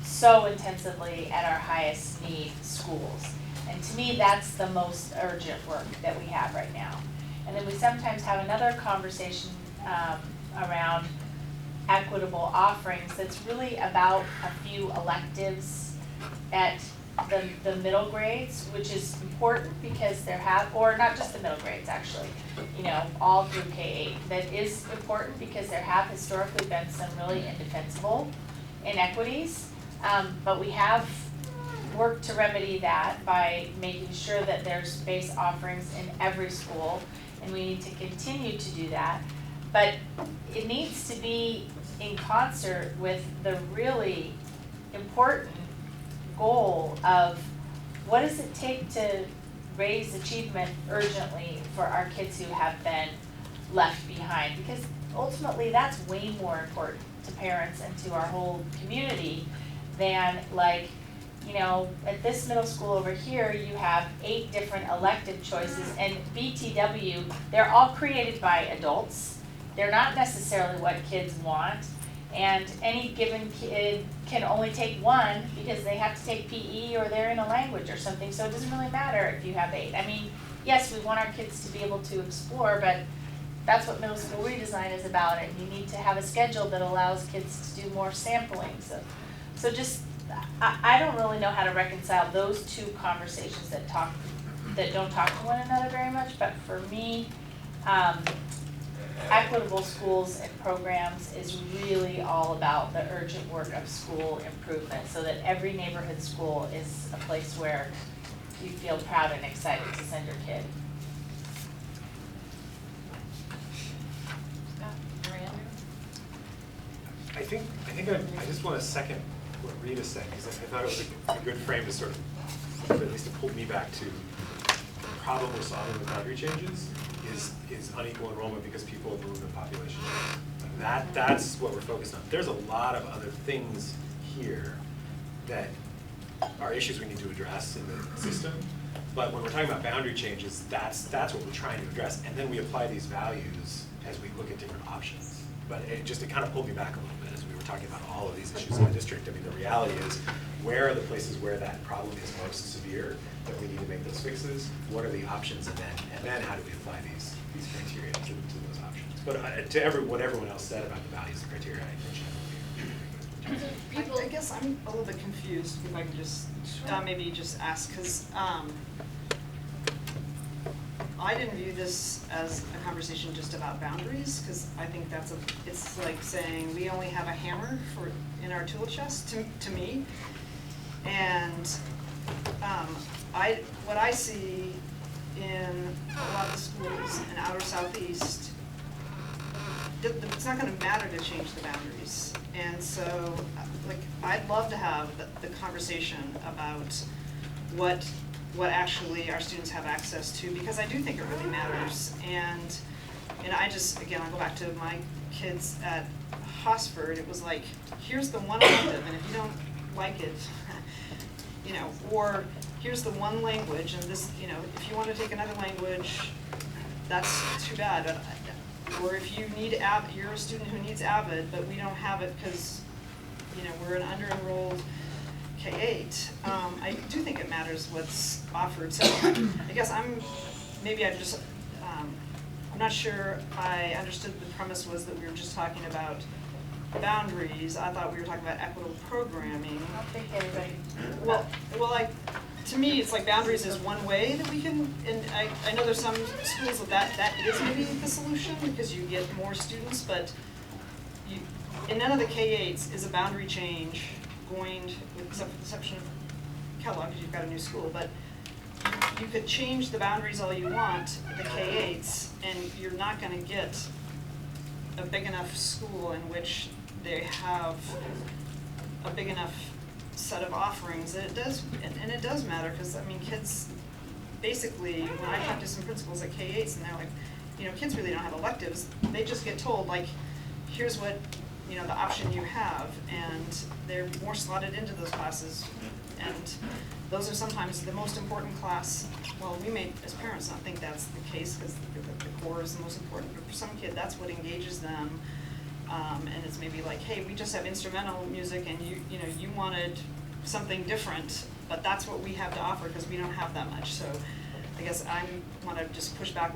so intensively at our highest need schools. And to me, that's the most urgent work that we have right now. And then we sometimes have another conversation around equitable offerings that's really about a few electives at the middle grades, which is important because there have, or not just the middle grades actually, you know, all through K-8. That is important because there have historically been some really indefensible inequities, but we have worked to remedy that by making sure that there's base offerings in every school, and we need to continue to do that. But it needs to be in concert with the really important goal of what does it take to raise achievement urgently for our kids who have been left behind, because ultimately that's way more important to parents and to our whole community than, like, you know, at this middle school over here you have 8 different elective choices, and BTW, they're all created by adults. They're not necessarily what kids want. And any given kid can only take one because they have to take PE or they're in a language or something, so it doesn't really matter if you have 8. I mean, yes, we want our kids to be able to explore, but that's what middle school redesign is about, and you need to have a schedule that allows kids to do more sampling. So just, I don't really know how to reconcile those two conversations that don't talk to one another very much, but for me, equitable schools and programs is really all about the urgent work of school improvement, so that every neighborhood school is a place where you feel proud and excited to send your kid. I just want to second what Rita said, because I thought it was a good frame to sort of, at least to pull me back to the problem we're solving with boundary changes is unequal enrollment because people have moved in population. That's what we're focused on. There's a lot of other things here that are issues we need to address in the system, but when we're talking about boundary changes, that's what we're trying to address, and then we apply these values as we look at different options. But it kind of pulled me back a little bit as we were talking about all of these issues in the district. I mean, the reality is, where are the places where that problem is most severe that we need to make those fixes? What are the options, and then how do we apply these criteria to those options? But to what everyone else said about the values and criteria, I think I guess I'm a little bit confused, if I can just maybe just ask, because I didn't view this as a conversation just about boundaries, because I think it's like saying we only have a hammer in our tool chest to me, and what I see in a lot of the schools in outer southeast, it's not going to matter to change the boundaries, and so I'd love to have the conversation about what actually our students have access to, because I do think it really matters. And I just, again, I'll go back to my kids at Hosford. It was like, here's the one elective, and if you don't like it, you know, or here's the one language, and this, you know, if you want to take another language, that's too bad. Or if you need you're a student who needs AVID, but we don't have it because, you know, we're an under-enrolled K-8, I do think it matters what's offered. So I guess I'm not sure I understood the premise was that we were just talking about boundaries. I thought we were talking about equitable programming. I don't think everybody. Well, to me, it's like boundaries is one way that we can, and I know there's some schools that is maybe the solution because you get more students, but in none of the K-8s is a boundary change going, except for the exception of Kellogg, because you've got a new school, but you could change the boundaries all you want, the K-8s, and you're not going to get a big enough school in which they have a big enough set of offerings that it does, and it does matter, because I mean, kids, basically, when I talk to some principals at K-8s and they're like, you know, kids really don't have electives, they just get told like, here's what, you know, the option you have, and they're more slotted into those classes, and those are sometimes the most important class. Well, we may, as parents, not think that's the case, because the core is the most important, but for some kid, that's what engages them. And it's maybe like, hey, we just have instrumental music, and you know, you wanted something different, but that's what we have to offer because we don't have that much. So I guess I want to just push back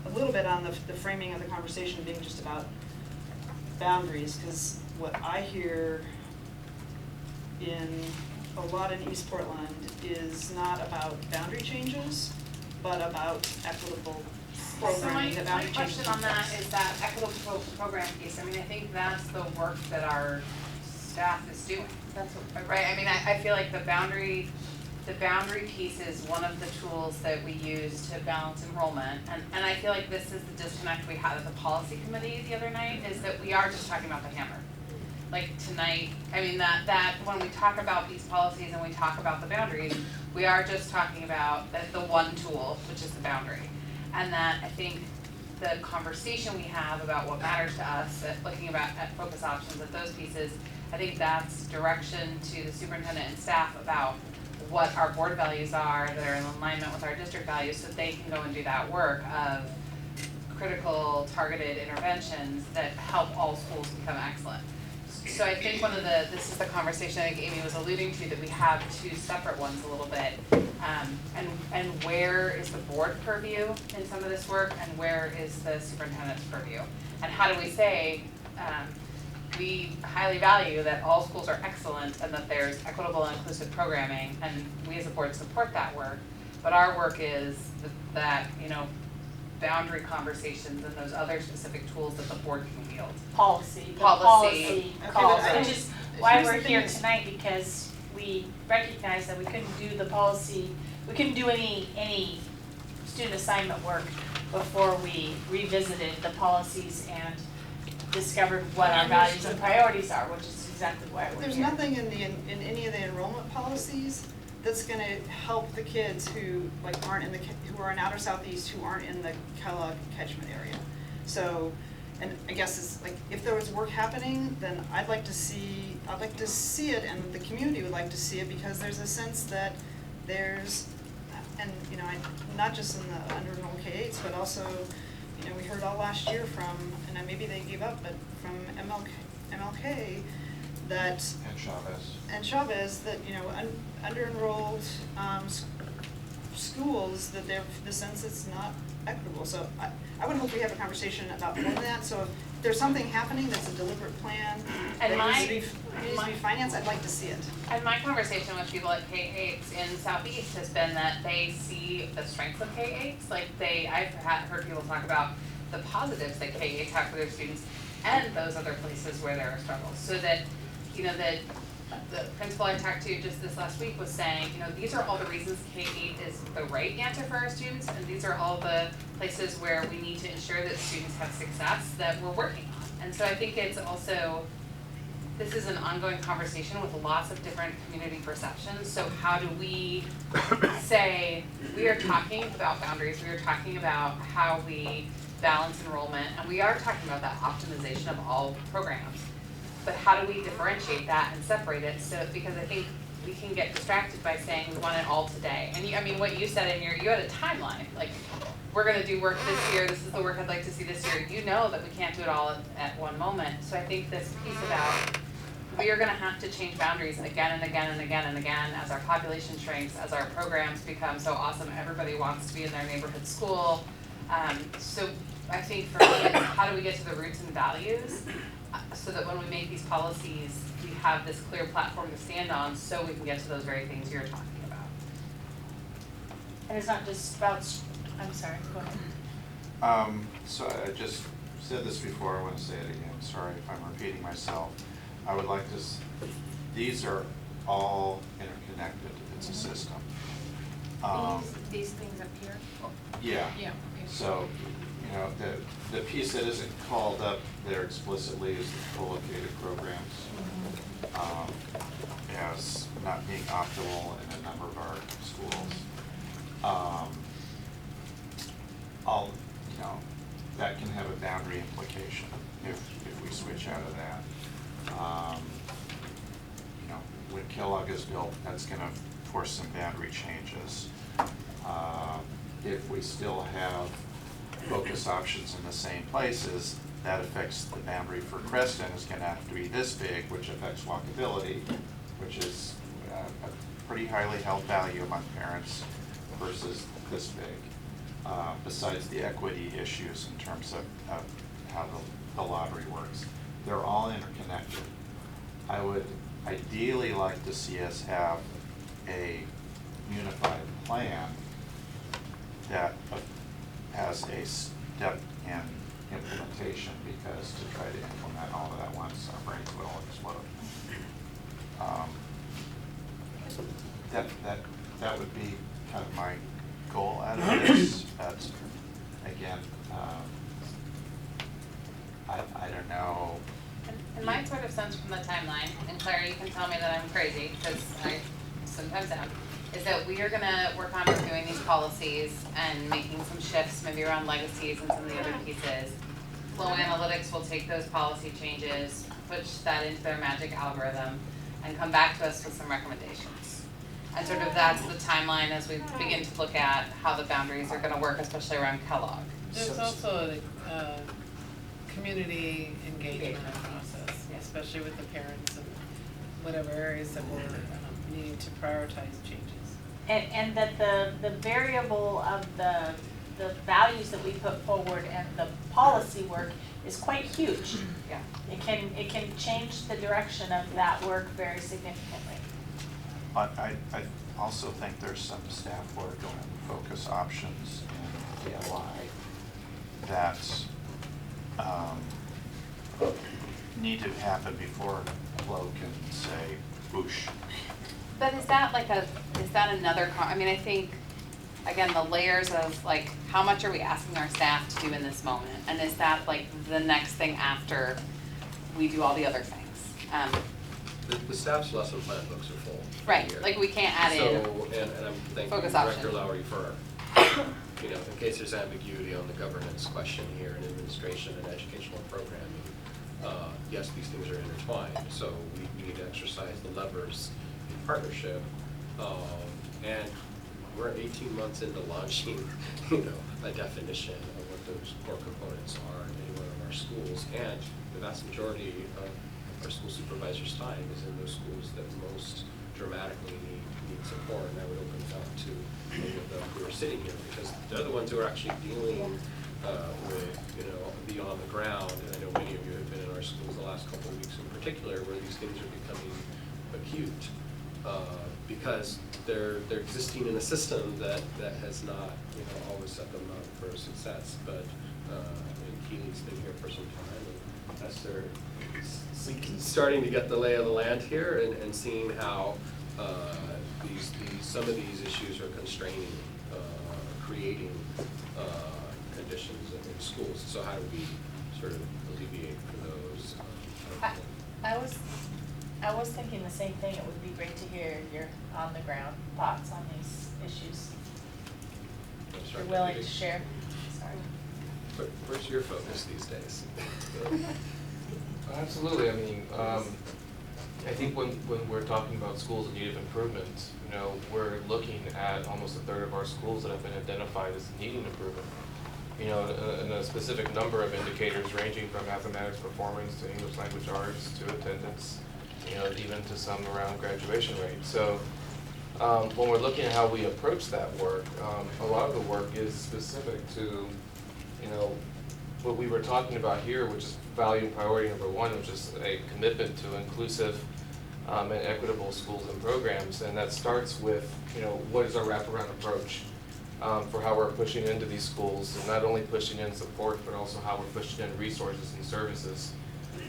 a little bit on the framing of the conversation being just about boundaries, because what I hear in a lot in East Portland is not about boundary changes, but about equitable programming. So my question on that is that equitable program piece. I mean, I think that's the work that our staff is doing. That's what, right? I mean, I feel like the boundary piece is one of the tools that we use to balance enrollment. And I feel like this is the disconnect we had at the policy committee the other night, is that we are just talking about the hammer. Like tonight, I mean, that when we talk about these policies and we talk about the boundaries, we are just talking about the one tool, which is the boundary. And that I think the conversation we have about what matters to us, looking at focus options, at those pieces, I think that's direction to the superintendent and staff about what our board values are that are in alignment with our district values, so they can go and do that work of critical targeted interventions that help all schools become excellent. So I think this is the conversation I think Amy was alluding to, that we have two separate ones a little bit. And where is the board purview in some of this work, and where is the superintendent's purview? And how do we say, we highly value that all schools are excellent and that there's equitable and inclusive programming, and we as a board support that work, but our work is that, you know, boundary conversations and those other specific tools that the board can wield. Policy Okay, calls, but which is why here's we're the thing here is- tonight, because we recognize that we couldn't do the policy, we couldn't do any student assignment work before we revisited the policies and discovered what our values and priorities are, which is exactly why we're here. There's nothing in any of the enrollment policies that's gonna help the kids who aren't in who are in outer southeast, who aren't in the Kellogg catchment area. So, and I guess it's like, if there was work happening, then I'd like to see it, and the community would like to see it, because there's a sense that there's, and you know, not just in the under-enrolled K-8s, but also, you know, we heard all last year from, and maybe they gave up, but from MLK that, and Chavez, that, you know, under-enrolled schools, that they're, the sense it's not equitable. So I would hope we have a conversation about more than that. So if there's something happening that's a deliberate plan And that needs to be financed, I'd like to see it. And my conversation with people at K-8s in Southeast has been that they see the strengths of K-8s. Like I've heard people talk about the positives that K-8s have for their students, and those other places where there are struggles. So that, you know, that the principal I talked to just this last week was saying, you know, these are all the reasons K-8 is the right answer for our students, and these are all the places where we need to ensure that students have success that we're working on. And so I think it's also, this is an ongoing conversation with lots of different community perceptions. So how do we say, we are talking about boundaries, we are talking about how we balance enrollment, and we are talking about that optimization of all programs. But how do we differentiate that and separate it? So, because I think we can get distracted by saying we want it all today. And you, I mean, what you said in you had a timeline, like, we're gonna do work this year, this is the work I'd like to see this year. You know that we can't do it all at one moment. So I think this piece about, we are gonna have to change boundaries again and again and again and again as our population shrinks, as our programs become so awesome, everybody wants to be in their neighborhood school. So I think for me, it's how do we get to the roots and values, so that when we make these policies, we have this clear platform to stand on, so we can get to those very things you're talking about. And it's not just about, I'm sorry, go ahead. So I just said this before, I want to say it again, sorry if I'm repeating myself. I would like to, these are all interconnected, it's a system. These things up here? Yeah. Yeah. Okay. So, you you know, the piece that isn't called up there explicitly is the co-located programs, as not being optimal in a number of our schools. You know, that can have a boundary implication if we switch out of that. You know, when Kellogg is built, that's gonna force some boundary changes. If we still have focus options in the same places, that affects the boundary for Creston is gonna have to be this big, which affects walkability, which is a pretty highly held value among parents versus this big. Besides the equity issues in terms of how the lottery works. They're all interconnected. I would ideally like to see us have a unified plan that has a step in implementation, because to try to implement all of that once, our brains will explode. That would be kind of my goal out of this, but again, I don't know. In my sort of sense from the timeline, and Claire, you can tell me that I'm crazy, because I sometimes am, is that we are gonna work on reviewing these policies and making some shifts, maybe around legacies and some of the other pieces. Flow Analytics will take those policy changes, push that into their magic algorithm, and come back to us with some recommendations. And sort of that's the timeline as we begin to look at how the boundaries are gonna work, especially around Kellogg. There's also a community engagement process, especially with the parents and whatever areas that we're needing to prioritize changes. And that the variable of the values that we put forward and the policy work is quite huge. Yeah. It can change the direction of that work very significantly. I also think there's some staff work on focus options in DIY that need to happen before Flo can say whoosh. But is that another, I mean, I think, again, the layers of like, how much are we asking our staff to do in this moment? And is that like the next thing after we do all the other things? The staff's lesson plan books are full. Right, here. like we can't add in. So, and I'm thanking focus Director option. Lowry for, you know, in case there's ambiguity on the governance question here in administration and educational programming, yes, these things are intertwined, so we need to exercise the levers in partnership. And we're 18 months into launching, you know, a definition of what those core components are in any one of our schools, and the vast majority of our school supervisors' time is in those schools that most dramatically need support, and I would open it up to many of them who are sitting here, because they're the ones who are actually dealing with, you know, the on the ground, and I know many of you have been in our schools the last couple of weeks in particular, where these things are becoming acute, because they're existing in a system that has not, you know, always set them up for success, but and Keely's been here for some time, and that's their starting to get the lay of the land here, and seeing how some of these issues are constraining, creating conditions in schools. So how do we sort of alleviate for those? I was thinking the same thing. It would be great to hear your on the ground thoughts on these issues. If you're willing to share. Sorry. Where's your focus these days? Absolutely. I mean, I think when we're talking about schools in need of improvement, you know, we're looking at almost a third of our schools that have been identified as needing improvement. You know, and a specific number of indicators ranging from mathematics performance to English language arts to attendance, you know, even to some around graduation rate. So when we're looking at how we approach that work, a lot of the work is specific to, you know, what we were talking about here, which is value and priority number one, which is a commitment to inclusive and equitable schools and programs. And that starts with, you know, what is our wraparound approach for how we're pushing into these schools, and not only pushing in support, but also how we're pushing in resources and services,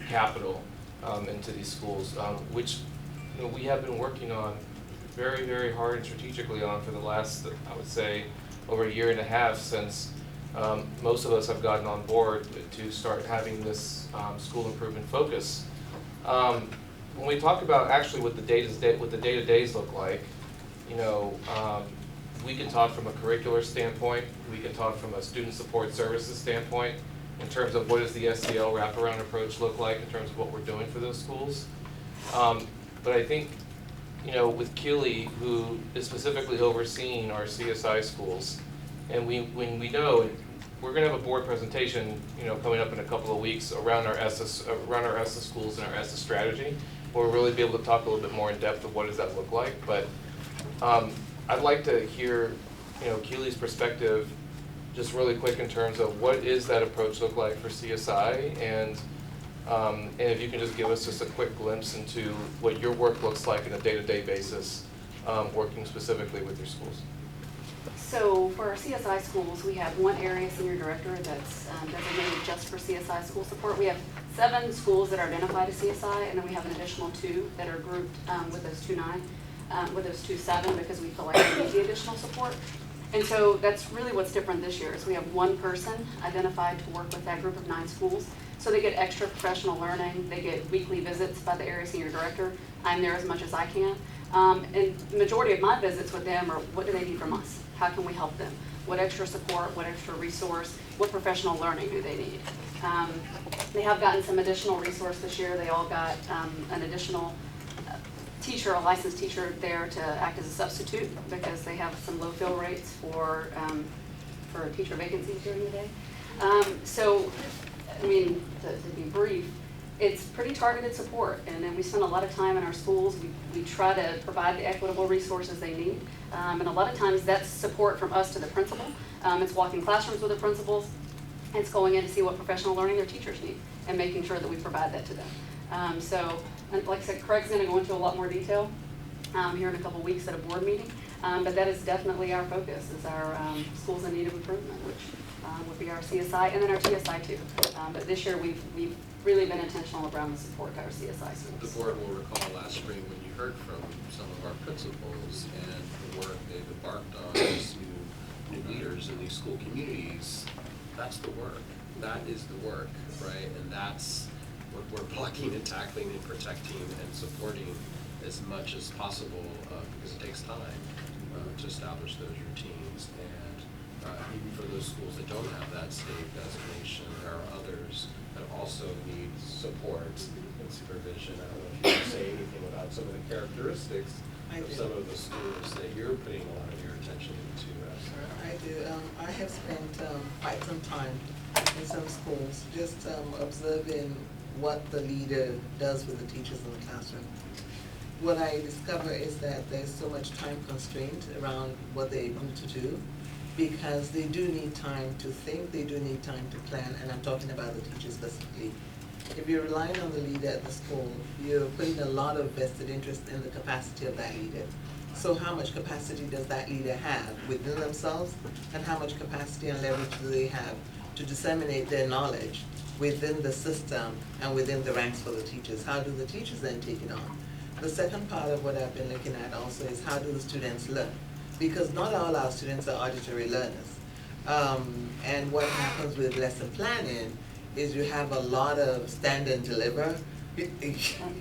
capital into these schools, which, you know, we have been working on very, very hard and strategically on for the last, I would say, over a year and a half since most of us have gotten on board to start having this school improvement focus. When we talk about actually what the day-to-days look like, you know, we can talk from a curricular standpoint, we can talk from a student support services standpoint, in terms of what does the SEL wraparound approach look like in terms of what we're doing for those schools. But I think, you know, with Keely, who is specifically overseeing our CSI schools, and when we know, we're gonna have a board presentation, you know, coming up in a couple of weeks around our ESSA schools and our ESSA strategy, where we'll really be able to talk a little bit more in depth of what does that look like. But I'd like to hear, you know, Keely's perspective, just really quick in terms of what is that approach look like for CSI, and if you can just give us just a quick glimpse into what your work looks like on a day-to-day basis, working specifically with your schools. So for our CSI schools, we have one area senior director that's designated just for CSI school support. We have 7 schools that are identified as CSI, and then we have an additional 2 that are grouped with those 2 7, because we feel like we need the additional support. And so that's really what's different this year, is we have one person identified to work with that group of 9 schools. So they get extra professional learning, they get weekly visits by the area senior director. I'm there as much as I can. And the majority of my visits with them are, what do they need from us? How can we help them? What extra support, what extra resource, what professional learning do they need? They have gotten some additional resource this year. They all got an additional teacher, a licensed teacher there to act as a substitute, because they have some low fill rates for teacher vacancies during the day. So, I mean, to be brief, it's pretty targeted support, and then we spend a lot of time in our schools. We try to provide the equitable resources they need, and a lot of times that's support from us to the principal. It's walking classrooms with the principals. It's going in to see what professional learning their teachers need and making sure that we provide that to them. So, and like I said, Craig's going to go into a lot more detail here in a couple weeks at a board meeting, but that is definitely our focus, is our schools in need of improvement, which would be our CSI, and then our TSI too. But this year we've really been intentional around the support to our CSI schools. The board will recall last spring when you heard from some of our principals and the work they've embarked on as new leaders in these school communities. That's the work. That is the work, right? And that's what we're blocking and tackling and protecting and supporting as much as possible, because it takes time to establish those routines. And even for those schools that don't have that state designation, there are others that also need support and supervision. I don't know if you can say anything about some of the characteristics of some of the schools that you're putting a lot of your attention into. I do. I have spent quite some time in some schools just observing what the leader does with the teachers in the classroom. What I discover is that there's so much time constraint around what they're able to do, because they do need time to think, they do need time to plan, and I'm talking about the teachers specifically. If you're relying on the leader at the school, you're putting a lot of vested interest in the capacity of that leader. So how much capacity does that leader have within themselves, and how much capacity and leverage do they have to disseminate their knowledge within the system and within the ranks for the teachers? How do the teachers then take it on? The second part of what I've been looking at also is, how do the students learn? Because not all our students are auditory learners. And what happens with lesson planning is you have a lot of stand and deliver.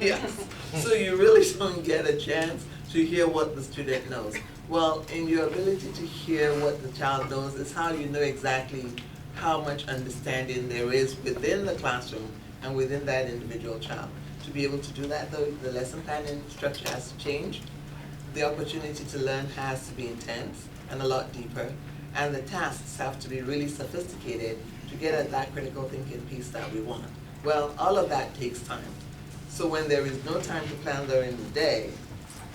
Yes. So you really don't get a chance to hear what the student knows. Well, in your ability to hear what the child knows is how you know exactly how much understanding there is within the classroom and within that individual child. To be able to do that, though, the lesson planning structure has to change. The opportunity to learn has to be intense and a lot deeper. And the tasks have to be really sophisticated to get at that critical thinking piece that we want. Well, all of that takes time. So when there is no time to plan during the day,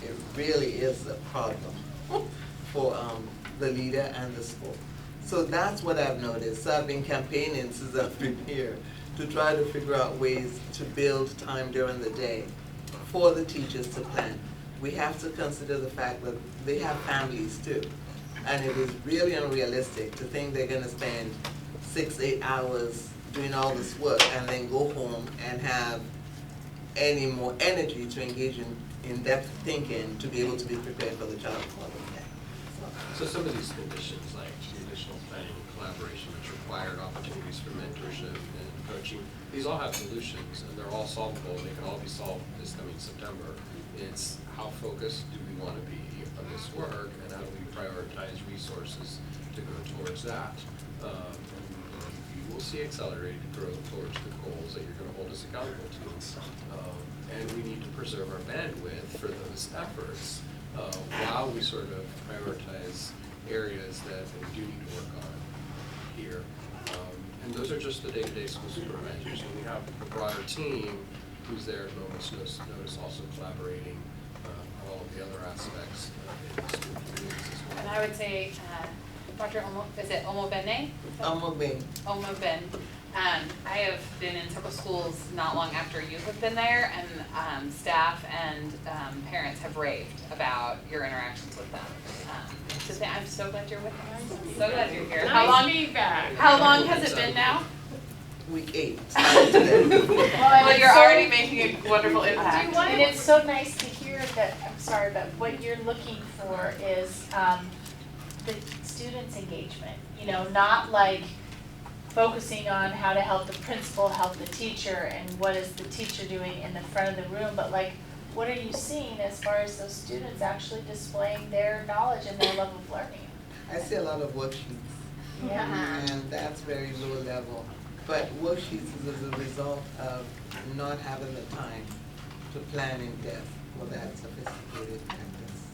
it really is a problem for the leader and the school. So that's what I've noticed. So I've been campaigning since I've been here to try to figure out ways to build time during the day for the teachers to plan. We have to consider the fact that they have families too. And it is really unrealistic to think they're gonna spend 6-8 hours doing all this work and then go home and have any more energy to engage in in-depth thinking to be able to be prepared for the child the following day. So some of these conditions, like the additional planning, collaboration, which required opportunities for mentorship and coaching. These all have solutions, and they're all solvable. They can all be solved this coming September. It's how focused do we want to be on this work, and how do we prioritize resources to go towards that. And you will see accelerated growth towards the goals that you're going to hold us accountable to. And we need to preserve our bandwidth for those efforts while we sort of prioritize areas that we do need to work on here. And those are just the day-to-day school supervisors. And we have a broader team who's there at moment's notice also collaborating on all of the other aspects in the school communities as well. And I would say, Dr. Is it Omobene? Omoben. I have been in several schools not long after you have been there, and staff and parents have raved about your interactions with them. I'm so glad you're with us. So glad you're here. How long has it been now? Week 8. Well, you're already making a wonderful impact. And it's so nice to hear that, I'm sorry, but what you're looking for is the students' engagement. You know, not like focusing on how to help the principal help the teacher and what is the teacher doing in the front of the room, but like, what are you seeing as far as those students actually displaying their knowledge and their love of learning? I see a lot of worksheets. Yeah. And that's very low level. But worksheets is as a result of not having the time to plan in depth for that sophisticated practice.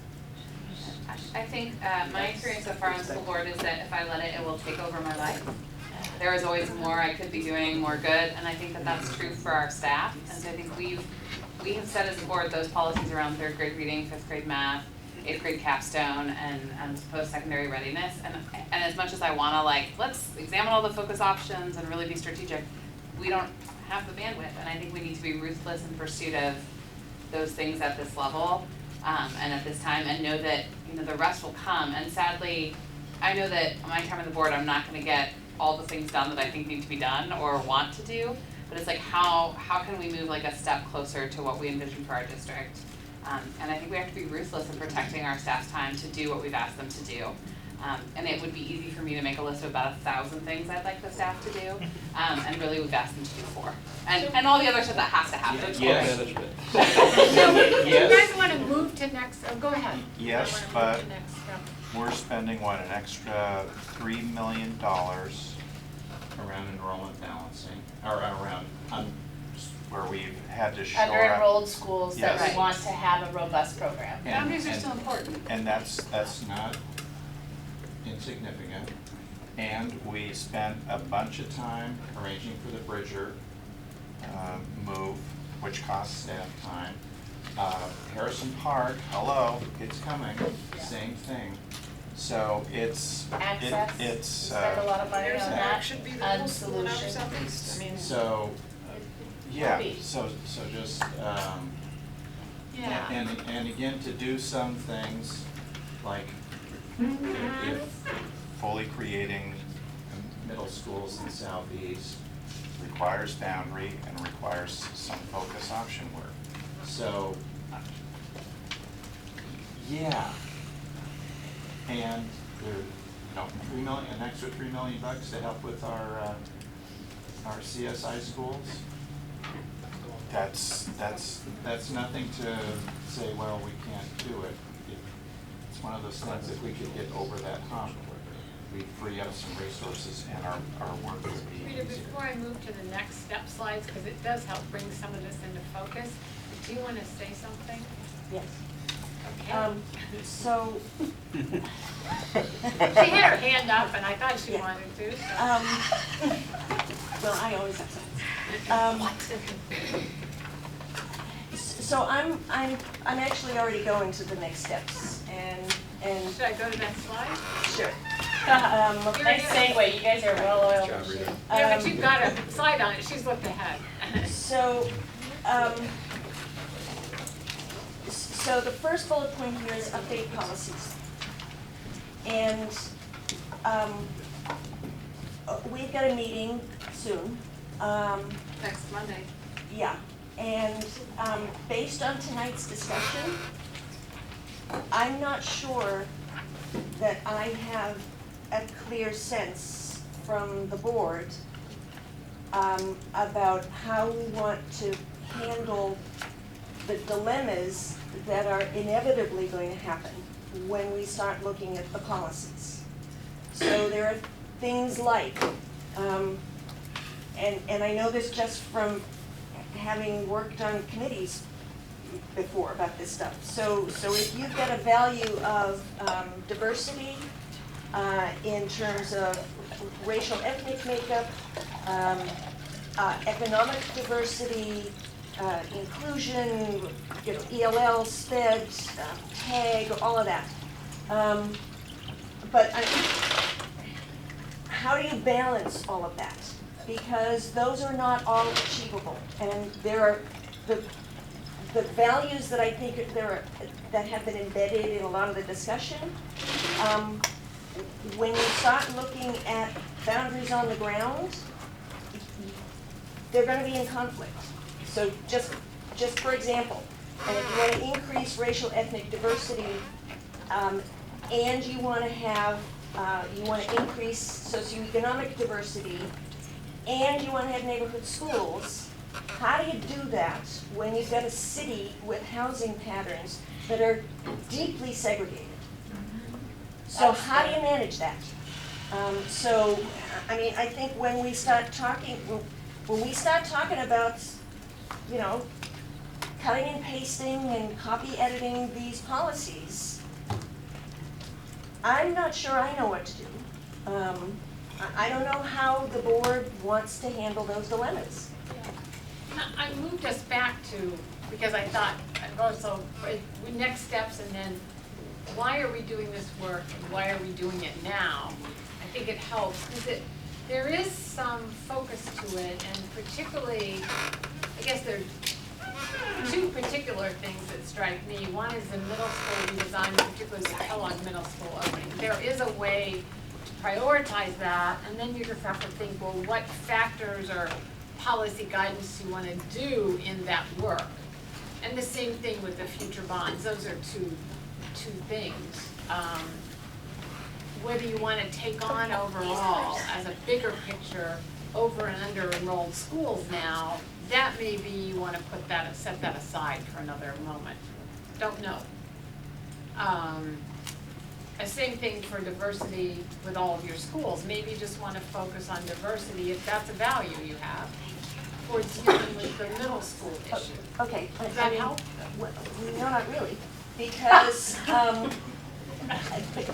I think my experience so far on the school board is that if I let it, it will take over my life. There is always more I could be doing, more good, and I think that that's true for our staff. And so I think we have set as a board those policies around 3rd grade reading, 5th grade math, 8th grade capstone, and post-secondary readiness. And as much as I want to let's examine all the focus options and really be strategic, we don't have the bandwidth. And I think we need to be ruthless in pursuit of those things at this level and at this time, and know that the rest will come. And sadly, I know that my time on the board, I'm not going to get all the things done that I think need to be done or want to do, but it's like how can we move a step closer to what we envision for our district? And I think we have to be ruthless in protecting our staff's time to do what we've asked them to do. And it would be easy for me to make a list of about 1,000 things I'd like the staff to do, and really we've asked them to do 4. And all the other stuff that has to happen. Yes. Management. So, you guys want to move to next, go ahead. Yes, I wanna but move to next, we're spending, an extra $3 million around enrollment balancing, or around, where we've had to shore up. Under-enrolled schools that Yes. we want to have a robust program. Boundaries are still important. And that's not insignificant. And we spent a bunch of time arranging for the Bridger move, which costs staff time. Harrison Park, hello, it's coming, same thing. So it's, Access, we it's, spend a lot of money on There's that, should be the on whole school in outer solutions. southeast. I mean, so, yeah, so just, Yeah. and again, to do some things, like if fully creating middle schools in Southeast requires boundary and requires some focus option work. So, yeah. And there, $3 million, an extra $3 million to help with our CSI schools. That's nothing to say, well, we can't do it. It's one of those things, if we could get over that hump, we'd free up some resources and our work would be Rita, easier. before I move to the next step slides, because it does help bring some of this into focus, do you want to say something? Yes. Okay. So, She had her hand up and I thought she Yeah. wanted to, so. well, I always have something. So I'm actually already going to the next steps, and Should I go to that slide? sure. Nice segue, you guys are well oiled. Good job, Rita. Yeah, but you've got a slide on it, she's looked ahead. So the first bullet point here is update policies. And we've got a meeting soon. Next Monday. Yeah, and based on tonight's discussion, I'm not sure that I have a clear sense from the board about how we want to handle the dilemmas that are inevitably going to happen when we start looking at the policies. So there are things like, and I know this just from having worked on committees before about this stuff. So if you've got a value of diversity in terms of racial ethnic makeup, economic diversity, inclusion, you know, ELL, SPED, TAG, all of that. But how do you balance all of that? Because those are not all achievable, and there are the values that I think that have been embedded in a lot of the discussion. When you start looking at boundaries on the ground, they're going to be in conflict. So just for example, and if you want to increase racial ethnic diversity, and you want to have you want to increase socioeconomic diversity, and you want to have neighborhood schools, how do you do that when you've got a city with housing patterns that are deeply segregated? So how do you manage that? So, I mean, I think when we start talking about, you know, cutting and pasting and copy editing these policies, I'm not sure I know what to do. I don't know how the board wants to handle those dilemmas. I moved us back to, because I thought, so next steps, and then why are we doing this work and why are we doing it now? I think it helps because there is some focus to it, and particularly, I guess there are two particular things that strike me. One is the middle school redesign, particularly the Kellogg Middle School opening. There is a way to prioritize that, and then you just have to think, well, what factors or policy guidance you want to do in that work. And the same thing with the future bonds. Those are two things. Whether you want to take on overall as a bigger picture over and under enrolled schools now, that maybe you want to set that aside for another moment. Don't know. The same thing for diversity with all of your schools. Maybe you just want to focus on diversity if that's a value you have for dealing with the middle school issue. Okay. Does that help? No, not really, because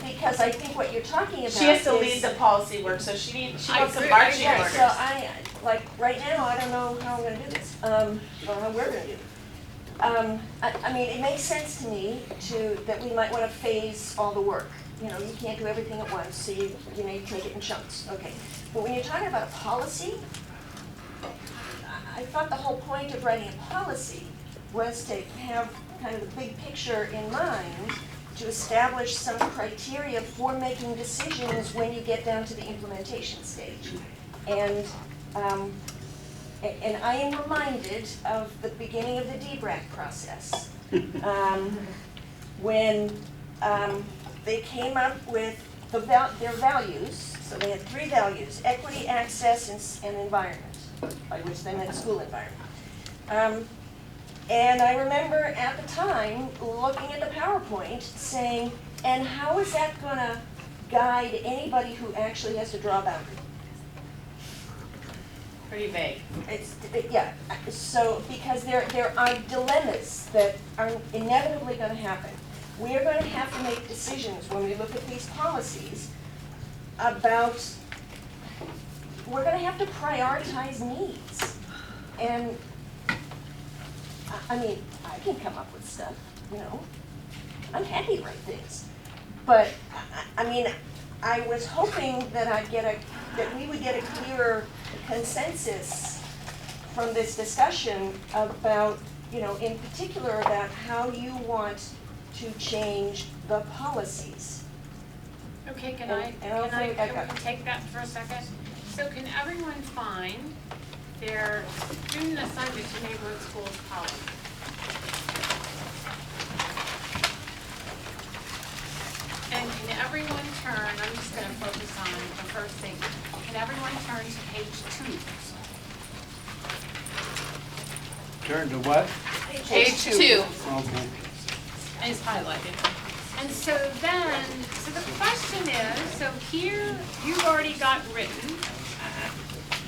because I think what you're talking about She has to is, lead the policy work, so she wants some agree. marching right, orders. so like right now, I don't know how I'm gonna do this, or how we're gonna do it. I mean, it makes sense to me that we might wanna phase all the work. You know, you can't do everything at once, so you take it in chunks, okay. But when you're talking about a policy, I thought the whole point of writing a policy was to have kind of the big picture in mind, to establish some criteria for making decisions when you get down to the implementation stage. And I am reminded of the beginning of the debrief process, when they came up with their values. So they had 3 values: equity, access, and environment, by which they meant school environment. And I remember at the time looking at the PowerPoint saying, and how is that going to guide anybody who actually has to draw a boundary? Pretty vague. Yeah, so because there are dilemmas that are inevitably going to happen. We are going to have to make decisions when we look at these policies about, we're going to have to prioritize needs. And I mean, I can come up with stuff, you know. I'm happy to write things. But, I mean, I was hoping that that we would get a clearer consensus from this discussion about, you know, in particular about how you want to change the policies. Okay, can And we take that for a second? So can everyone find their student assignment to neighborhood schools policy? And can everyone turn, I'm just gonna focus on the first thing, can everyone turn to page 2? Turn to what? Page 2. Okay. And it's highlighted. And so then, so the question is, so here, you've already got written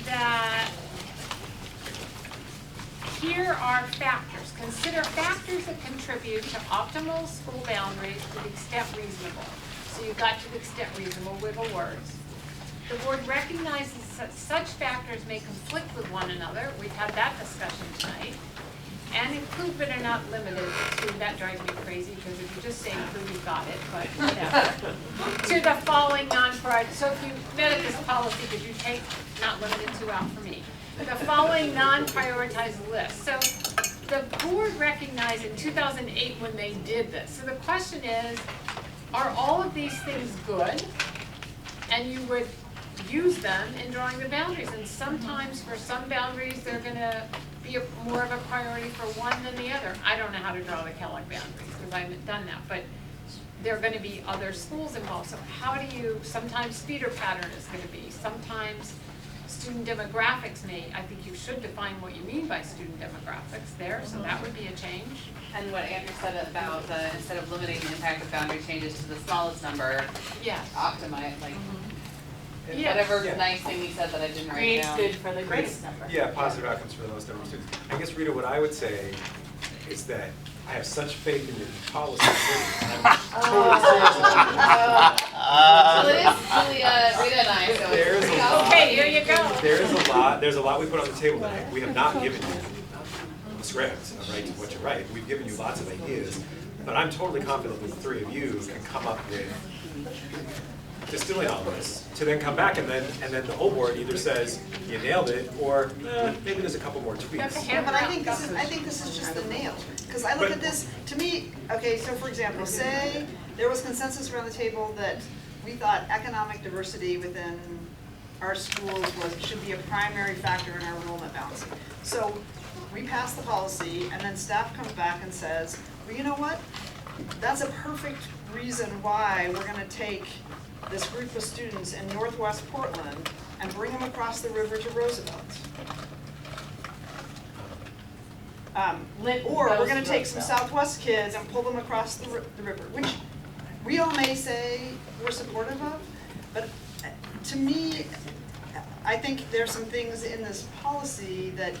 that here are factors. Consider factors that contribute to optimal school boundaries to the extent reasonable. So you've got to the extent reasonable, wiggle words. The board recognizes that such factors may conflict with one another. We've had that discussion tonight. And include but are not limited to, that drives me crazy because if you just say include, you've got it, but whatever. To the following non-priority, so if you met at this policy, could you take not limited to out for me? The following non-prioritized list. So the board recognized in 2008 when they did this. So the question is, are all of these things good? And you would use them in drawing the boundaries. And sometimes for some boundaries, they're gonna be more of a priority for one than the other. I don't know how to draw the Kellogg boundaries because I haven't done that, but there are gonna be other schools involved. So how do you, sometimes feeder pattern is gonna be, sometimes student demographics may, I think you should define what you mean by student demographics there, so that would be a change. And what Andrew said about the, instead of limiting the impact of boundary changes to the smallest number, Yes. optimize, like, Yes. whatever Yeah. nice thing he said that I didn't write Creates down. good for the greatest number. Yeah, positive outcomes for the most number of students. I guess, Rita, what I would say is that I have such faith in your policy. I'm totally serious about this. Well, it is Julia, Rita and I, so There's it's. a lot. Okay, here you go. There's a lot we put on the table tonight. We have not given you a script of right to what you write. We've given you lots of ideas, but I'm totally confident that the three of you can come up with distilling all this to then come back and then the whole board either says you nailed it or maybe there's a couple more tweaks. But I think this is just the nail, because I look at this, to me, okay, so for example, say there was consensus around the table that we thought economic diversity within our schools should be a primary factor in our enrollment balancing. So we pass the policy and then staff comes back and says, well, you know what? That's a perfect reason why we're gonna take this group of students in Northwest Portland and bring them across the river to Roosevelt. Or we're gonna take some Southwest kids and pull them across the river, which we all may say we're supportive of, but to me, I think there's some things in this policy that,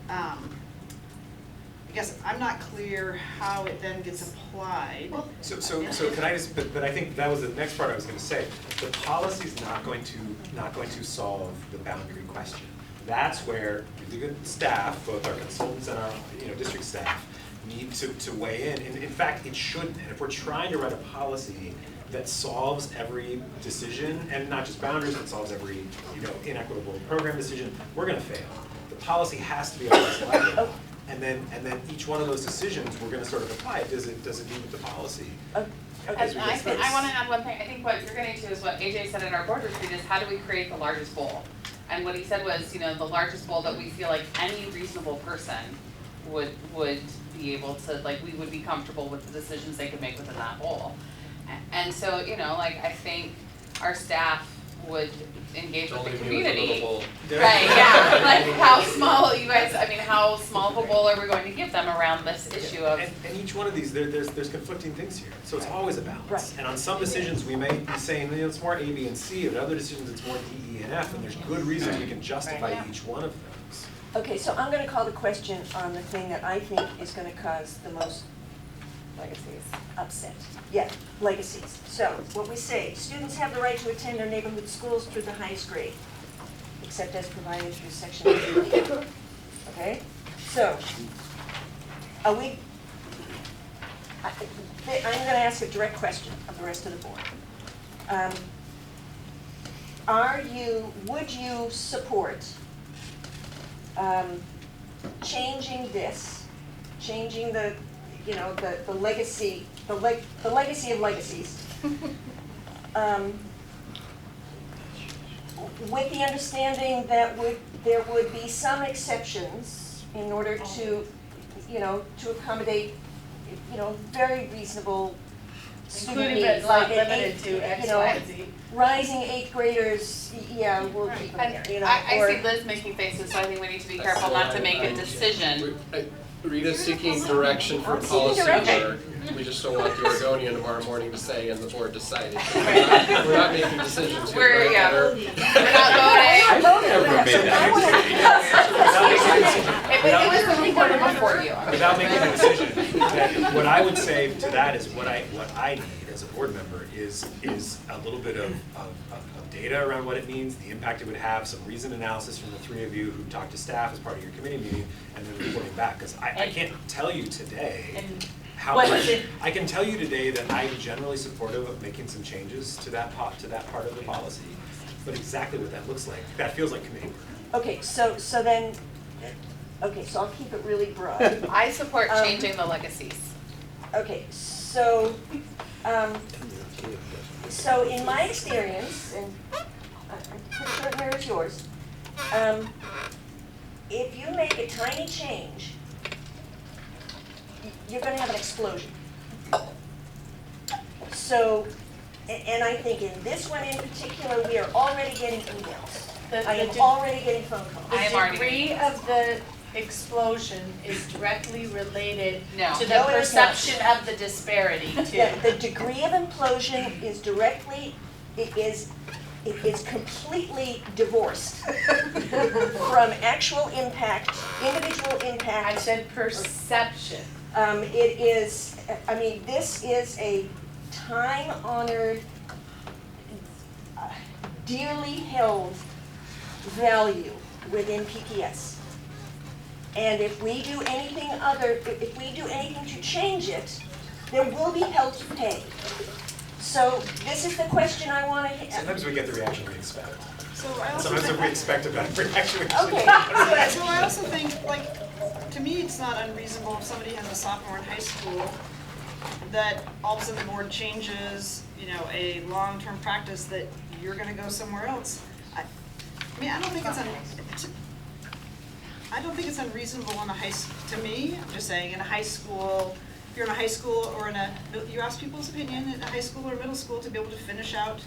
I guess I'm not clear how it then gets applied. So can I just, but I think that was the next part I was gonna say. The policy's not going to solve the boundary question. That's where the good staff, both our consultants and our district staff, need to weigh in. And in fact, it shouldn't. And if we're trying to write a policy that solves every decision, and not just boundaries, but solves every inequitable program decision, we're gonna fail. The policy has to be on this level. And then each one of those decisions, we're gonna sort of apply. Does it meet with the policy? And I wanna add one thing. I think what you're getting to is what AJ said at our board retreat is how do we create the largest bowl? And what he said was, the largest bowl that we feel like any reasonable person would be able to, like, we would be comfortable with the decisions they could make within that bowl. And so, I think our staff would engage with the community. Right, yeah, like how small you guys, how small of a bowl are we going to give them around this issue of? And each one of these, there's conflicting things here, so it's always a balance. Right. And on some decisions, we may be saying, it's more A, B, and C, and other decisions, it's more D, E, and F, and there's good reasons we can justify each one of those. Okay, so I'm gonna call the question on the thing that I think is gonna cause the most upset. Yeah, legacies. So, what we say, students have the right to attend their neighborhood schools through the highest grade, except as provided through section 8. Okay? So, are we, I'm gonna ask a direct question of the rest of the board. Would you support changing the legacy, the legacy of legacies, with the understanding that there would be some exceptions in order to accommodate, very reasonable Including student but needs, not like an limited eighth, to X, you know, Y, and Z. rising eighth graders, yeah, we'll keep them And there, you know, I or. see Liz making faces, so I think we need to be careful not to make a decision. Rita's seeking direction for I'm seeking policy direction. work. We just don't want the Oregonian tomorrow morning to say, and the board decided. We're not making decisions here. We're, right? yeah, Or- we're not voting. Never made It was the reporter before you. Without making a decision, that what I would say to that is what I need as a board member is a little bit of data around what it means, the impact it would have, some reasoned analysis from the three of you who talked to staff as part of your committee meeting, and then reporting back. Because I can't tell you today how much. I can tell you today that I'm generally supportive of making some changes to that part of the policy, but exactly what that looks like, that feels like committee work. Okay, so then, okay, so I'll keep it really broad. I support changing the legacies. Okay, so, so in my experience, and I'm pretty sure it mirrors yours, if you make a tiny change, you're gonna have an explosion. So, and I think in this one in particular, we are already getting emails. I am already getting phone calls. The degree of the explosion is directly related No. to the No, it is not. perception of the disparity too. The degree of implosion is directly, it is completely divorced from actual impact, individual impact. I said perception. It is, I mean, this is a time-honored, dearly held value within PPS. And if we do anything to change it, there will be hell to pay. So this is the question I want to. Sometimes we get the reaction we expect. So I also Sometimes think, if we expect a better reaction, we Okay. so I also think, like, to me, it's not unreasonable if somebody has a sophomore in high school, that all of a sudden the board changes, you know, a long-term practice that you're gonna go somewhere else. I mean, I don't think it's unreasonable in a to me, I'm just saying, in a high school, if you're in a high school or you ask people's opinion in a high school or middle school to be able to finish out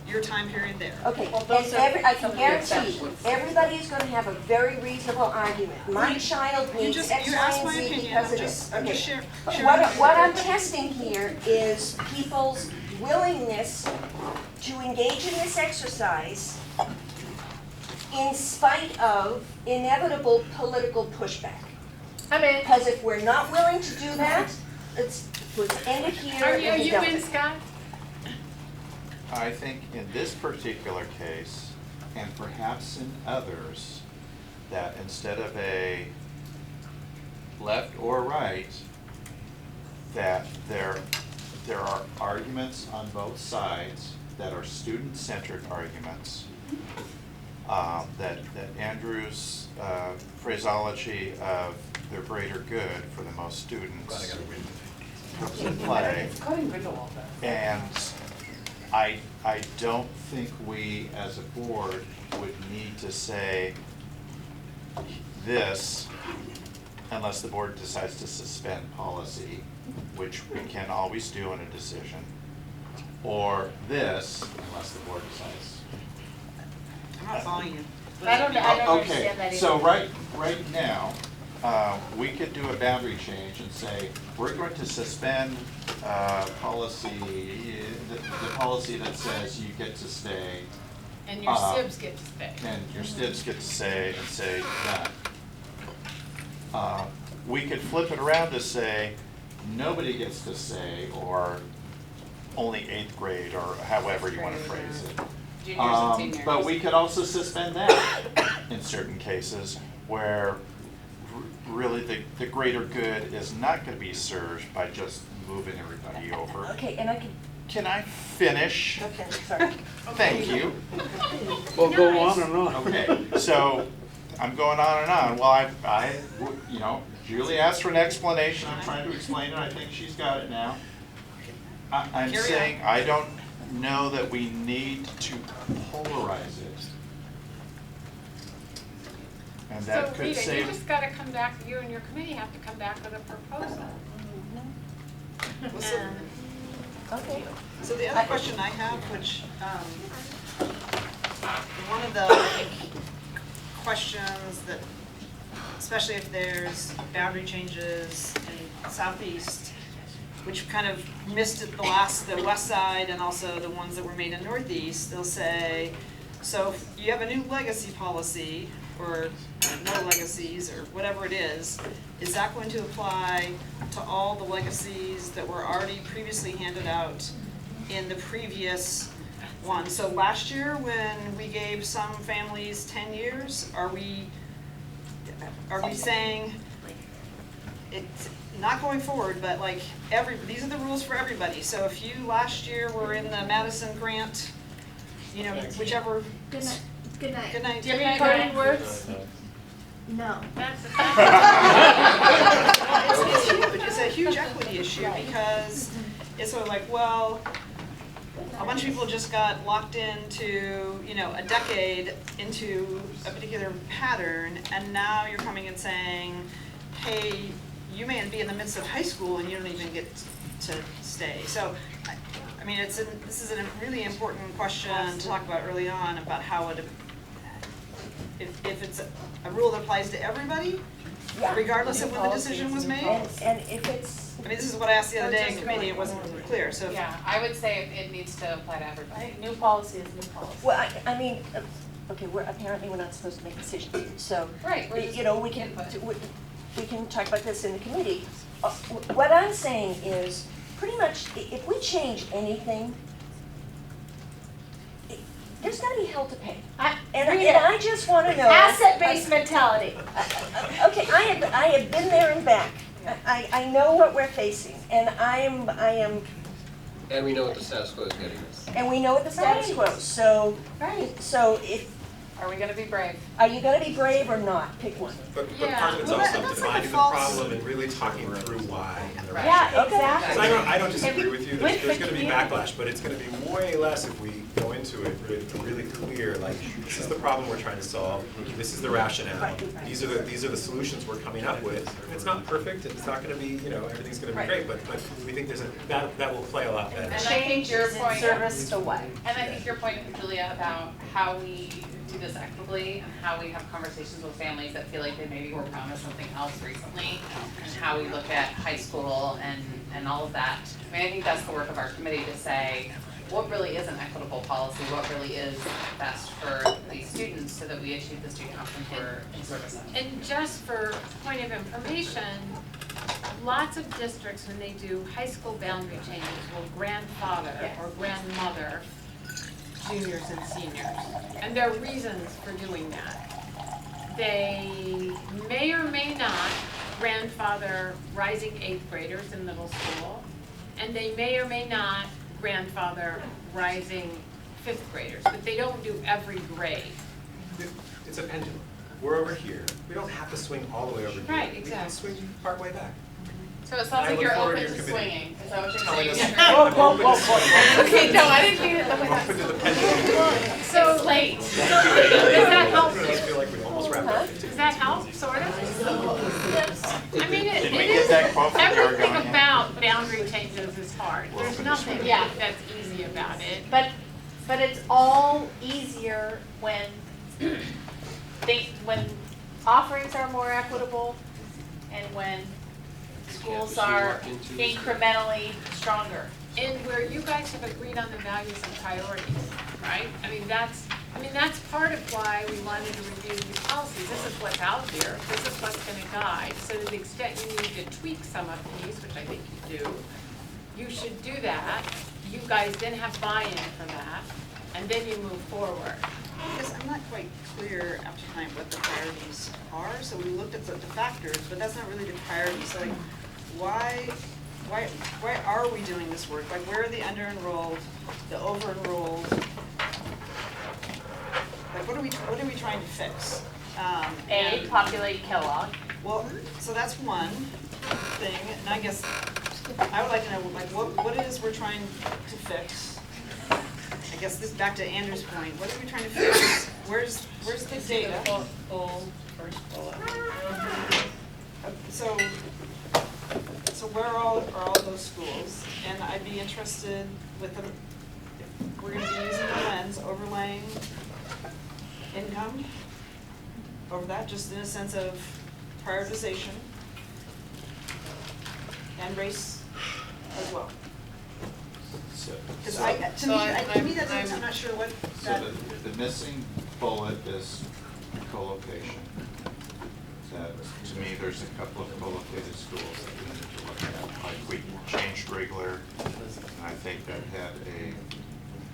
your time period there. Okay, Well, those and are I can some of the guarantee, exceptions. everybody is gonna have a very reasonable argument. My child needs X, You Y, asked and my Z opinion, because I'm of just this. Okay. sharing. What I'm testing here is people's willingness to engage in this exercise in spite of inevitable political pushback. I'm in. Because if we're not willing to do that, let's end it here Are and be you done in, with it. Scott? I think in this particular case, and perhaps in others, that instead of a left or right, that there are arguments on both sides that are student-centered arguments. That Andrew's phraseology of the greater good for the most students comes into play. It's going visual. And I don't think we as a board would need to say this unless the board decides to suspend policy, which we can always do in a decision, or this unless the board decides. I'm not following you. I don't understand that Okay, either. so right now, we could do a boundary change and say, we're going to suspend policy, the policy that says you get to stay. And your SIBs get to stay. And your SIBs get to say that. We could flip it around to say, nobody gets to stay, or only 8th grade, or however you want to phrase it. Juniors and seniors. But we could also suspend that in certain cases where really the greater good is not going to be served by just moving everybody over. Okay, and I Can I finish? okay, sorry. Thank you. We'll go on and on. Okay, so I'm going on and on. Well, you know, Julie asked for an explanation. I'm trying to explain it. I think she's got it now. I'm Carry saying I don't know that we need to polarize it. And that So could Rita, you save. just gotta come back, you and your committee have to come back with a proposal. So, And Okay. So the other question I have, which, one of the, I think, questions that, especially if there's boundary changes in Southeast, which kind of missed it the west side and also the ones that were made in Northeast, they'll say, so if you have a new legacy policy, or no legacies, or whatever it is that going to apply to all the legacies that were already previously handed out in the previous one? So last year, when we gave some families 10 years, are we saying it's not going forward, but like these are the rules for everybody? So if you last year were in the Madison grant, you know, whichever. Good night. Good night. Good night. Do you have any parting words? No. It's huge. It's a huge equity issue because it's sort of like, well, a bunch of people just got locked into, you know, a decade into a particular pattern, and now you're coming and saying, hey, you may be in the midst of high school and you don't even get to stay. So, I mean, this is a really important question to talk about early on about how if it's a rule that applies to everybody, regardless of when the decision was made. And if it's. I mean, this is what I asked the other day in committee, it wasn't clear, so. Yeah, I would say it needs to apply to everybody. I think new policy is new policy. Well, I mean, okay, apparently we're not supposed to make decisions here, so. Right, we're You know, we can talk about this in the committee. What I'm saying is, pretty much, if we change anything, there's gonna be hell to pay. And I just wanna know. Asset-based mentality. Okay, I have been there and back. I know what we're facing, and I am. And we know what the status quo is getting us. And we know what the status quo, so. Right. So if, Are we gonna be brave? are you gonna be brave or not? Pick one. But Yeah. part of it's Well, also that's like a defining the false- problem and really talking through why and the Right. rationale. Yeah, exactly. 'Cause I don't disagree with you, With there's the gonna be community. backlash, but it's gonna be way less if we go into it really clear, like, this is the problem we're trying to solve, this is the rationale, these are the solutions we're coming up with. It's not perfect, it's not gonna be, you know, everything's gonna be great, but we think that will play a lot better. And I think your Change is in point. service to what? And I think your point, Julia, about how we do this equitably and how we have conversations with families that feel like they maybe were promised something else recently, and how we look at high school and all of that. I mean, I think that's the work of our committee to say, what really is an equitable policy, what really is best for these students, so that we achieve the student outcomes we're in service of. And just for point of information, lots of districts, when they do high school boundary changes, will grandfather or grandmother juniors and seniors. And there are reasons for doing that. They may or may not grandfather rising 8th graders in middle school, and they may or may not grandfather rising 5th graders, but they don't do every grade. It's a pendulum. We're over here. We don't have to swing all the way over here. Right, We exactly. can swing part way back. So it And sounds I like look you're forward open to to your committee swinging, is that what you're telling saying? us, Yeah. I'm open to swinging. Okay, no, I didn't mean it the way I'm that's. open to the pendulum. So It's late. Does that help? I just feel like we almost wrapped up. Does that help, sort of? I mean, it we is, get that quote from everything Oregon? about boundary changes is hard. There's nothing that's easy about it. But it's all easier when when offerings are more equitable and when schools are incrementally stronger. And where you guys have agreed on the values and priorities, right? I mean, that's part of why we wanted to review these policies. This is what's out here, this is what's gonna guide. So to the extent you need to tweak some of these, which I think you do, you should do that. You guys then have buy-in for that, and then you move forward. I guess I'm not quite clear after tonight what the priorities are, so we looked at the factors, but that's not really the priorities, so like, why are we doing this work? Like, where are the under-enrolled, the over-enrolled? Like, what are we trying to fix? And- Populate Kellogg. Well, so that's one thing, and I guess I would like to know, like, what it is we're trying to fix. I guess this, back to Andrew's point, what are we trying to fix? Where's the data? Full first bullet. So where are all those schools? And I'd be interested with them, if we're gonna be using the lens, overlaying income over that, just in a sense of prioritization and race as well. Because to me, that doesn't, I'm not sure what that. So the missing bullet is co-location. That, to me, there's a couple of co-located schools that we need to look at. Like, we changed Rigler, and I think that had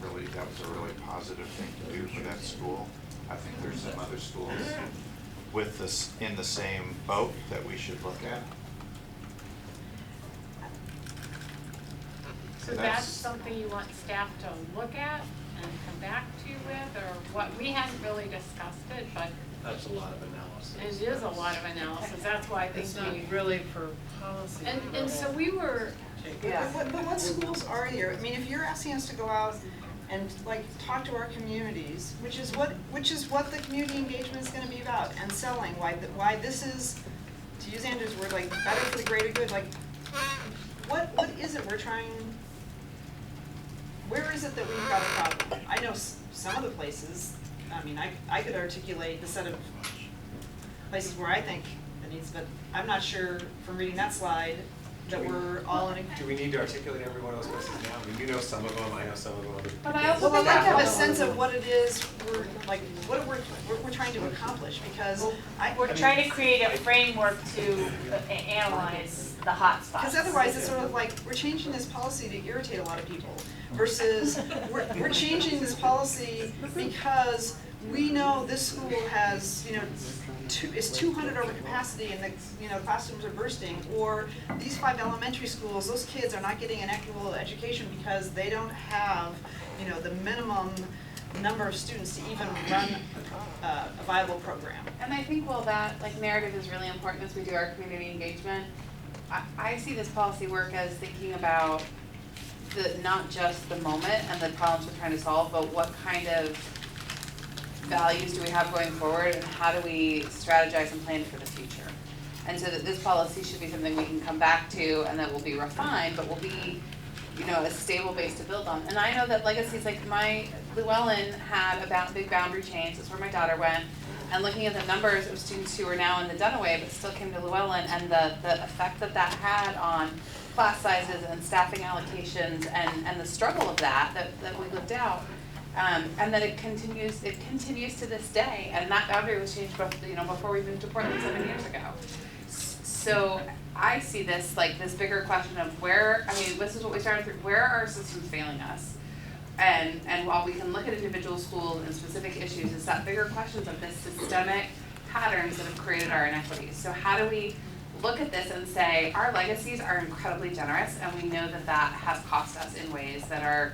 that was a really positive thing to do for that school. I think there's some other schools with this, in the same boat that we should look at. So that's something you want staff to look at and come back to you with, or what? We haven't really discussed it, but That's a lot of analysis. it is a lot of analysis. That's why I think It's not we. really for policy. And so we were, But what schools are here? I mean, if you're asking us to go out and like talk to our communities, which is what the community engagement is gonna be about, and selling, why this is, to use Andrew's word, like better for the greater good, like what is it we're trying, where is it that we've got a problem? I know some of the places, I mean, I could articulate the set of places where I think it needs, but I'm not sure from reading that slide that we're all in a. Do we need to articulate every one of those places now? I mean, you know some of them, I know some of them. But I also Well, I'd like to have a Yeah. sense of what it is we're, like, what we're trying to accomplish, because We're trying to create a framework to analyze the hot spots. because otherwise it's sort of like, we're changing this policy to irritate a lot of people, versus we're changing this policy because we know this school has, is 200 over capacity and the, classrooms are bursting, or these 5 elementary schools, those kids are not getting an equitable education because they don't have, the minimum number of students to even run a viable program. And I think while that narrative is really important as we do our community engagement, I see this policy work as thinking about not just the moment and the problems we're trying to solve, but what kind of values do we have going forward, and how do we strategize and plan for the future? And so that this policy should be something we can come back to and that will be refined, but will be, a stable base to build on. And I know that legacies, like Llewellyn had a big boundary change, that's where my daughter went, and looking at the numbers of students who are now in the Dunaway but still came to Llewellyn, and the effect that had on class sizes and staffing allocations and the struggle of that we lived out. And that it continues to this day, and that boundary was changed before we moved to Portland 7 years ago. So I see this this bigger question of this is what we started through, where are our systems failing us? And while we can look at individual schools and specific issues, it's that bigger questions of this systemic patterns that have created our inequities. So how do we look at this and say our legacies are incredibly generous, and we know that has cost us in ways that are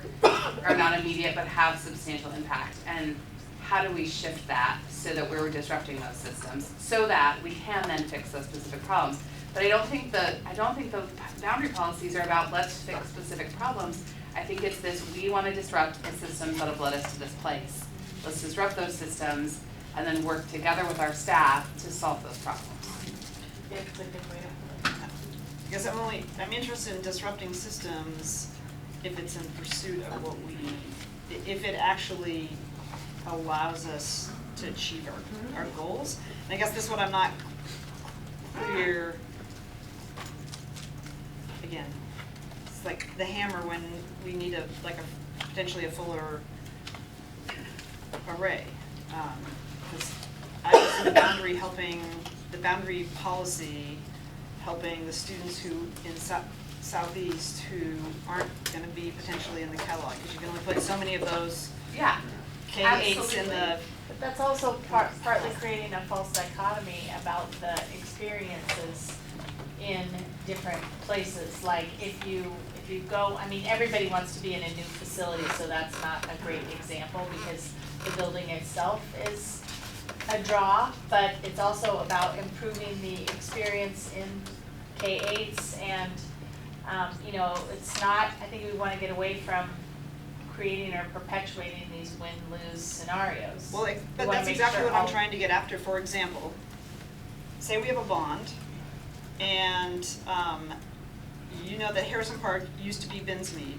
not immediate but have substantial impact, and how do we shift that so that we're disrupting those systems so that we can then fix those specific problems. But I don't think the boundary policies are about let's fix specific problems. I think it's this, we want to disrupt the systems that have led us to this place. Let's disrupt those systems and then work together with our staff to solve those problems. It's a good way to put it. Because I'm interested in disrupting systems if it's in pursuit of what we need, if it actually allows us to achieve our goals. And I guess this is what I'm not clear, again, it's like the hammer when we need potentially a fuller array. Because I see the boundary policy helping the students who in Southeast who aren't going to be potentially in the catalog, because you can only put so many of those K-8s in the. But that's also partly creating a false dichotomy about the experiences in different places. Like if you go, everybody wants to be in a new facility, so that's not a great example because the building itself is a draw, but it's also about improving the experience in K-8s, and it's not, I think we want to get away from creating or perpetuating these win-lose scenarios. Well, but that's exactly what I'm trying to get after. For example, say we have a bond And you know that Harrison Park used to be Binsmead.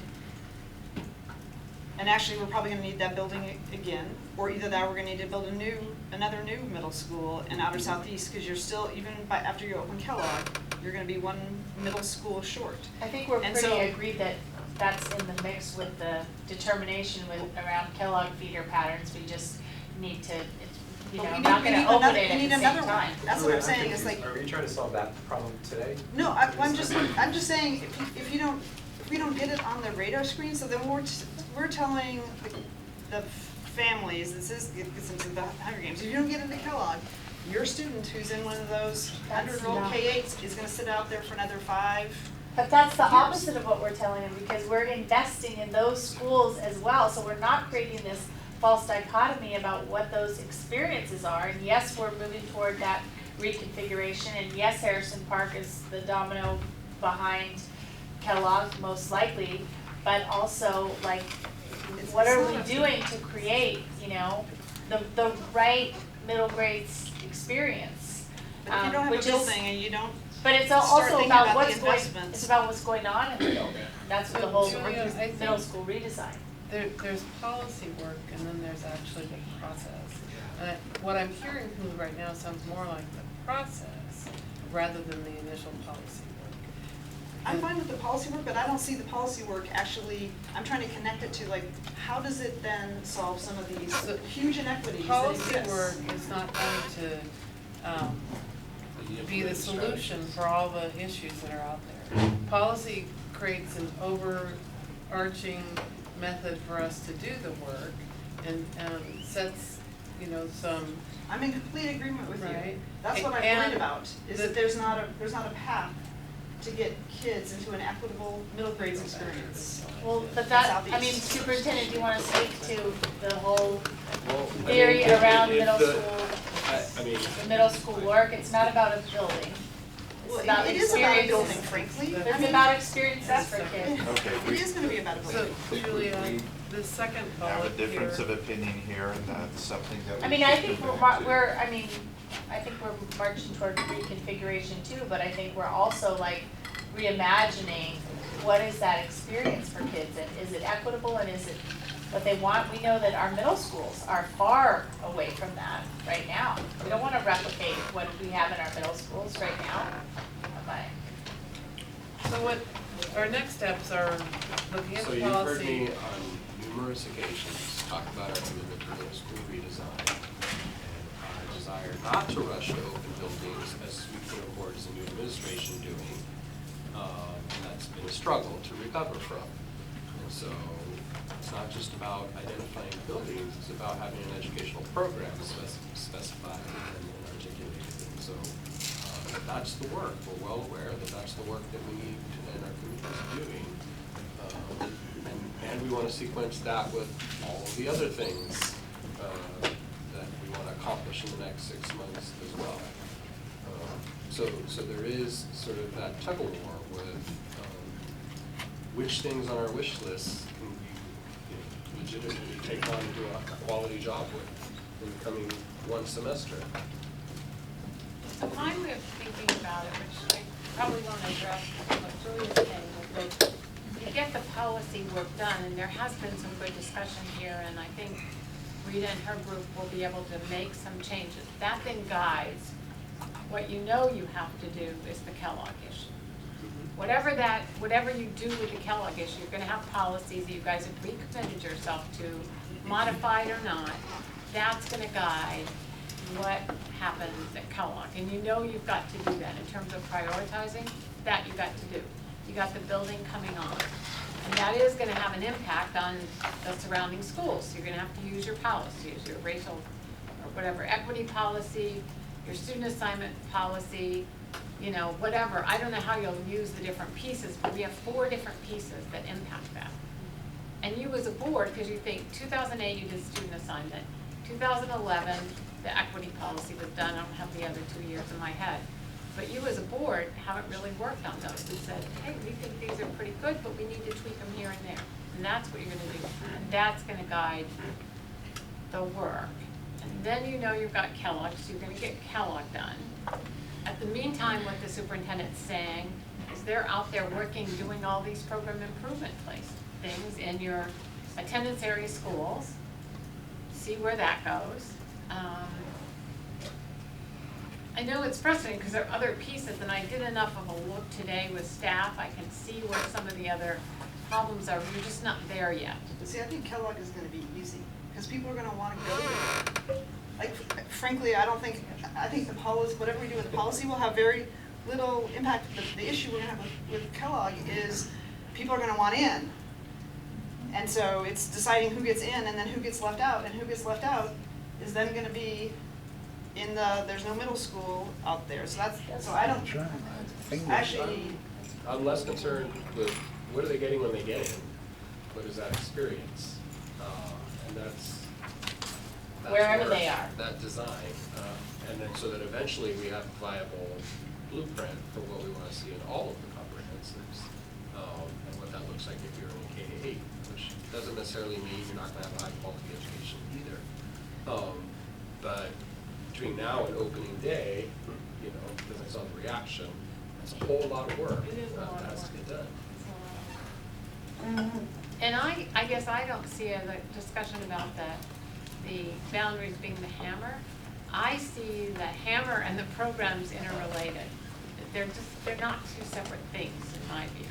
And actually, we're probably gonna need that building again, or either that or we're gonna need to build another new middle school in outer southeast, because you're still, even after you open Kellogg, you're gonna be one middle school short. I think we're And pretty so- agreed that that's in the mix with the determination around Kellogg feeder patterns. We just need to, But we not need gonna another- open it we at need the same another one. time. That's what I'm saying, it's like, Are we trying to solve that problem today? no, I'm just saying, if we don't get it on the radar screen, so then we're telling the families, this gets into the Hunger Games, if you don't get into Kellogg, your student who's in one of those under-enrolled not- K-8s is gonna sit out there for another 5. But that's the years. opposite of what we're telling them, because we're investing in those schools as well, so we're not creating this false dichotomy about what those experiences are. And yes, we're moving toward that reconfiguration, and yes, Harrison Park is the domino behind Kellogg, most likely, but also, like, what are we doing to create, the right middle grades experience? But if you don't have a which is- building and you don't But it's start also thinking about about the what's going, investments. it's about what's going on in the building. That's what the So, whole Julia, I think- middle school redesign. There's policy work and then there's actually the process. And what I'm hearing from you right now sounds more like the process rather than the initial policy work. I'm fine with the policy work, but I don't see the policy work actually, I'm trying to connect it to, like, how does it then solve some of these So, huge inequities that Policy exist? work is not going to be the solution for all the issues that are out there. Policy creates an overarching method for us to do the work and sets, some. I'm in complete agreement with you. Right. That's what I'm And worried about, is that the- there's not a path to get kids into an equitable middle grades experience. Well, but in that, I Southeast. mean, Superintendent, do you wanna speak to the whole Well, I theory mean, around if middle the- school, I mean, the middle school work? It's not about a building. Well, It's about it is about a experiences. building, frankly. I It's mean, about experiences for kids. Okay, It we is gonna be about a building. So, Julia, the second bullet have a difference here- of opinion here, and that's something that we I mean, should I think come back to. I think we're marching toward reconfiguration too, but I think we're also like reimagining what is that experience for kids, and is it equitable, and is it what they want? We know that our middle schools are far away from that right now. We don't wanna replicate what we have in our middle schools right now. So what, our next steps are looking at so policy. you've heard me on numerous occasions talk about our commitment to middle school redesign and our desire not to rush to open buildings as we could afford as a new administration doing. And that's been a struggle to recover from. And so it's not just about identifying buildings, it's about having an educational program specified and articulated. And so that's the work. We're well aware that that's the work that we need and our community is doing. And we want to sequence that with all of the other things that we want to accomplish in the next 6 months as well. So there is sort of that tug of war with which things on our wish list can we legitimately take on and do a quality job with in the coming one semester. So my way of thinking about it, which I probably won't address what Julia's saying, is that you get the policy work done, and there has been some good discussion here, and I think Rita and her group will be able to make some changes. That then guides what you know you have to do is the Kellogg issue. Whatever you do with the Kellogg issue, you're gonna have policies that you guys have recommitted yourself to, modified or not. That's gonna guide what happens at Kellogg. And you know you've got to do that in terms of prioritizing, that you got to do. You got the building coming on. And that is gonna have an impact on the surrounding schools. You're gonna have to use your policies, your racial or whatever, equity policy, your student assignment policy, whatever. I don't know how you'll use the different pieces, but we have 4 different pieces that impact that. And you as a board, because you think 2008 you did student assignment, 2011 the equity policy was done. I don't have the other 2 years in my head. But you as a board haven't really worked on those. We said, hey, we think these are pretty good, but we need to tweak them here and there. And that's what you're gonna do. And that's gonna guide the work. And then you know you've got Kellogg, so you're gonna get Kellogg done. at the meantime, what the superintendent's saying is they're out there working, doing all these program improvement things in your attendance area schools. See where that goes. I know it's frustrating because there are other pieces, and I did enough of a look today with staff. I can see where some of the other problems are. We're just not there yet. See, I think Kellogg is gonna be easy, because people are gonna wanna go there. Like, frankly, I think the policy, whatever we do with the policy will have very little impact. The issue we're gonna have with Kellogg is people are gonna want in. And so it's deciding who gets in and then who gets left out, and who gets left out is then gonna be in there's no middle school out there, so I don't, actually. I'm less concerned with what are they getting when they get in, what is that experience? And that's Wherever where they are. that design, and then so that eventually we have a viable blueprint for what we want to see in all of the comprehensives, and what that looks like if you're in K-8, which doesn't necessarily mean you're not going to have a high quality education either. But between now and opening day, you know, because I saw the reaction, it's a whole lot of work that has to get done. And I guess I don't see as a discussion about the boundaries being the hammer. I see the hammer and the programs interrelated. They're not two separate things in my view.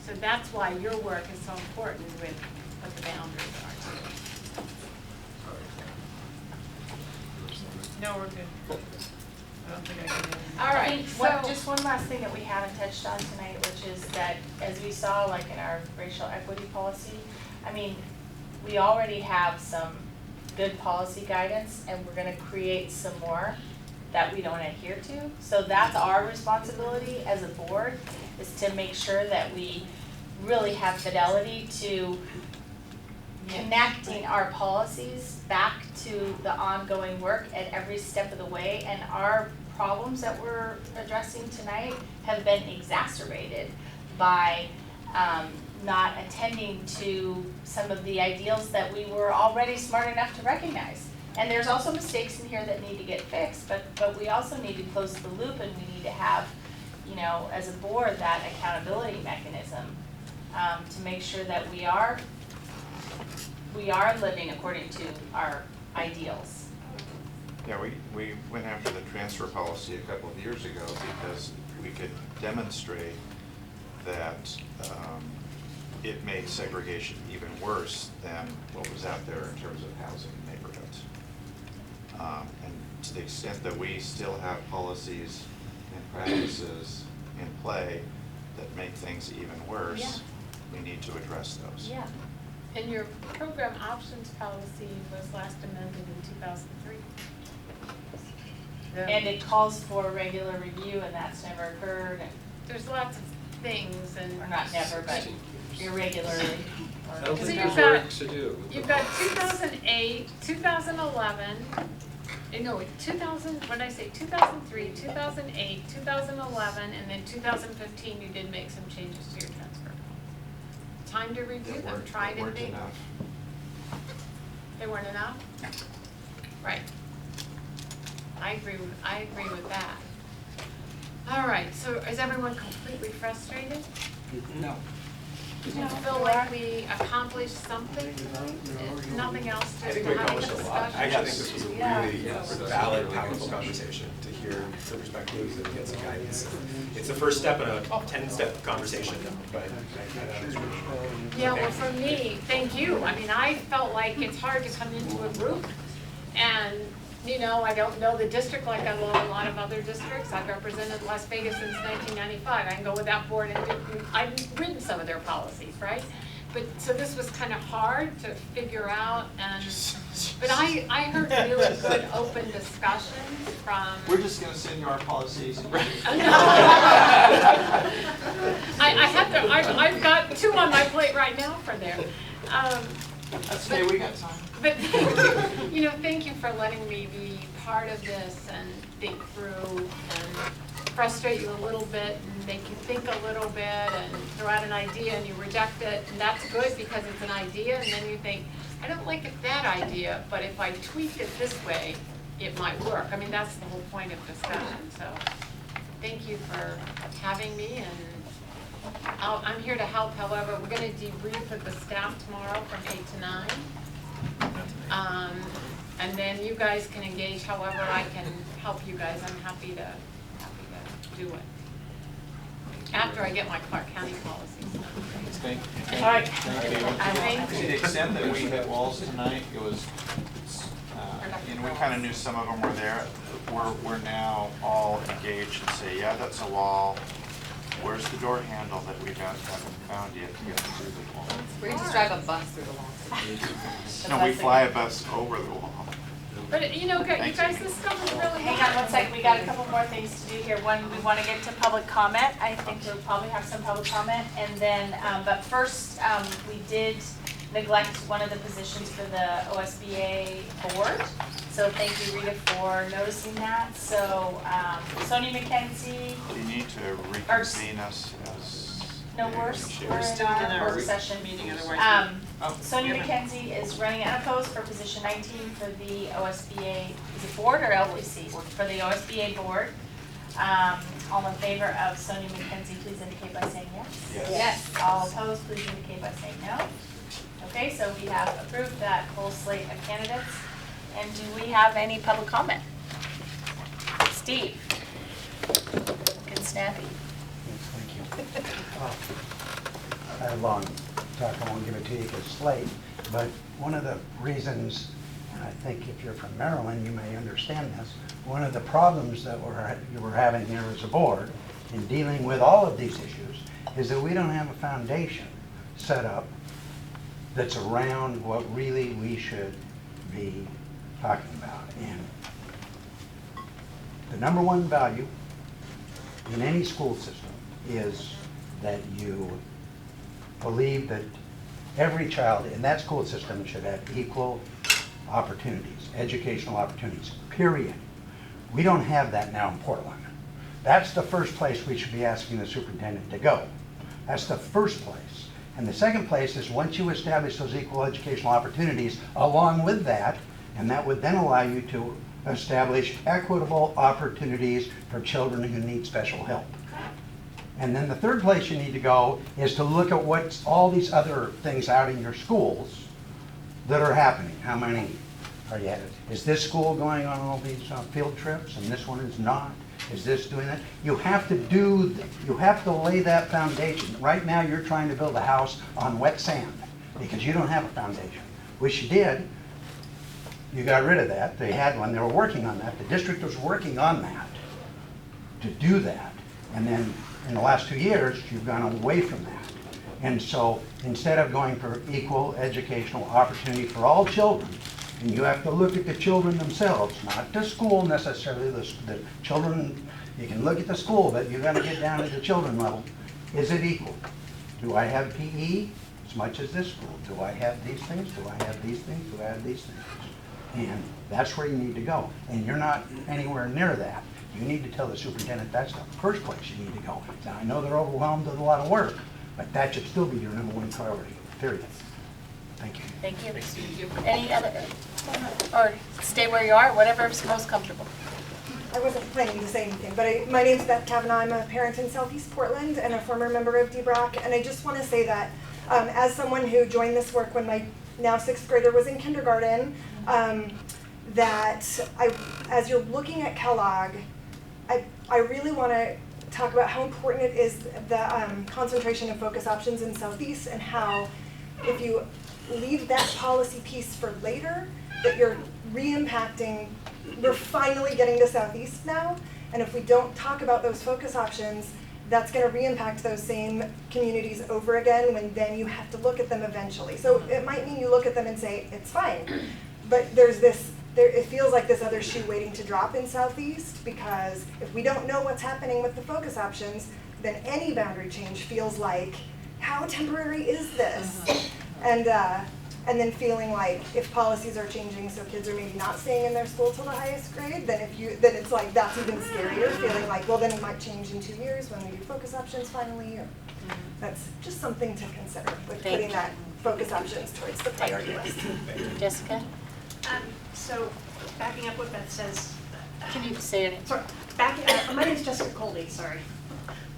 So that's why your work is so important with what the boundaries are too. No, we're good. I don't think I can. All right, so just one last thing that we haven't touched on tonight, which is that as we saw like in our racial equity policy, I mean, we already have some good policy guidance and we're gonna create some more that we don't adhere to. So that's our responsibility as a board, is to make sure that we really have fidelity to connecting our policies back to the ongoing work at every step of the way. And our problems that we're addressing tonight have been exacerbated by not attending to some of the ideals that we were already smart enough to recognize. And there's also mistakes in here that need to get fixed, but we also need to close the loop, and we need to have, you know, as a board, that accountability mechanism to make sure that we are living according to our ideals. Yeah, we went after the transfer policy a couple of years ago because we could demonstrate that it made segregation even worse than what was out there in terms of housing and neighborhoods. And to the extent that we still have policies and practices in play that make things even worse, we need to address those. Yeah. And your program options policy was last amended in 2003. And it calls for regular review, and that's never occurred. And there's lots of things, and or not never, but irregularly. I don't So think you've there's got- work to do. You've got 2008, 2011, no, 2000, what did I say, 2003, 2008, 2011, and then 2015, you did make some changes to your transfer. Time to review them, try to weren't think. enough. They weren't enough? Right. I agree with that. All right, so is everyone completely frustrated? No. Do you feel like we accomplished something? If nothing else, I just think we having a accomplished a lot. discussion? I actually think this was a Yeah. really valid, powerful conversation to hear the perspectives and get some guidance. It's the first step in a 10-step conversation, but that was really Yeah, well, for me, thank you. I mean, I felt like it's hard to come into a group and, you know, I don't know the district like I know a lot of other districts. I've represented Las Vegas since 1995. I can go with that board and I've written some of their policies, right? But, so this was kind of hard to figure out, and, but I heard really good open discussions from. We're just gonna send you our policies. I've got two on my plate right now for there. That's okay, we got time. But, you know, thank you for letting me be part of this and think through and frustrate you a little bit and make you think a little bit and throw out an idea and you reject it. And that's good because it's an idea, and then you think, I don't like it, that idea, but if I tweak it this way, it might work. I mean, that's the whole point of discussion, so thank you for having me, and I'm here to help. However, we're gonna debrief with the staff tomorrow from 8 to 9. And then you guys can engage however I can help you guys. I'm happy to do it. After I get my Clark County policies. Thank you. All right. To the extent that we hit walls tonight, it was, and we kind of knew some of them were there. We're now all engaged and say, yeah, that's a wall. Where's the door handle that we haven't found yet to get through the wall? We're gonna just drive a bus through the wall. No, we fly a bus over the wall. But you know, you guys, this stuff is really Hang on one second, we got a couple more things to do here. One, we want to get to public comment. I think we'll probably have some public comment. And then, but first, we did neglect one of the positions for the OSBA board. So thank you, Rita, for noticing that. So Sonia McKenzie. Do you need to reconvene us as? No, we're Still in in our work session. meeting, otherwise. Sonia McKenzie is running unopposed for position 19 for the OSBA, is it board or LBC? For the OSBA board. All in favor of Sonia McKenzie, please indicate by saying yes. Yes. All opposed, please indicate by saying no. Okay, so we have approved that whole slate of candidates. And do we have any public comment? Steve? Looking snappy. Thank you. I have a long talk, I won't give it to you because it's late, but one of the reasons, and I think if you're from Maryland, you may understand this, one of the problems that we're having here as a board in dealing with all of these issues is that we don't have a foundation set up that's around what really we should be talking about. And the number one value in any school system is that you believe that every child in that school system should have equal opportunities, educational opportunities, period. We don't have that now in Portland. That's the first place we should be asking the superintendent to go. That's the first place. And the second place is once you establish those equal educational opportunities along with that, and that would then allow you to establish equitable opportunities for children who need special help. And then the third place you need to go is to look at what's all these other things out in your schools that are happening. How many are you at? Is this school going on all these field trips and this one is not? Is this doing that? You have to lay that foundation. Right now you're trying to build a house on wet sand because you don't have a foundation. Wish you did. You got rid of that. They had one. They were working on that. The district was working on that to do that. And then in the last 2 years, you've gone away from that. And so instead of going for equal educational opportunity for all children, and you have to look at the children themselves, not the school necessarily, the children, you can look at the school, but you've got to get down to the children level. Is it equal? Do I have PE as much as this school? Do I have these things? Do I have these things? Do I have these things? And that's where you need to go. And you're not anywhere near that. You need to tell the superintendent that's the first place you need to go. Now, I know they're overwhelmed with a lot of work, but that should still be your number one priority, period. Thank you. Thank you. Any other, or stay where you are, whatever's most comfortable. I wasn't planning to say anything, but my name's Beth Kavanaugh. I'm a parent in Southeast Portland and a former member of DBROC. And I just want to say that as someone who joined this work when my now 6th grader was in kindergarten, that as you're looking at Kellogg, I really want to talk about how important it is the concentration and focus options in Southeast, and how if you leave that policy piece for later, that you're re-impacting. We're finally getting to Southeast now, and if we don't talk about those focus options, that's going to re-impact those same communities over again when then you have to look at them eventually. So it might mean you look at them and say, it's fine, but it feels like this other shoe waiting to drop in Southeast, because if we don't know what's happening with the focus options, then any boundary change feels like, how temporary is this? And then feeling like if policies are changing so kids are maybe not staying in their school till the highest grade, then it's like that's even scarier, feeling like, well, then it might change in 2 years when we do focus options finally. Or, that's just something to consider with putting that focus options towards the priority list. Jessica? So backing up what Beth says. Can you say your name? Sorry, my name's Jessica Coley, sorry.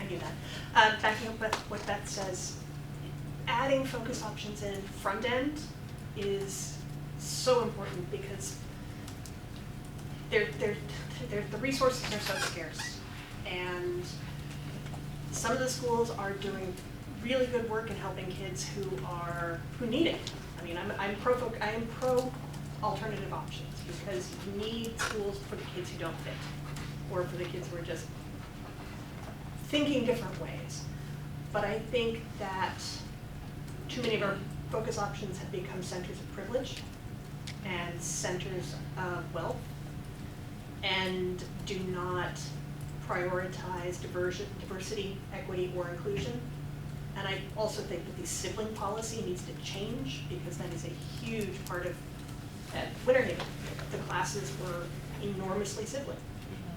I knew that. Backing up what Beth says, adding focus options in front end is so important because the resources are so scarce. And some of the schools are doing really good work in helping kids who need it. I mean, I am pro alternative options because you need schools for the kids who don't fit, or for the kids who are just thinking different ways. But I think that too many of our focus options have become centers of privilege and centers of wealth, and do not prioritize diversity, equity, or inclusion. And I also think that the sibling policy needs to change because that is a huge part of, at Winter Haven, the classes were enormously sibling.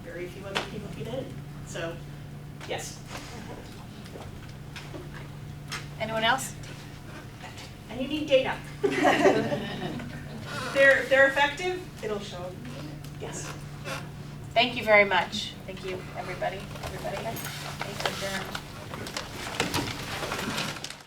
Very few other people fit in. So, yes. Anyone else? And you need data. They're effective, it'll show. Yes. Thank you very much. Thank you, everybody. Thank you.